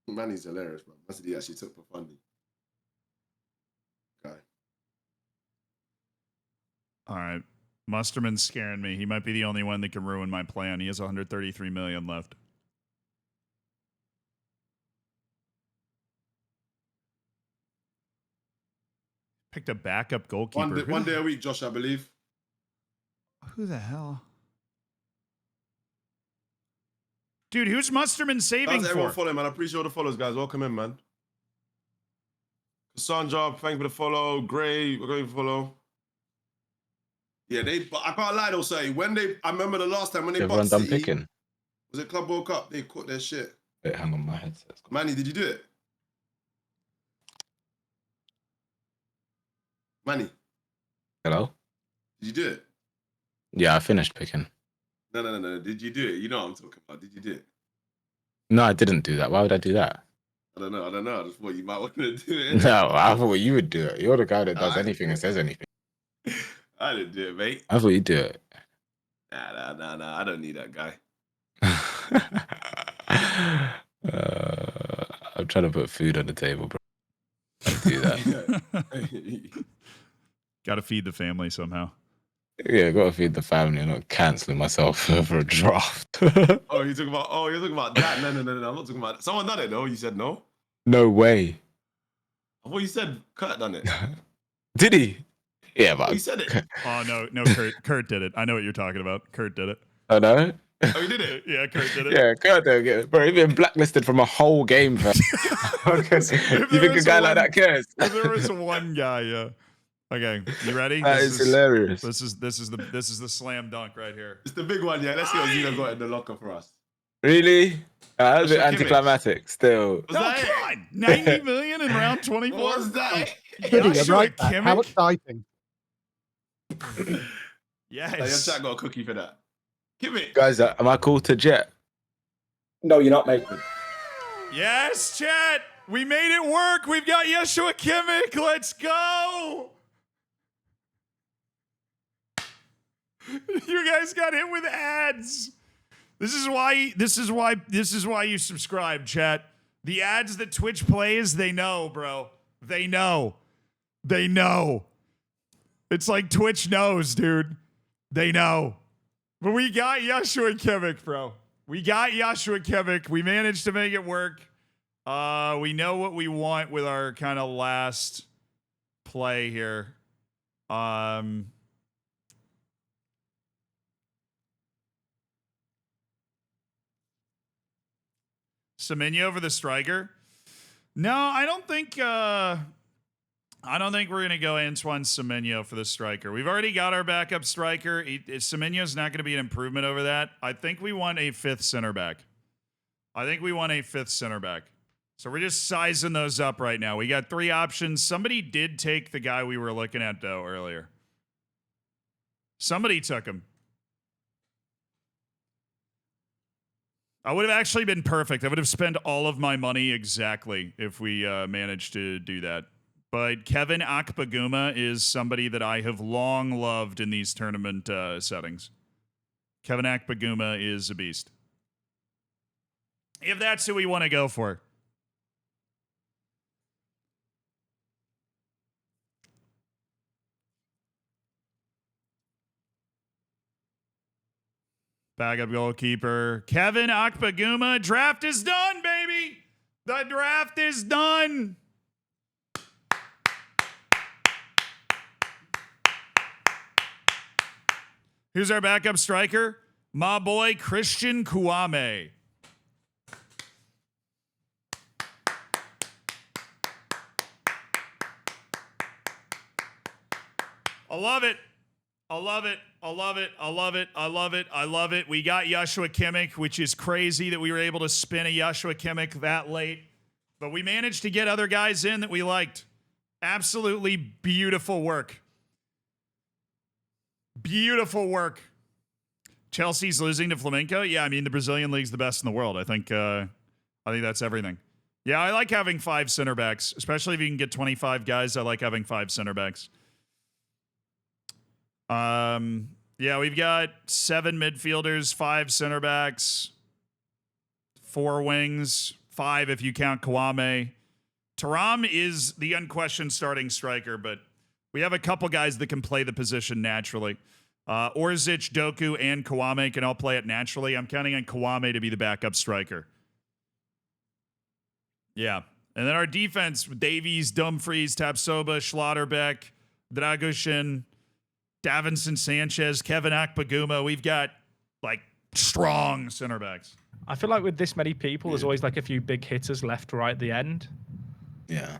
Manny's hilarious, bro. I said he actually took Profundi. Okay. All right. Musterman's scaring me. He might be the only one that can ruin my plan. He has 133 million left. Picked a backup goalkeeper. One day a week, Josh, I believe. Who the hell? Dude, who's Musterman saving for? Everyone follow, man. I appreciate all the follows, guys. Welcome in, man. Cassandra, thanks for the follow. Gray, we're going to follow. Yeah, but I can't lie though, say I remember the last time when they Everyone boxed done City, picking. was it Club World Cup? They caught their shit. Wait, hang on, my headset's gone. Manny, did you do it? Manny, Hello? did you do it? Yeah, I finished picking. No. Did you do it? You know what I'm talking about. Did you do it? No, I didn't do that. Why would I do that? I don't know. I just thought you might want to do it. No, I thought you would do it. You're the guy that does anything and says anything. I didn't do it, mate. I thought you'd do it. Nah. I don't need that guy. I'm trying to put food on the table, bro. I do that. Got to feed the family somehow. Yeah, got to feed the family. I'm not cancelling myself for a draft. Oh, you're talking about that? No. I'm not talking about that. Someone done it though. You said no. No way. I thought you said Kurt done it. Did he? Yeah, but He said it. Oh no, Kurt did it. I know what you're talking about. Kurt did it. I know. Oh, you did it? Yeah, Kurt did it. Yeah, Kurt don't get it. Bro, he's been blacklisted from a whole game, fam. You think a guy like that cares? If there was one guy, yeah. Okay, you ready? That is hilarious. This is the slam dunk right here. It's the big one, yeah. Let's see what Zeno got in the locker for us. Really? That was a bit Joshua Kimmich. anticlimactic still. Was No, that come it? on. 90 million in round 24? What was that? Kidding, Joshua right back. How Kimmich? exciting. Yes. Your chat got a cookie for that. Give it. Guys, am I called to Jet? No, you're not, mate. Yes, chat. We made it work. We've got Joshua Kimmich. Let's go. You guys got hit with ads. This is why you subscribe, chat. The ads that Twitch plays, they know, bro. They know. It's like Twitch knows, dude. They know. But we got Joshua Kimmich, bro. We got Joshua Kimmich. We managed to make it work. We know what we want with our kind of last play here. Semenyo over the striker. No, I don't think we're gonna go Antoine Semenyo for the striker. We've already got our backup striker. Semenyo's not gonna be an improvement over that. I think we want a fifth center back. So we're just sizing those up right now. We got 3 options. Somebody did take the guy we were looking at though earlier. Somebody took him. I would have actually been perfect. I would have spent all of my money exactly if we managed to do that. But Kevin Akpaguma is somebody that I have long loved in these tournament settings. Kevin Akpaguma is a beast. If that's who we want to go for. Backup goalkeeper, Kevin Akpaguma. Draft is done, baby. The draft is done. Who's our backup striker? My boy, Christian Kouame. I love it. I love it. I love it. I love it. I love it. I love it. We got Joshua Kimmich, which is crazy that we were able to spin a Joshua Kimmich that late. But we managed to get other guys in that we liked. Absolutely beautiful work. Beautiful work. Chelsea's losing to Flamenco. Yeah, I mean, the Brazilian league's the best in the world. I think that's everything. Yeah, I like having 5 center backs, especially if you can get 25 guys. I like having 5 center backs. Yeah, we've got 7 midfielders, 5 center backs, 4 wings, 5 if you count Kouame. Thuram is the unquestioned starting striker, but we have a couple guys that can play the position naturally. Orzic, Doku, and Kouame can all play it naturally. I'm counting on Kouame to be the backup striker. Yeah. And then our defense, Davies, Dumfries, Tapsoba, Schlotterbeck, Dragoshin, Davinson Sanchez, Kevin Akpaguma. We've got, like, strong center backs. I feel like with this many people, there's always, like, a few big hitters left right at the end. Yeah.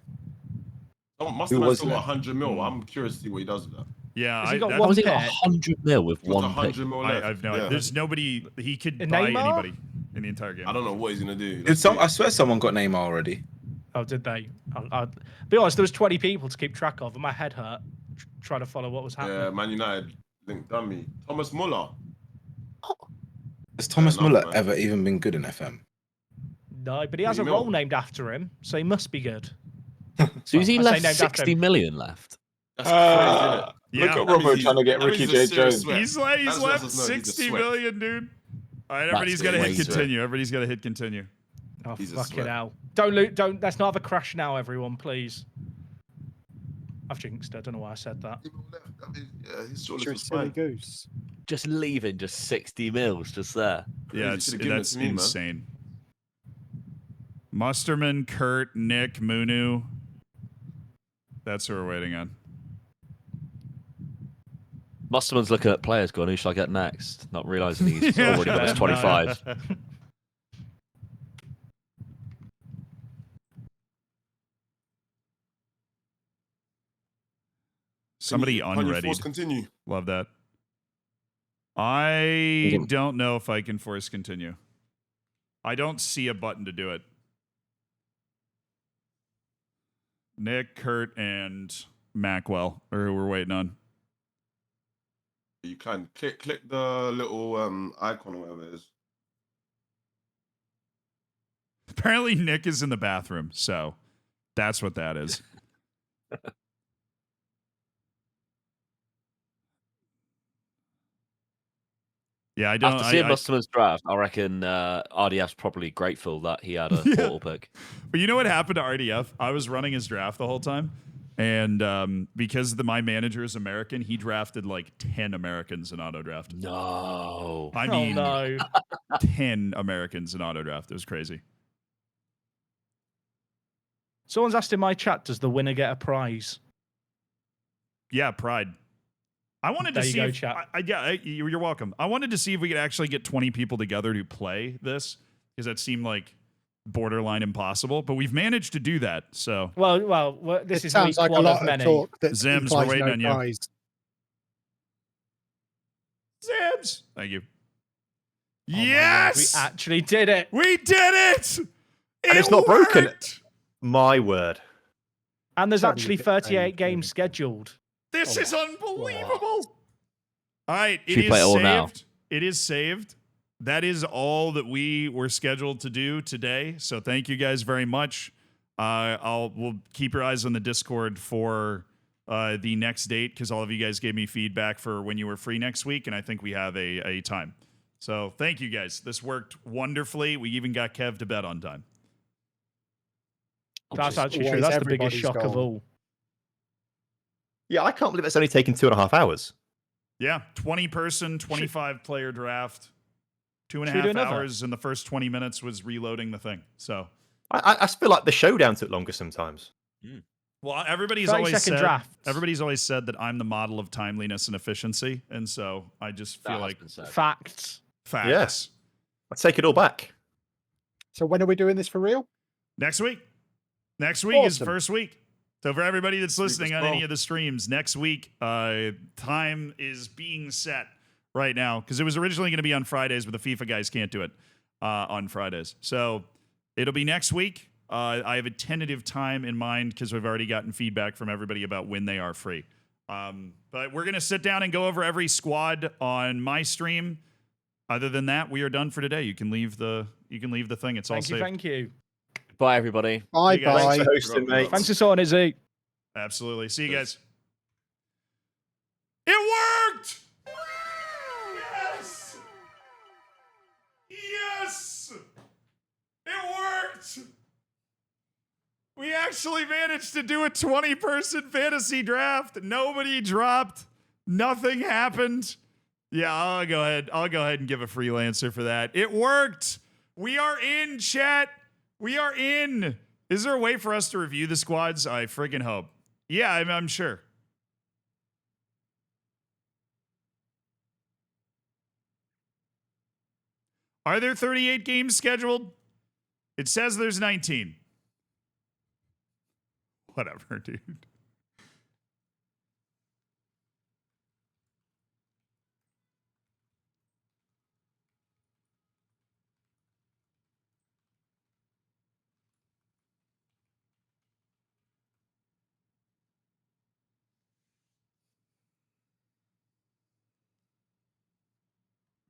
Oh, must have still got 100 mil. I'm curious to see what he does with that. Yeah, Has he got How one has he got pick? 100 mil with What's one pick? 100 mil left? I've no idea. There's nobody. He could buy Neymar? anybody in the entire game. I don't know what he's gonna do. I swear someone got Neymar already. Oh, did they? I'll be honest, there was 20 people to keep track of, and my head hurt trying to follow what was happening. Yeah, Man United linked dummy. Thomas Muller. Has Thomas no, Muller man. ever even been good in FM? No, but he has a No. role named after him, so he must be good. So is he I say left named after 60 him. million left? That's crazy, isn't it? Yeah. Look at That means Robo he's- trying to get that means Ricky he's J. a serious Jones. sweat. He's That left lets us know he's a 60 sweat. million, dude. All right, everybody's got to hit crazy. continue. Everybody's got to hit continue. Oh, He's a fucking sweat. hell. Don't, let's not have a crash now, everyone, please. I've jinxed it. I don't know why I said that. Yeah, he's sure You're a looks silly fine. goose. Just leaving just 60 mils just there. Yeah, Crazy. Should've given it that's to me, man. insane. Musterman, Kurt, Nick, Munu. That's who we're waiting on. Musterman's looking at players going, who shall I get next? Not realising he's already got his 25. Somebody Can you unready. force continue. Love that. I don't know if I can force continue. I don't see a button to do it. Nick, Kurt, and Macwell are who we're waiting on. You can click the little icon or whatever it is. Apparently, Nick is in the bathroom, so that's what that is. Yeah, I don't. After seeing Musterman's draft, I reckon RDF's probably grateful that he had a portal pick. But you know what happened to RDF? I was running his draft the whole time, And because my manager is American, he drafted like 10 Americans in auto draft. No. I mean, oh no. 10 Americans in auto draft. It was crazy. Someone's asked in my chat, does the winner get a prize? Yeah, pride. I wanted to There you see go, if, chat. you're welcome. I wanted to see if we could actually get 20 people together to play this, because that seemed like borderline impossible, but we've managed to do that. So Well, this It is sounds week like a one lot of of many. talk that Zims, we're implies waiting no on you. prize. Zims, thank you. Oh my Lord, Yes, we actually did it. we did it. And it's not broken. worked! My word. And there's Sorry, actually you did 38 games scheduled. This Oh, is unbelievable. All right, it Should we is play it all saved. now? It is saved. That is all that we were scheduled to do today. So thank you guys very much. We'll keep your eyes on the Discord for the next date, because all of you guys gave me feedback for when you were free next week, and I think we have a time. So thank you guys. This worked wonderfully. We even got Kev to bed on time. That's actually true. always That's the biggest everybody's shock of goal. all. Yeah, I can't believe it's only taken 2.5 hours. Yeah, 20-person, 25-player draft. Two and a Should we do half another? hours, and the first 20 minutes was reloading the thing. So, I feel like the showdown took longer sometimes. well, everybody's 30 always second said drafts. everybody's always said that I'm the model of timeliness and efficiency, and so I just That feel has like been said. Facts. facts. Yes. I take it all back. So when are we doing this for real? Next week. Next week is Awesome. first week. So for everybody that's listening on any strong. of the streams, next week, time is being set right now, because it was originally going to be on Fridays, but the FIFA guys can't do it on Fridays. So it'll be next week. I have a tentative time in mind, because we've already gotten feedback from everybody about when they are free. But we're going to sit down and go over every squad on my stream. Other than that, we are done for today. You can leave the thing. It's all Thank you, saved. thank you. Bye, everybody. Bye you guys. bye. Thanks for hosting, mate. Thanks for sorting it, Z. Absolutely. See you guys. It worked! Yes! Yes! It worked! We actually managed to do a 20-person fantasy draft. Nobody dropped. Nothing happened. Yeah, I'll go ahead and give a freelancer for that. It worked. We are in, chat. We are in. Is there a way for us to review the squads? I friggin' hope. Yeah, I'm sure. Are there 38 games scheduled? It says there's 19. Whatever, dude.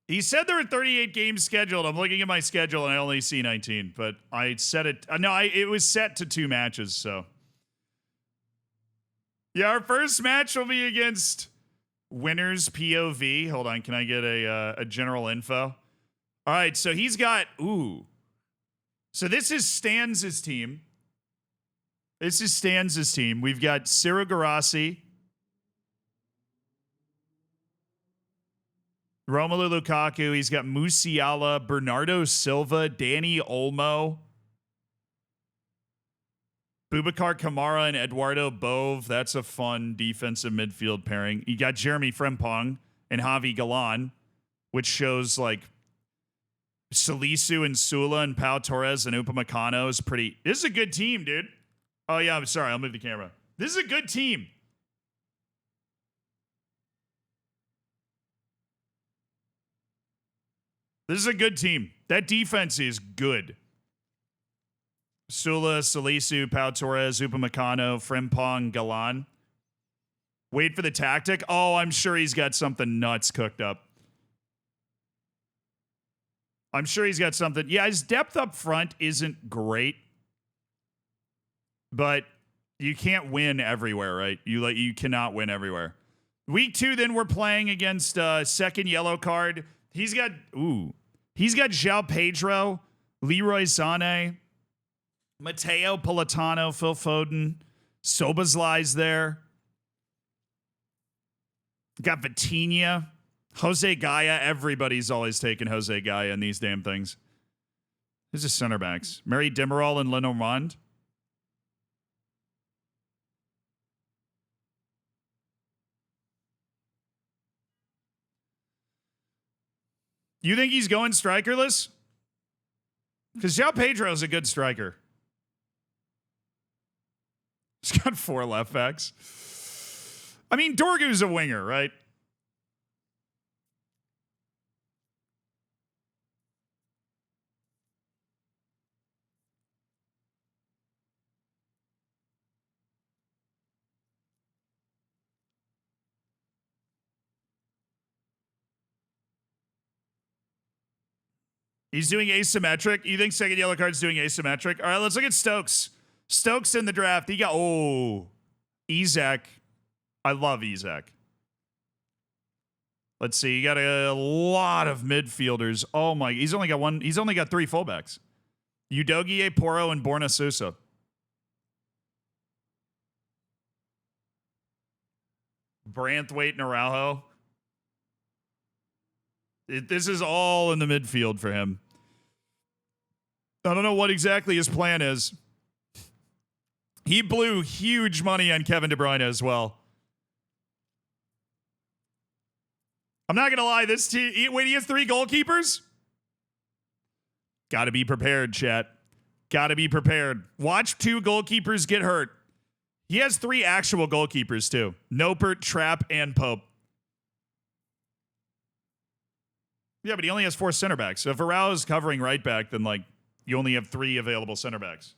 He said there were 38 games scheduled. I'm looking at my schedule and I only see 19, but I set it. It was set to 2 matches, so. Yeah, our first match will be against Winners POV. Hold on, can I get a general info? All right, so he's got, So this is Stan's team. We've got Ciro Garassi, Romelu Lukaku. He's got Musiala, Bernardo Silva, Danny Olmo, Boubacar Kamara, and Eduardo Bove. That's a fun defensive midfield pairing. You got Jeremy Frimpong and Javi Galan, which shows like Salisu and Sula and Pau Torres and Upamecano is pretty. This is a good team, dude. Oh, yeah, I'm sorry. I'll move the camera. This is a good team. This is a good team. That defense is good. Sula, Salisu, Pau Torres, Upamecano, Frimpong, Galan. Wait for the tactic. Oh, I'm sure he's got something nuts cooked up. I'm sure he's got something. Yeah, his depth up front isn't great, but you can't win everywhere, right? You cannot win everywhere. Week 2, then we're playing against second yellow card. He's got João Pedro, Leroy Sané, Matteo Politano, Phil Foden, Sobazlai's there. Got Vitinha. Jose Gaia. Everybody's always taking Jose Gaia in these damn things. Who's the center backs? Mary Demerol and Lenormand. You think he's going strikerless? Because João Pedro's a good striker. He's got 4 left backs. I mean, Dorgu's a winger, right? He's doing asymmetric. You think second yellow card's doing asymmetric? All right, let's look at Stokes. Stokes in the draft. He got, Isak. I love Isak. Let's see. You got a lot of midfielders. Oh my, he's only got 3 fullbacks. Udogie, Porro, and Borna Sousa. Branthwaite and Araujo. This is all in the midfield for him. I don't know what exactly his plan is. He blew huge money on Kevin De Bruyne as well. I'm not going to lie. This team, wait, he has 3 goalkeepers? Got to be prepared, chat. Got to be prepared. Watch 2 goalkeepers get hurt. He has 3 actual goalkeepers, too. Nopert, Trapp, and Pope. Yeah, but he only has 4 center backs. So if Araujo is covering right back, then like you only have 3 available center backs.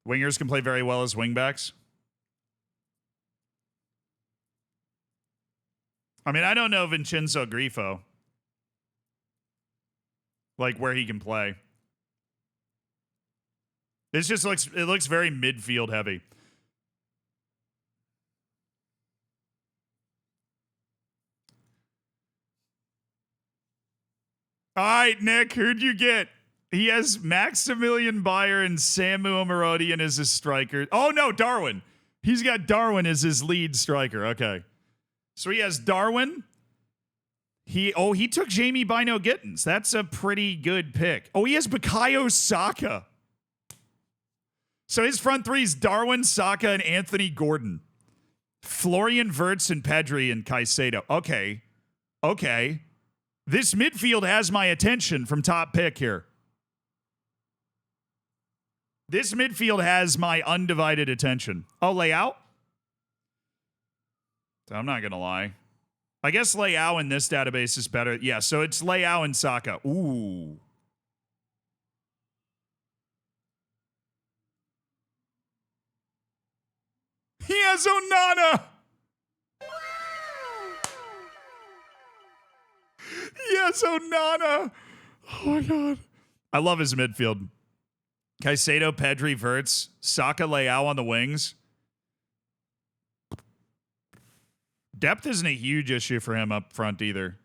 Wingers can play very well as wing backs. I mean, I don't know Vincenzo Grifo. Like where he can play. This just looks very midfield heavy. All right, Nick, who'd you get? He has Maximilian Bayer and Samu Amarodian as his striker. Oh, no, Darwin. He's got Darwin as his lead striker. Okay. So he has Darwin. He took Jamie Bino Gittins. That's a pretty good pick. Oh, he has Bukayo Saka. So his front 3 is Darwin, Saka, and Anthony Gordon. Florian Wirtz and Pedri and Caicedo. Okay. This midfield has my attention from top pick here. This midfield has my undivided attention. Oh, Leao? I'm not going to lie. I guess Leao in this database is better. Yeah, so it's Leao and Saka. Ooh. He has Onana. Yes, Onana. Oh my God. I love his midfield. Caicedo, Pedri, Wirtz, Saka, Leao on the wings. Depth isn't a huge issue for him up front either.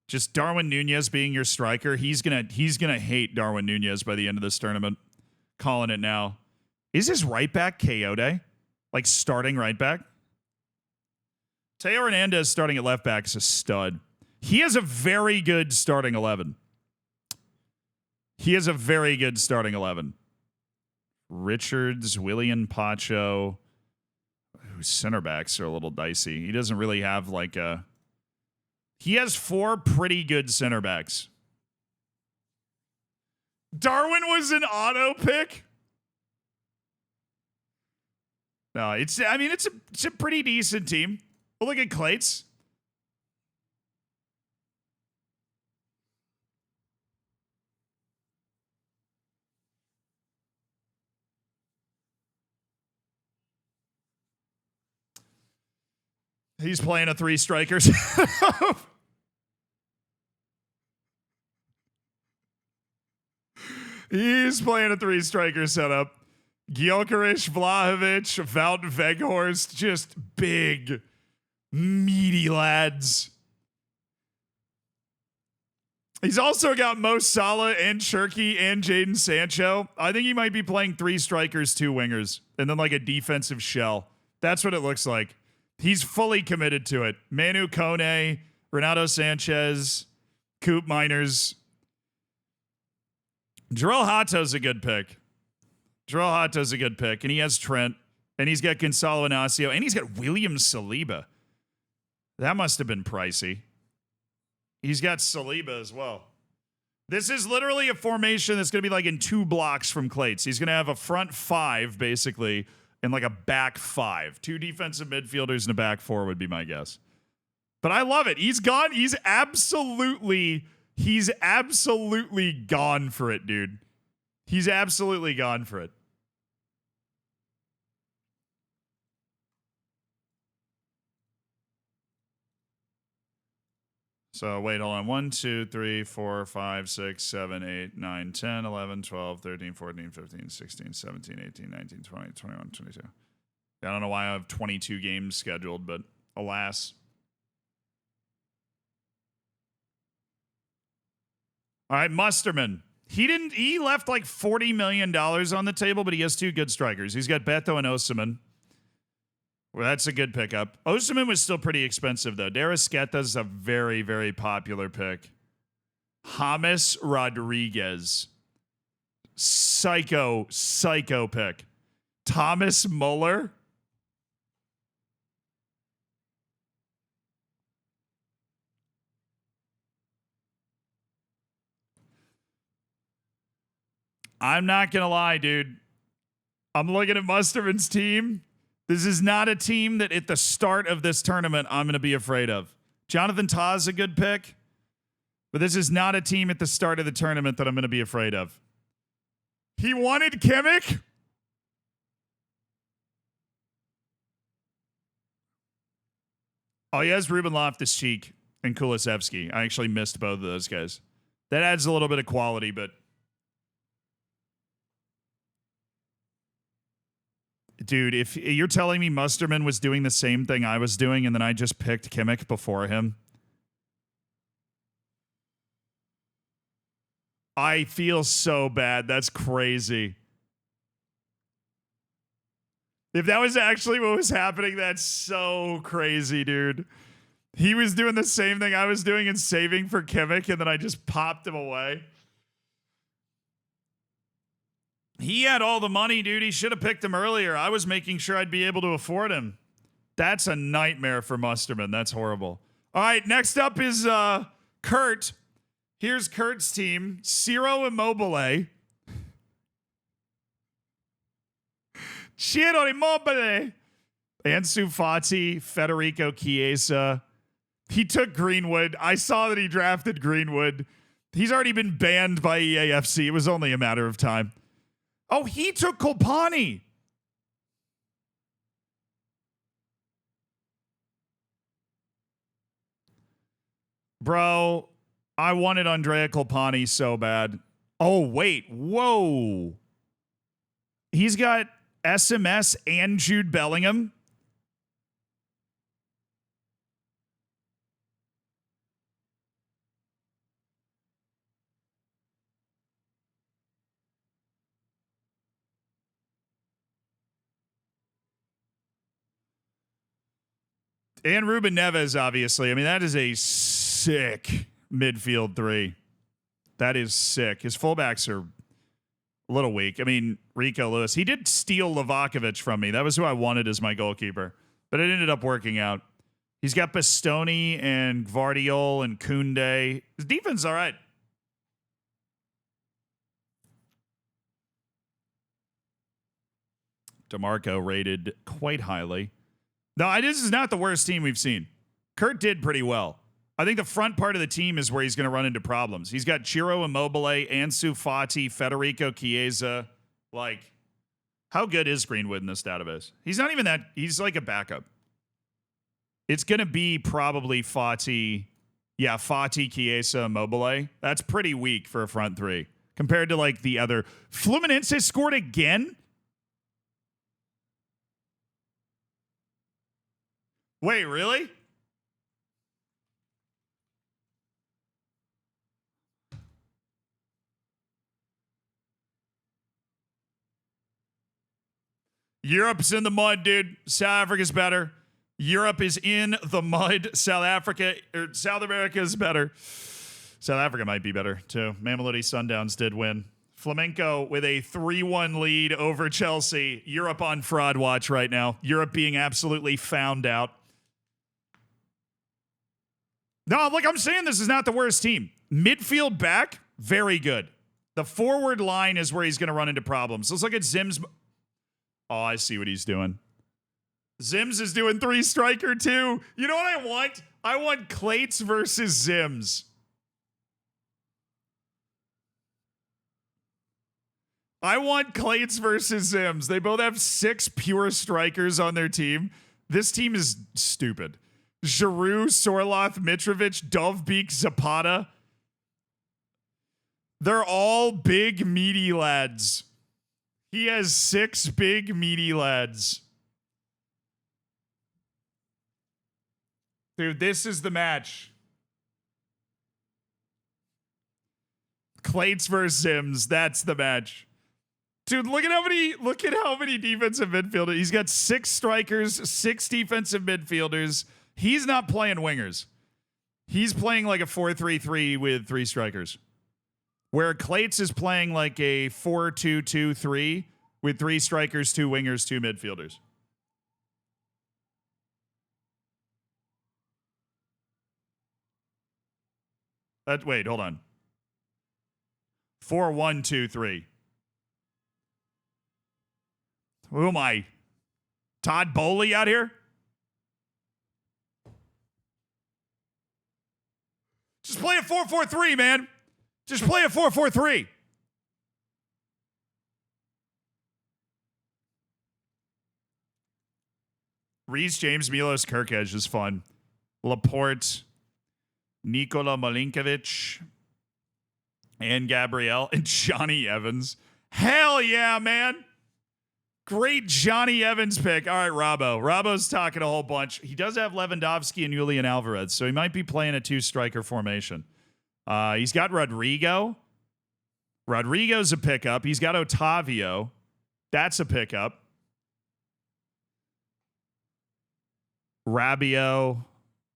Just Darwin Nunez being your striker. He's gonna hate Darwin Nunez by the end of this tournament. Calling it now. Is his right back Coyote? Like starting right back? Teo Hernandez starting at left back is a stud. He has a very good starting 11. Richards, William Pacho. Center backs are a little dicey. He doesn't really have like a... He has 4 pretty good center backs. Darwin was an auto pick? No, it's a pretty decent team. Well, look at Clates. He's playing a 3 strikers. He's playing a 3 striker setup. Gyökeres, Vlahovic, Wout Weghorst, just big, meaty lads. He's also got Mo Salah and Cherky and Jaden Sancho. I think he might be playing 3 strikers, 2 wingers, and then like a defensive shell. That's what it looks like. He's fully committed to it. Manu Kone, Renato Sanchez, Coop Miners. Jarrell Hato's a good pick. Jarrell Hato's a good pick, and he has Trent, and he's got Gonzalo Inacio, and he's got William Saliba. That must have been pricey. He's got Saliba as well. This is literally a formation that's going to be like in 2 blocks from Clates. He's going to have a front 5, basically, and like a back 5. 2 defensive midfielders and a back 4 would be my guess. But I love it. He's gone. He's absolutely gone for it, dude. He's absolutely gone for it. So wait, hold on. 1, 2, 3, 4, 5, 6, 7, 8, 9, 10, 11, 12, 13, 14, 15, 16, 17, 18, 19, 20, 21, 22. I don't know why I have 22 games scheduled, but alas. All right, Musterman. He left like $40 million on the table, but he has 2 good strikers. He's got Beto and Osimhen. Well, that's a good pickup. Osimhen was still pretty expensive, though. Derisqueta's a very, very popular pick. James Rodriguez. Psycho pick. Thomas Muller. I'm not going to lie, dude. I'm looking at Musterman's team. This is not a team that at the start of this tournament I'm going to be afraid of. Jonathan Tah is a good pick, but this is not a team at the start of the tournament that I'm going to be afraid of. He wanted Kimmich. Oh, he has Ruben Loftus-Cheek and Kulusevski. I actually missed both of those guys. That adds a little bit of quality, but dude, if you're telling me Musterman was doing the same thing I was doing and then I just picked Kimmich before him, I feel so bad. That's crazy. If that was actually what was happening, that's so crazy, dude. He was doing the same thing I was doing and saving for Kimmich, and then I just popped him away. He had all the money, dude. He should have picked him earlier. I was making sure I'd be able to afford him. That's a nightmare for Musterman. That's horrible. All right, next up is Kurt. Here's Kurt's team. Ciro Immobile. Ciro Immobile. Ansu Fati, Federico Chiesa. He took Greenwood. I saw that he drafted Greenwood. He's already been banned by EAFC. It was only a matter of time. Oh, he took Kolpani. Bro, I wanted Andrea Kolpani so bad. Oh, wait. Whoa. He's got SMS and Jude Bellingham. And Ruben Neves, obviously. I mean, that is a sick midfield 3. That is sick. His fullbacks are a little weak. I mean, Rico Lewis. He did steal Livakovic from me. That was who I wanted as my goalkeeper. But it ended up working out. He's got Bastoni and Gvardiol and Koundé. His defense is all right. DeMarco rated quite highly. No, this is not the worst team we've seen. Kurt did pretty well. I think the front part of the team is where he's going to run into problems. He's got Ciro Immobile, Ansu Fati, Federico Chiesa. Like, how good is Greenwood in this database? He's not even that. He's like a backup. It's going to be probably Fati. Yeah, Fati, Chiesa, Immobile. That's pretty weak for a front 3 compared to like the other. Fluminense scored again? Wait, really? Europe's in the mud, dude. South Africa's better. Europe is in the mud. South America is better. South Africa might be better, too. Mamelodi Sundowns did win. Flamenco with a 3-1 lead over Chelsea. Europe on fraud watch right now. Europe being absolutely found out. No, like I'm saying, this is not the worst team. Midfield back, very good. The forward line is where he's going to run into problems. Let's look at Zim's. Oh, I see what he's doing. Zims is doing 3 striker too. You know what I want? I want Clates versus Zims. I want Clates versus Zims. They both have 6 pure strikers on their team. This team is stupid. Giroud, Sorloth, Mitrovic, Dovbeek, Zapata. They're all big, meaty lads. He has 6 big, meaty lads. Dude, this is the match. Clates versus Zims. That's the match. Dude, look at how many defensive midfielders. He's got 6 strikers, 6 defensive midfielders. He's not playing wingers. He's playing like a 4-3-3 with 3 strikers. Where Clates is playing like a 4-2-2-3 with 3 strikers, 2 wingers, 2 midfielders. Wait, hold on. 4-1-2-3. Who am I? Todd Bowley out here? Just play a 4-4-3, man. Just play a 4-4-3. Reece James, Milos Kirkej is fun. Laporte, Nikola Malinkovic, and Gabrielle, and Johnny Evans. Hell yeah, man. Great Johnny Evans pick. All right, Robbo. Robbo's talking a whole bunch. He does have Lewandowski and Julian Alvarez, so he might be playing a 2-striker formation. He's got Rodrigo. Rodrigo's a pickup. He's got Otavio. That's a pickup. Rabiot,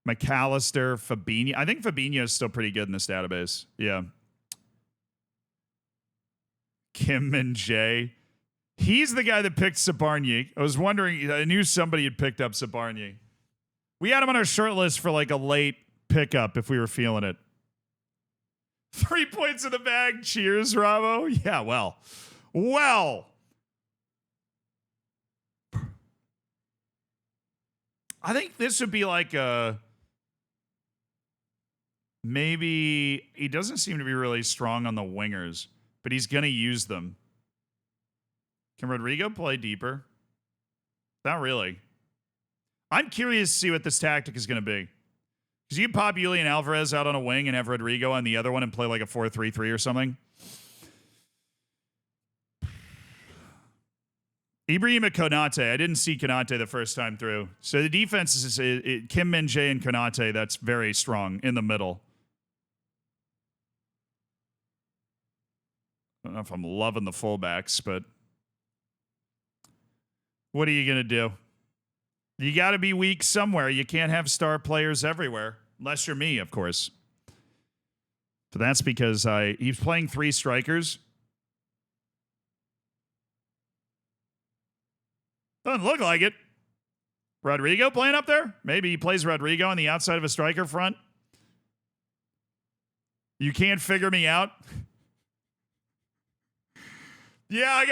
McAllister, Fabinho. I think Fabinho is still pretty good in this database. Yeah. Kim Min-jae. He's the guy that picked Sabarny. I was wondering, I knew somebody had picked up Sabarny. We had him on our short list for like a late pickup if we were feeling it. 3 points in the bag. Cheers, Ramo. Yeah, well. I think this would be like a... Maybe... He doesn't seem to be really strong on the wingers, but he's going to use them. Can Rodrigo play deeper? Not really. I'm curious to see what this tactic is going to be. Because you can pop Julian Alvarez out on a wing and have Rodrigo on the other one and play like a 4-3-3 or something. Ibrahima Konate. I didn't see Konate the first time through. So the defense is Kim Min-jae and Konate. That's very strong in the middle. I don't know if I'm loving the fullbacks, but what are you going to do? You got to be weak somewhere. You can't have star players everywhere. Unless you're me, of course. But that's because he's playing 3 strikers. Doesn't look like it. Rodrigo playing up there? Maybe he plays Rodrigo on the outside of a striker front. You can't figure me out. Yeah,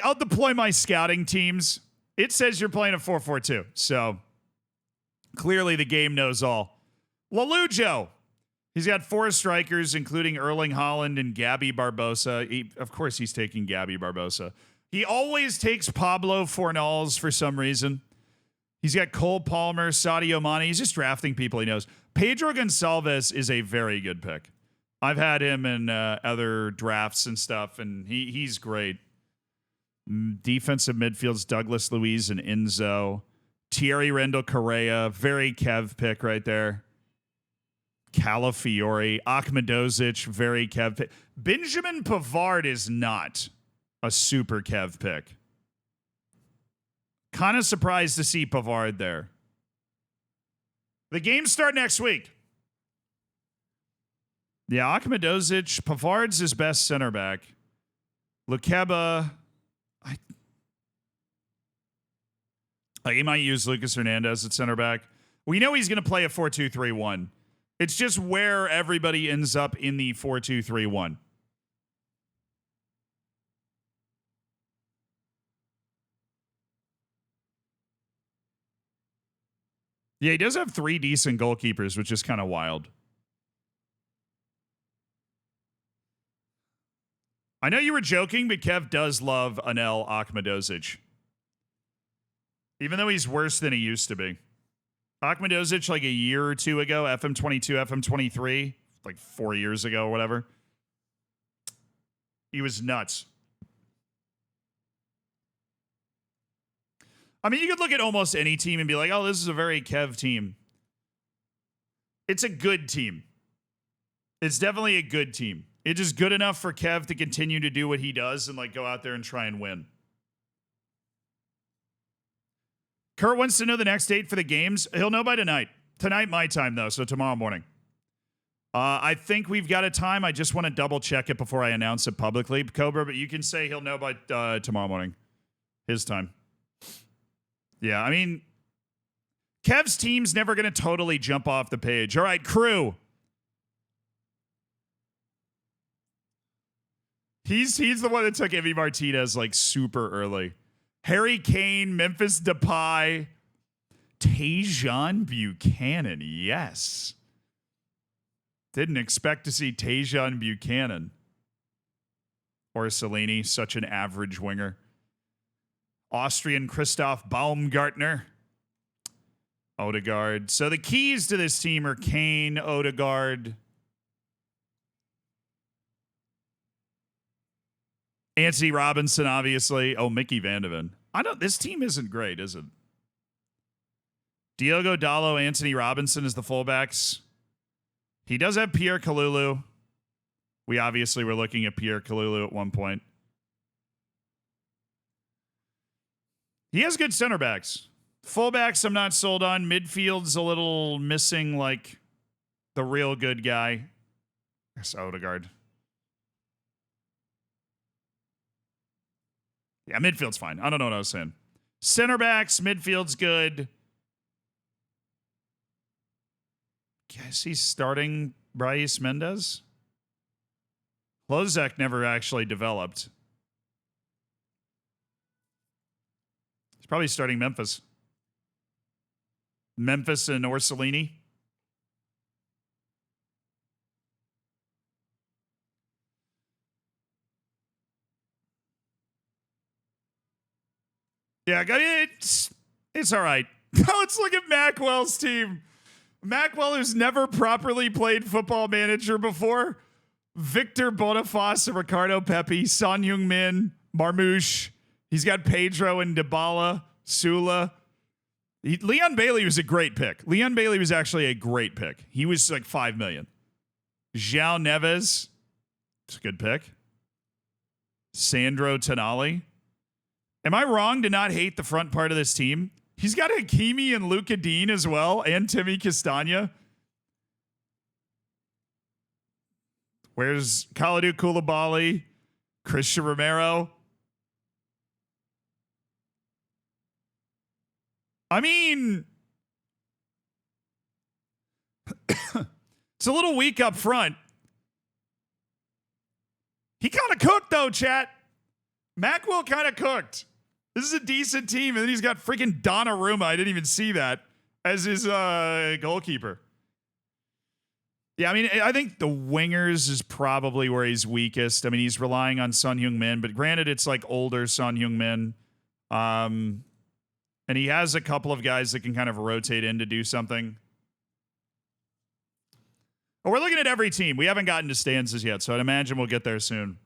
I'll deploy my scouting teams. It says you're playing a 4-4-2. So clearly the game knows all. Lalujo. He's got 4 strikers, including Erling Haaland and Gabby Barbosa. Of course he's taking Gabby Barbosa. He always takes Pablo Fornals for some reason. He's got Cole Palmer, Sadio Mane. He's just drafting people he knows. Pedro Gonçalves is a very good pick. I've had him in other drafts and stuff, and he's great. Defensive midfields, Douglas Luiz and Enzo. Thierry Rendell Correa, very Kev pick right there. Calafiori, Akhmedozic, very Kev pick. Benjamin Pavard is not a super Kev pick. Kind of surprised to see Pavard there. The games start next week. Yeah, Akhmedozic, Pavard's his best center back. Lukeba, he might use Lucas Hernandez at center back. We know he's going to play a 4-2-3-1. It's just where everybody ends up in the 4-2-3-1. Yeah, he does have 3 decent goalkeepers, which is kind of wild. I know you were joking, but Kev does love Anel Akhmedozic. Even though he's worse than he used to be. Akhmedozic, like a year or two ago, FM22, FM23, like 4 years ago or whatever. He was nuts. I mean, you could look at almost any team and be like, oh, this is a very Kev team. It's a good team. It's definitely a good team. It's just good enough for Kev to continue to do what he does and like go out there and try and win. Kurt wants to know the next date for the games. He'll know by tonight. Tonight, my time, though, so tomorrow morning. I think we've got a time. I just want to double check it before I announce it publicly, Cobra, but you can say he'll know by tomorrow morning. His time. Yeah, I mean, Kev's team's never going to totally jump off the page. All right, crew. He's the one that took Emi Martinez like super early. Harry Kane, Memphis Depay, Tajon Buchanan. Yes. Didn't expect to see Tajon Buchanan. Or Cellini, such an average winger. Austrian Christoph Baumgartner. Odegaard. So the keys to this team are Kane, Odegaard, Anthony Robinson, obviously. Oh, Mickey Vandeven. This team isn't great, is it? Diogo Dallo, Anthony Robinson is the fullbacks. He does have Pierre Kalulu. We obviously were looking at Pierre Kalulu at one point. He has good center backs. Fullbacks, I'm not sold on. Midfield's a little missing, like, the real good guy. That's Odegaard. Yeah, midfield's fine. I don't know what I was saying. Center backs, midfield's good. Guess he's starting Brais Mendez. Lozek never actually developed. He's probably starting Memphis. Memphis and Orsolini. Yeah, it's all right. Let's look at Macwell's team. Macwell, who's never properly played Football Manager before. Victor Boniface, Ricardo Pepi, Son Heung-min, Marmouche. He's got Pedro and Dybala, Sula. Leon Bailey was a great pick. Leon Bailey was actually a great pick. He was like $5 million. João Neves. It's a good pick. Sandro Tonali. Am I wrong to not hate the front part of this team? He's got Hakimi and Luka Dean as well, and Timmy Castagna. Where's Kalidou Koulibaly? Christian Romero? I mean, it's a little weak up front. He kind of cooked, though, chat. Macwell kind of cooked. This is a decent team, and then he's got freaking Donnarumma. I didn't even see that as his goalkeeper. Yeah, I mean, I think the wingers is probably where he's weakest. I mean, he's relying on Son Heung-min, but granted, it's like older Son Heung-min. And he has a couple of guys that can kind of rotate in to do something. But we're looking at every team. We haven't gotten to stanzas yet, so I'd imagine we'll get there soon.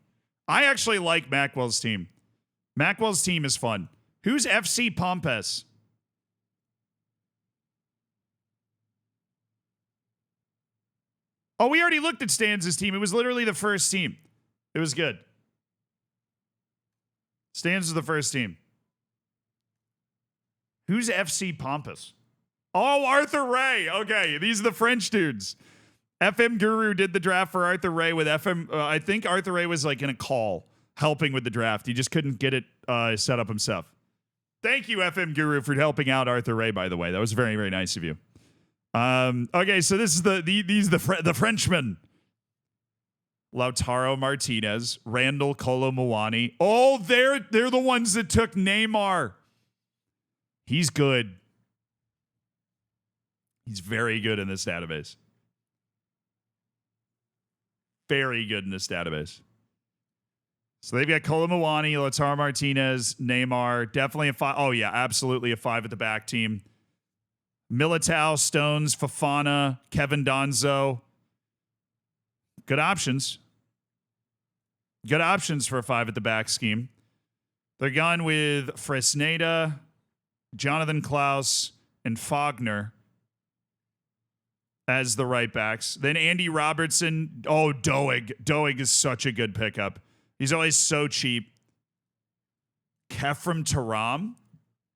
I actually like Macwell's team. Macwell's team is fun. Who's FC Pompes? Oh, we already looked at Stan's team. It was literally the first team. It was good. Stan's is the first team. Who's FC Pompous? Oh, Arthur Ray. Okay, these are the French dudes. FM Guru did the draft for Arthur Ray with FM. I think Arthur Ray was like in a call helping with the draft. He just couldn't get it set up himself. Thank you, FM Guru, for helping out Arthur Ray, by the way. That was very, very nice of you. Okay, so this is the Frenchman. Lautaro Martinez, Randall Colomwani. Oh, they're the ones that took Neymar. He's good. He's very good in this database. Very good in this database. So they've got Colomwani, Lautaro Martinez, Neymar. Definitely a 5. Oh, yeah, absolutely a 5 at the back team. Militao, Stones, Fofana, Kevin Donzo. Good options. Good options for a 5 at the back scheme. They're gone with Fresneda, Jonathan Klaus, and Fogner as the right backs. Then Andy Robertson. Oh, Doeg. Doeg is such a good pickup. He's always so cheap. Kefram Taram.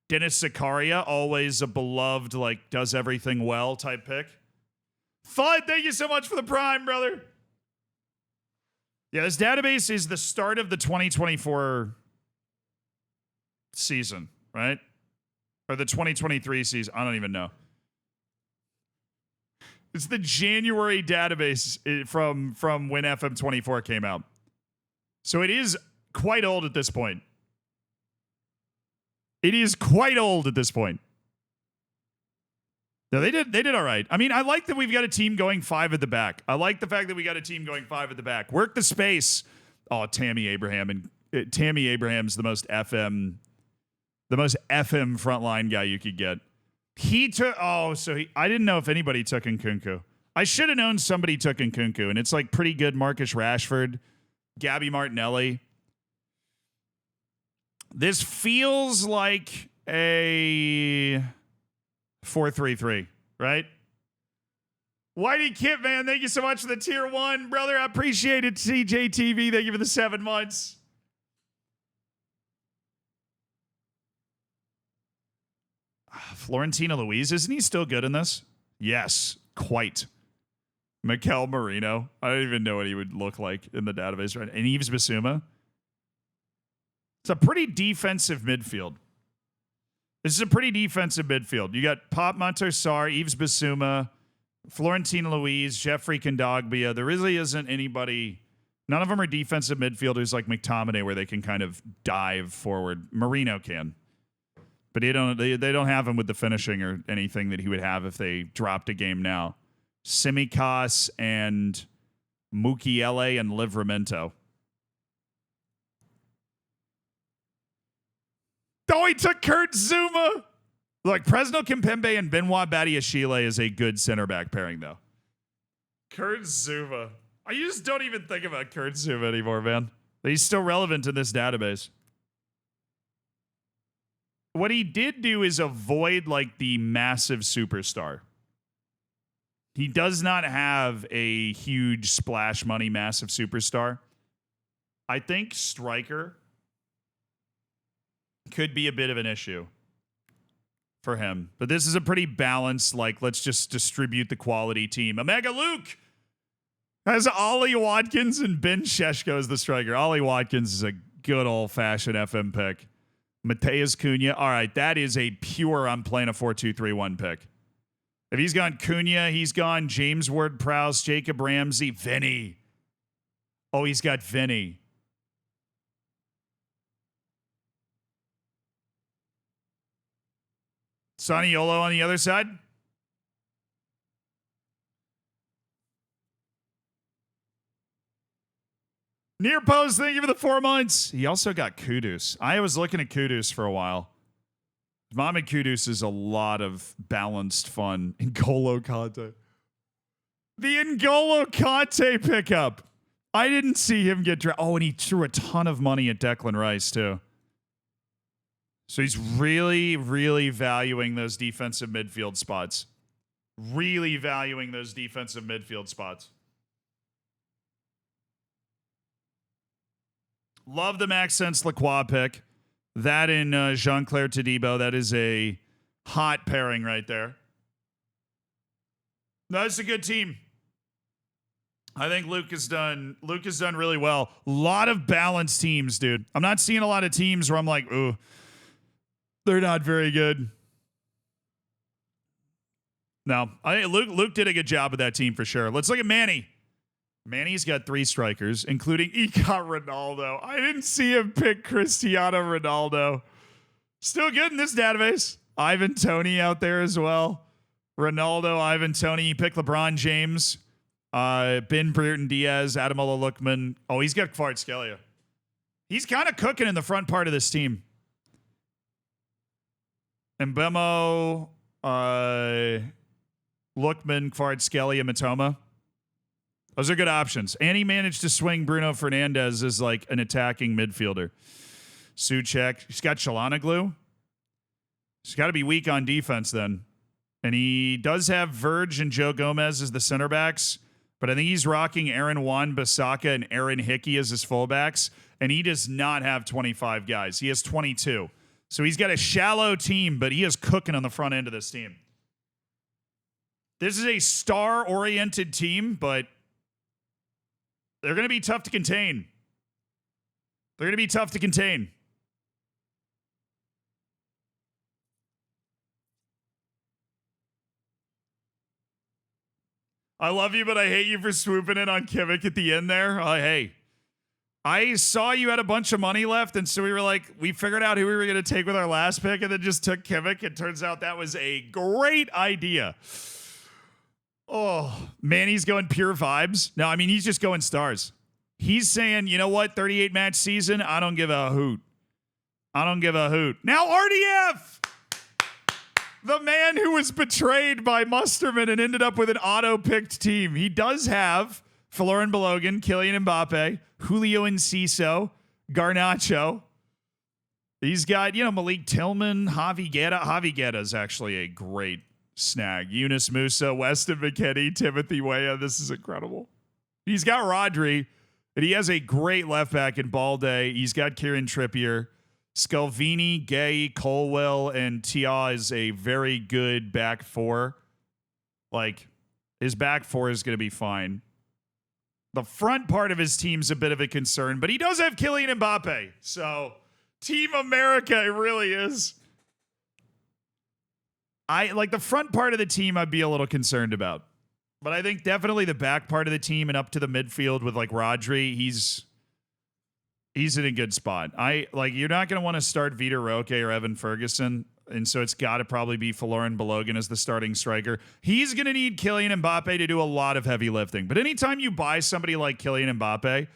Dennis Zakaria, always a beloved, like, does everything well type pick. Fudd, thank you so much for the prime, brother. Yeah, this database is the start of the 2024 season, right? Or the 2023 season. I don't even know. It's the January database from when FM24 came out. So it is quite old at this point. It is quite old at this point. No, they did all right. I mean, I like that we've got a team going 5 at the back. I like the fact that we got a team going 5 at the back. Work the space. Oh, Tammy Abraham. And Tammy Abraham's the most FM frontline guy you could get. He took, I didn't know if anybody took Nkunku. I should have known somebody took Nkunku, and it's like pretty good Marcus Rashford, Gabby Martinelli. This feels like a 4-3-3, right? Whitey Kit, man, thank you so much for the tier 1, brother. I appreciate it. CJTV, thank you for the 7 months. Florentino Luis, isn't he still good in this? Yes, quite. Mikel Marino. I don't even know what he would look like in the database, right? And Yves Bissouma. It's a pretty defensive midfield. This is a pretty defensive midfield. You got Pop Montersar, Yves Bissouma, Florentino Luis, Jeffrey Kondogbia. There really isn't anybody. None of them are defensive midfielders like McTominay where they can kind of dive forward. Marino can. But they don't have him with the finishing or anything that he would have if they dropped a game now. Simicas and Mukiele and Livramento. Oh, he took Kurt Zuma. Look, Presnel Kimpembe and Benoit Badiashile is a good center back pairing, though. Kurt Zuma. You just don't even think about Kurt Zuma anymore, man. He's still relevant in this database. What he did do is avoid like the massive superstar. He does not have a huge splash money massive superstar. I think striker could be a bit of an issue for him. But this is a pretty balanced, like, let's just distribute the quality team. Omega Luke has Ollie Watkins and Ben Sheshko as the striker. Ollie Watkins is a good old-fashioned FM pick. Mateus Cunha. All right, that is a pure I'm playing a 4-2-3-1 pick. If he's gone Cunha, he's gone James Ward-Prowse, Jacob Ramsey, Vinny. Oh, he's got Vinny. Saniolo on the other side. Near post, thank you for the 4 months. He also got Kudus. I was looking at Kudus for a while. Mohamed Kudus is a lot of balanced fun. N'Golo Kante. The N'Golo Kante pickup. I didn't see him get drafted. Oh, and he threw a ton of money at Declan Rice, too. So he's really, really valuing those defensive midfield spots. Really valuing those defensive midfield spots. Love the Maxence Lacroix pick. That in Jean-Claire Todibo. That is a Hot pairing right there. No, it's a good team. I think Luke has done really well. A lot of balanced teams, dude. I'm not seeing a lot of teams where I'm like, ooh, they're not very good. No, Luke did a good job with that team for sure. Let's look at Manny. Manny's got 3 strikers, including he got Ronaldo. I didn't see him pick Cristiano Ronaldo. Still good in this database. Ivan Toney out there as well. Ronaldo, Ivan Toney. He picked LeBron James. Ben Brereton Diaz, Adamola Lookman. Oh, he's got Kvaratskhelia. He's kind of cooking in the front part of this team. Mbemo, Lookman, Kvaratskhelia, Matoma. Those are good options. And he managed to swing Bruno Fernandes as like an attacking midfielder. Suchek. He's got Chalanoglu. He's got to be weak on defense then. And he does have Verge and Joe Gomez as the center backs. But I think he's rocking Aaron Wan-Bissaka and Aaron Hickey as his fullbacks. And he does not have 25 guys. He has 22. So he's got a shallow team, but he is cooking on the front end of this team. This is a star-oriented team, but they're going to be tough to contain. They're going to be tough to contain. I love you, but I hate you for swooping in on Kimmich at the end there. Hey, I saw you had a bunch of money left, and so we were like, we figured out who we were going to take with our last pick, and then just took Kimmich. It turns out that was a great idea. Oh, Manny's going pure vibes. No, I mean, he's just going stars. He's saying, you know what, 38-match season, I don't give a hoot. I don't give a hoot. Now, RDF! The man who was betrayed by Musterman and ended up with an auto-picked team. He does have Florin Balogun, Kylian Mbappe, Julio Enciso, Garnacho. He's got, Malik Tillman, Javi Guerra. Javi Guerra is actually a great snag. Yunus Musa, Weston McKennie, Timothy Weah. This is incredible. He's got Rodri, and he has a great left back in Balde. He's got Kieran Trippier. Scalvini, Gay, Colwell, and Tia is a very good back four. Like, his back four is going to be fine. The front part of his team's a bit of a concern, but he does have Kylian Mbappe. So, Team America, it really is. I like the front part of the team I'd be a little concerned about. But I think definitely the back part of the team and up to the midfield with like Rodri, he's in a good spot. You're not going to want to start Vitor Roque or Evan Ferguson, and so it's got to probably be Florin Balogun as the starting striker. He's going to need Kylian Mbappe to do a lot of heavy lifting. But anytime you buy somebody like Kylian Mbappe,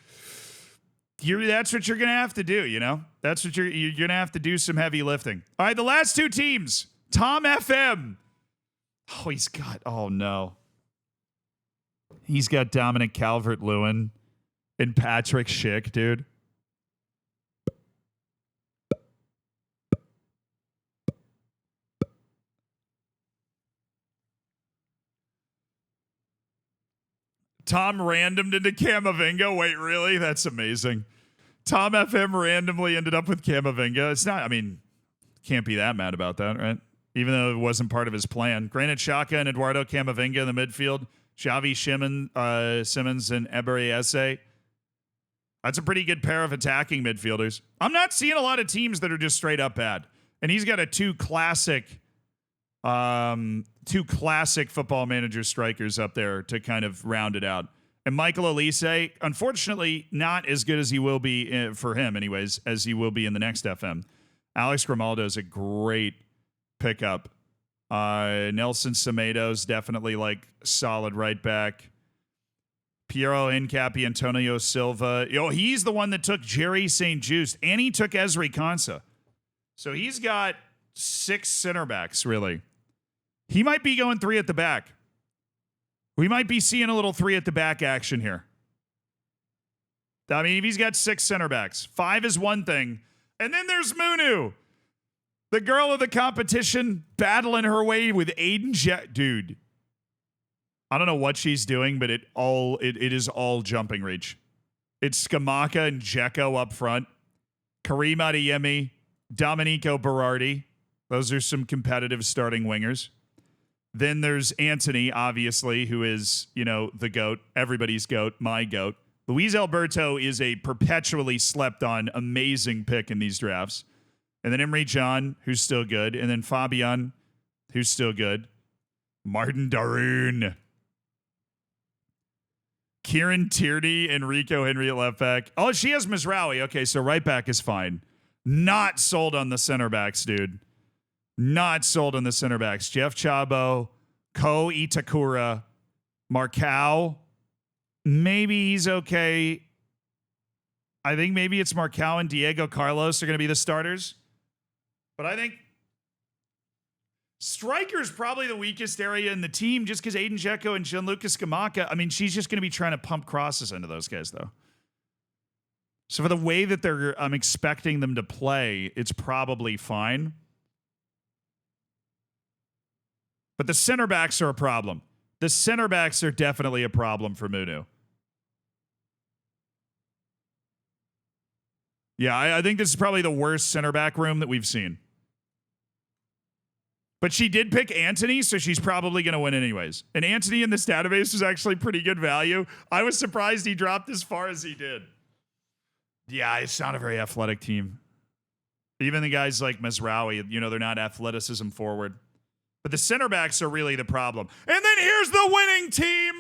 that's what you're going to have to do, That's what you're going to have to do some heavy lifting. All right, the last 2 teams. Tom FM. Oh, no. He's got Dominic Calvert-Lewin and Patrick Schick, dude. Tom randomed into Camavinga. Wait, really? That's amazing. Tom FM randomly ended up with Camavinga. It's not, can't be that mad about that, right? Even though it wasn't part of his plan. Granit Xhaka and Eduardo Camavinga in the midfield. Xavi Simmons and Ebery Esse. That's a pretty good pair of attacking midfielders. I'm not seeing a lot of teams that are just straight up bad. And he's got two classic Football Manager strikers up there to kind of round it out. And Michael Olise, unfortunately, not as good as he will be for him anyways, as he will be in the next FM. Alex Grimaldo is a great pickup. Nelson Semedo's definitely like solid right back. Piero Hincapié, Antonio Silva. He's the one that took Jerry St. Juste, and he took Ezri Konsa. So he's got 6 center backs, really. He might be going 3 at the back. We might be seeing a little 3 at the back action here. If he's got 6 center backs, 5 is one thing. And then there's Munu, the girl of the competition, battling her way with Aiden dude. I don't know what she's doing, but it is all jumping reach. It's Skamaka and Dzeko up front. Karim Adeyemi, Domenico Berardi. Those are some competitive starting wingers. Then there's Anthony, obviously, who is, the GOAT, everybody's GOAT, my GOAT. Luis Alberto is a perpetually slept on, amazing pick in these drafts. And then Emre Can, who's still good. And then Fabian, who's still good. Martin Darun. Kieran Tierney and Rico Henry at left back. Oh, she has Mizraoui. Okay, so right back is fine. Not sold on the center backs, dude. Not sold on the center backs. Jeff Chabo, Ko Itakura, Marcao. Maybe he's okay. I think maybe it's Marcao and Diego Carlos are going to be the starters. But I think striker's probably the weakest area in the team just because Aiden Dzeko and Gianluca Scamacca, I mean, she's just going to be trying to pump crosses into those guys, though. So for the way that I'm expecting them to play, it's probably fine. But the center backs are a problem. The center backs are definitely a problem for Munu. Yeah, I think this is probably the worst center back room that we've seen. But she did pick Anthony, so she's probably going to win anyways. And Anthony in this database is actually pretty good value. I was surprised he dropped as far as he did. Yeah, it's not a very athletic team. Even the guys like Mizraoui, they're not athleticism forward. But the center backs are really the problem. And then here's the winning team.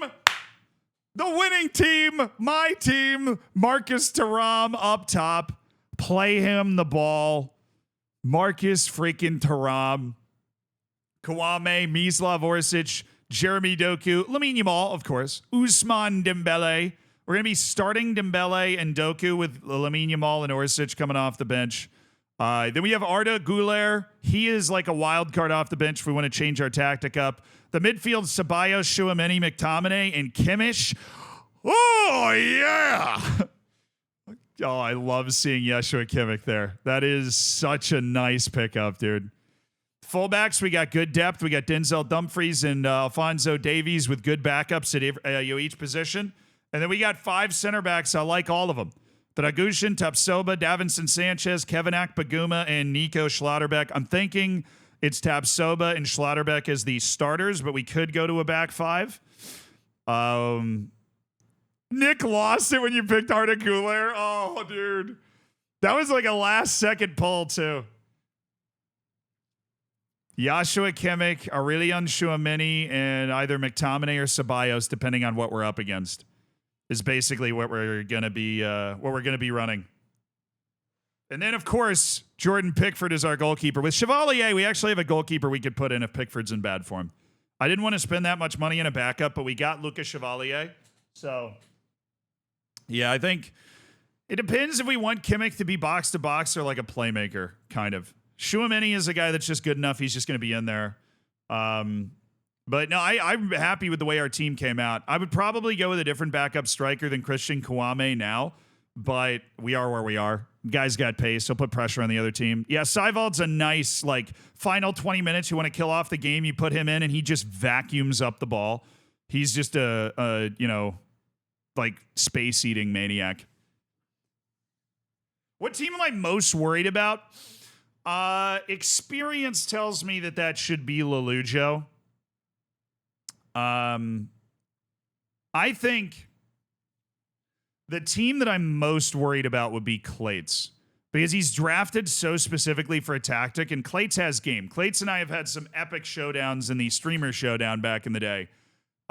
The winning team, my team, Marcus Thuram up top. Play him the ball. Marcus freaking Thuram. Kwame, Mislav Orsic, Jeremy Doku, Lamine Yamal, of course, Ousmane Dembele. We're going to be starting Dembele and Doku with Lamine Yamal and Orsic coming off the bench. Then we have Arda Güler. He is like a wild card off the bench if we want to change our tactic up. The midfield, Ceballos, Chouameni, McTominay, and Kimmich. Oh, yeah. Oh, I love seeing Yeshua Kimmich there. That is such a nice pickup, dude. Fullbacks, we got good depth. We got Denzel Dumfries and Alphonso Davies with good backups at each position. And then we got 5 center backs. I like all of them. Dragushin, Tapsoba, Davinson Sanchez, Kevin Akpaguma, and Nico Schlotterbeck. I'm thinking it's Tapsoba and Schlotterbeck as the starters, but we could go to a back 5. Nick lost it when you picked Arda Güler. Oh, dude. That was like a last-second pull, too. Yeshua Kimmich, Aurelian Chouameni, and either McTominay or Ceballos, depending on what we're up against, is basically what we're gonna be running. And then, of course, Jordan Pickford is our goalkeeper. With Chevalier, we actually have a goalkeeper we could put in if Pickford's in bad form. I didn't want to spend that much money in a backup, but we got Lucas Chevalier. So, yeah, I think it depends if we want Kimmich to be box-to-box or like a playmaker, kind of. Chouameni is a guy that's just good enough. He's just going to be in there. But no, I'm happy with the way our team came out. I would probably go with a different backup striker than Christian Kouame now, but we are where we are. Guy's got pace. He'll put pressure on the other team. Yeah, Seiwald's a nice, final 20 minutes. You want to kill off the game, you put him in, and he just vacuums up the ball. He's just a space-eating maniac. What team am I most worried about? Experience tells me that should be Lelujo. I think the team that I'm most worried about would be Clates, because he's drafted so specifically for a tactic, and Clates has game. Clates and I have had some epic showdowns in the streamer showdown back in the day,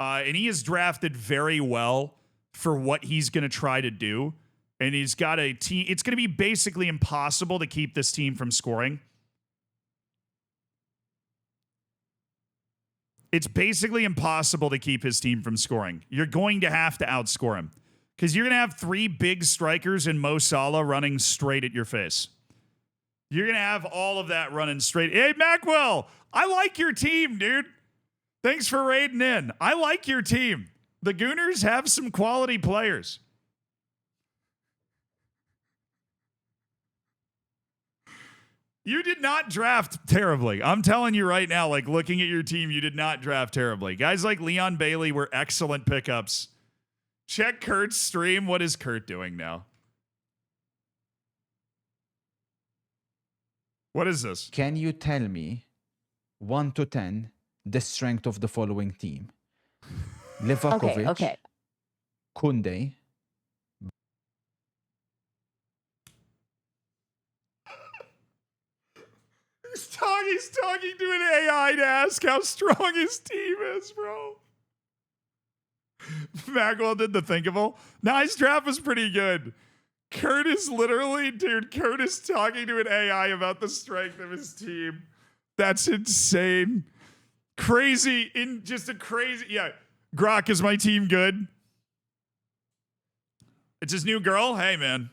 and he is drafted very well for what he's going to try to do. And he's got a team. It's going to be basically impossible to keep this team from scoring. It's basically impossible to keep his team from scoring. You're going to have to outscore him because you're going to have 3 big strikers in Mo Salah running straight at your face. You're going to have all of that running straight. Hey, Macwell, I like your team, dude. Thanks for raiding in. I like your team. The Gooners have some quality players. You did not draft terribly. I'm telling you right now, looking at your team, you did not draft terribly. Guys like Leon Bailey were excellent pickups. Check Kurt's stream. What is Kurt doing now? What is this? Can you tell me 1 to 10 the strength of the following team? Livakovic, Okay. Kunde, He's talking to an AI to ask how strong his team is, bro. Magwell did the thinkable. Nice draft was pretty good. Curtis talking to an AI about the strength of his team. That's insane. Crazy, yeah. Grok, is my team good? It's his new girl? Hey, man.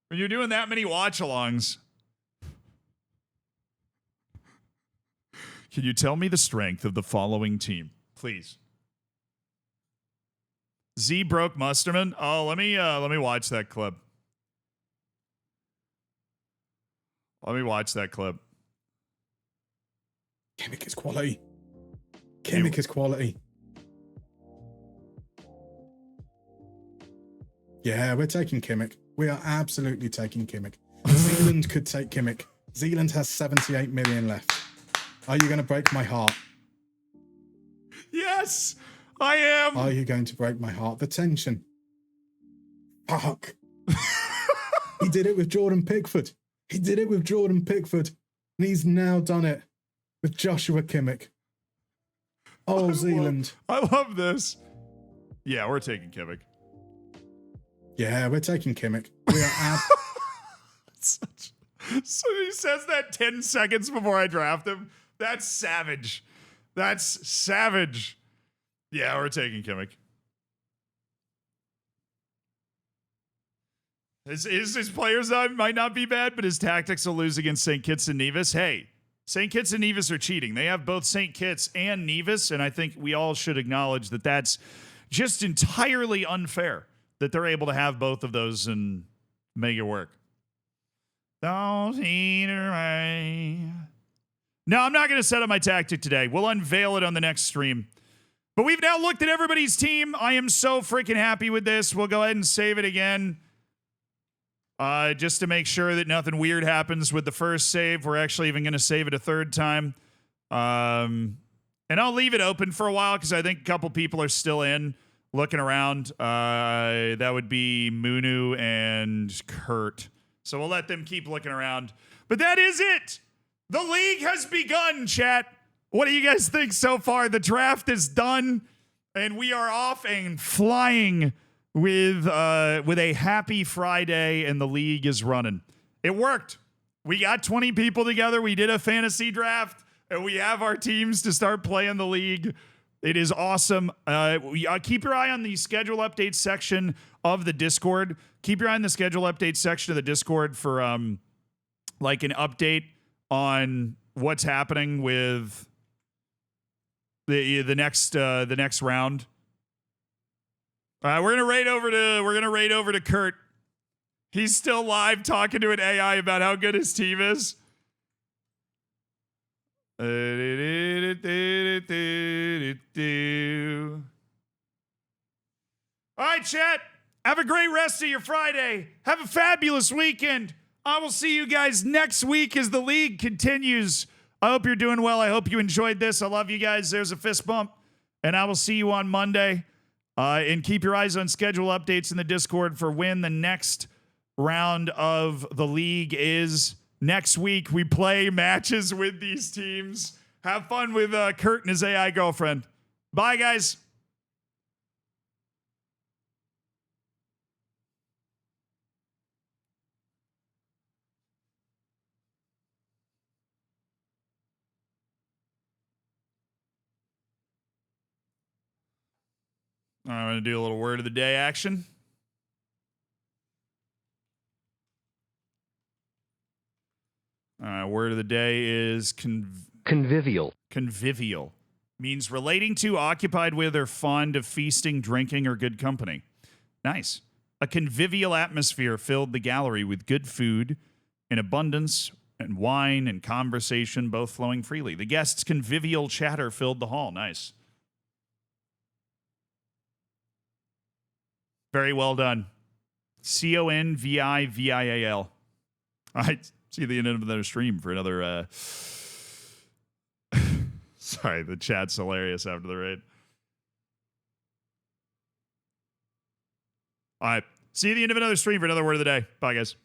When you're doing that many watch-alongs, can you tell me the strength of the following team, please? Z broke Musterman. Oh, let me watch that clip. Let me watch that clip. Kimmich is quality. Kimmich is quality. Yeah, we're taking Kimmich. We are absolutely taking Kimmich. Zealand could take Kimmich. Zealand has 78 million left. Are you going to break my heart? Yes, I am. Are you going to break my heart? The tension. Fuck. He did it with Jordan Pickford. And he's now done it with Joshua Kimmich. Oh, Zealand. I love this. Yeah, we're taking Kimmich. Yeah, we're taking Kimmich. We are So he says that 10 seconds before I draft him. That's savage. Yeah, we're taking Kimmich. His players might not be bad, but his tactics will lose against St. Kitts and Nevis. Hey, St. Kitts and Nevis are cheating. They have both St. Kitts and Nevis, and I think we all should acknowledge that that's just entirely unfair that they're able to have both of those and make it work. Don't eat away. No, I'm not going to set up my tactic today. We'll unveil it on the next stream. But we've now looked at everybody's team. I am so freaking happy with this. We'll go ahead and save it again. Just to make sure that nothing weird happens with the first save. We're actually even going to save it a third time. And I'll leave it open for a while because I think a couple people are still in looking around. That would be Munu and Kurt. So we'll let them keep looking around. But that is it. The league has begun, chat. What do you guys think so far? The draft is done, and we are off and flying with a happy Friday, and the league is running. It worked. We got 20 people together. We did a fantasy draft, and we have our teams to start playing the league. It is awesome. Keep your eye on the schedule update section of the Discord. Keep your eye on the schedule update section of the Discord for like an update on what's happening with the next round. We're gonna raid over to Kurt. He's still live talking to an AI about how good his team is. All right, chat. Have a great rest of your Friday. Have a fabulous weekend. I will see you guys next week as the league continues. I hope you're doing well. I hope you enjoyed this. I love you guys. There's a fist bump. And I will see you on Monday. And keep your eyes on schedule updates in the Discord for when the next round of the league is. Next week, we play matches with these teams. Have fun with Kurt and his AI girlfriend. Bye, guys. I'm going to do a little word of the day action. Word of the day is convivial. Convivial means relating to, occupied with, or fond of feasting, drinking, or good company. Nice. A convivial atmosphere filled the gallery with good food in abundance and wine and conversation, both flowing freely. The guests' convivial chatter filled the hall. Nice. Very well done. Convivial. All right. See you at the end of another stream for another. Sorry, the chat's hilarious after the raid. All right. See you at the end of another stream for another word of the day. Bye, guys.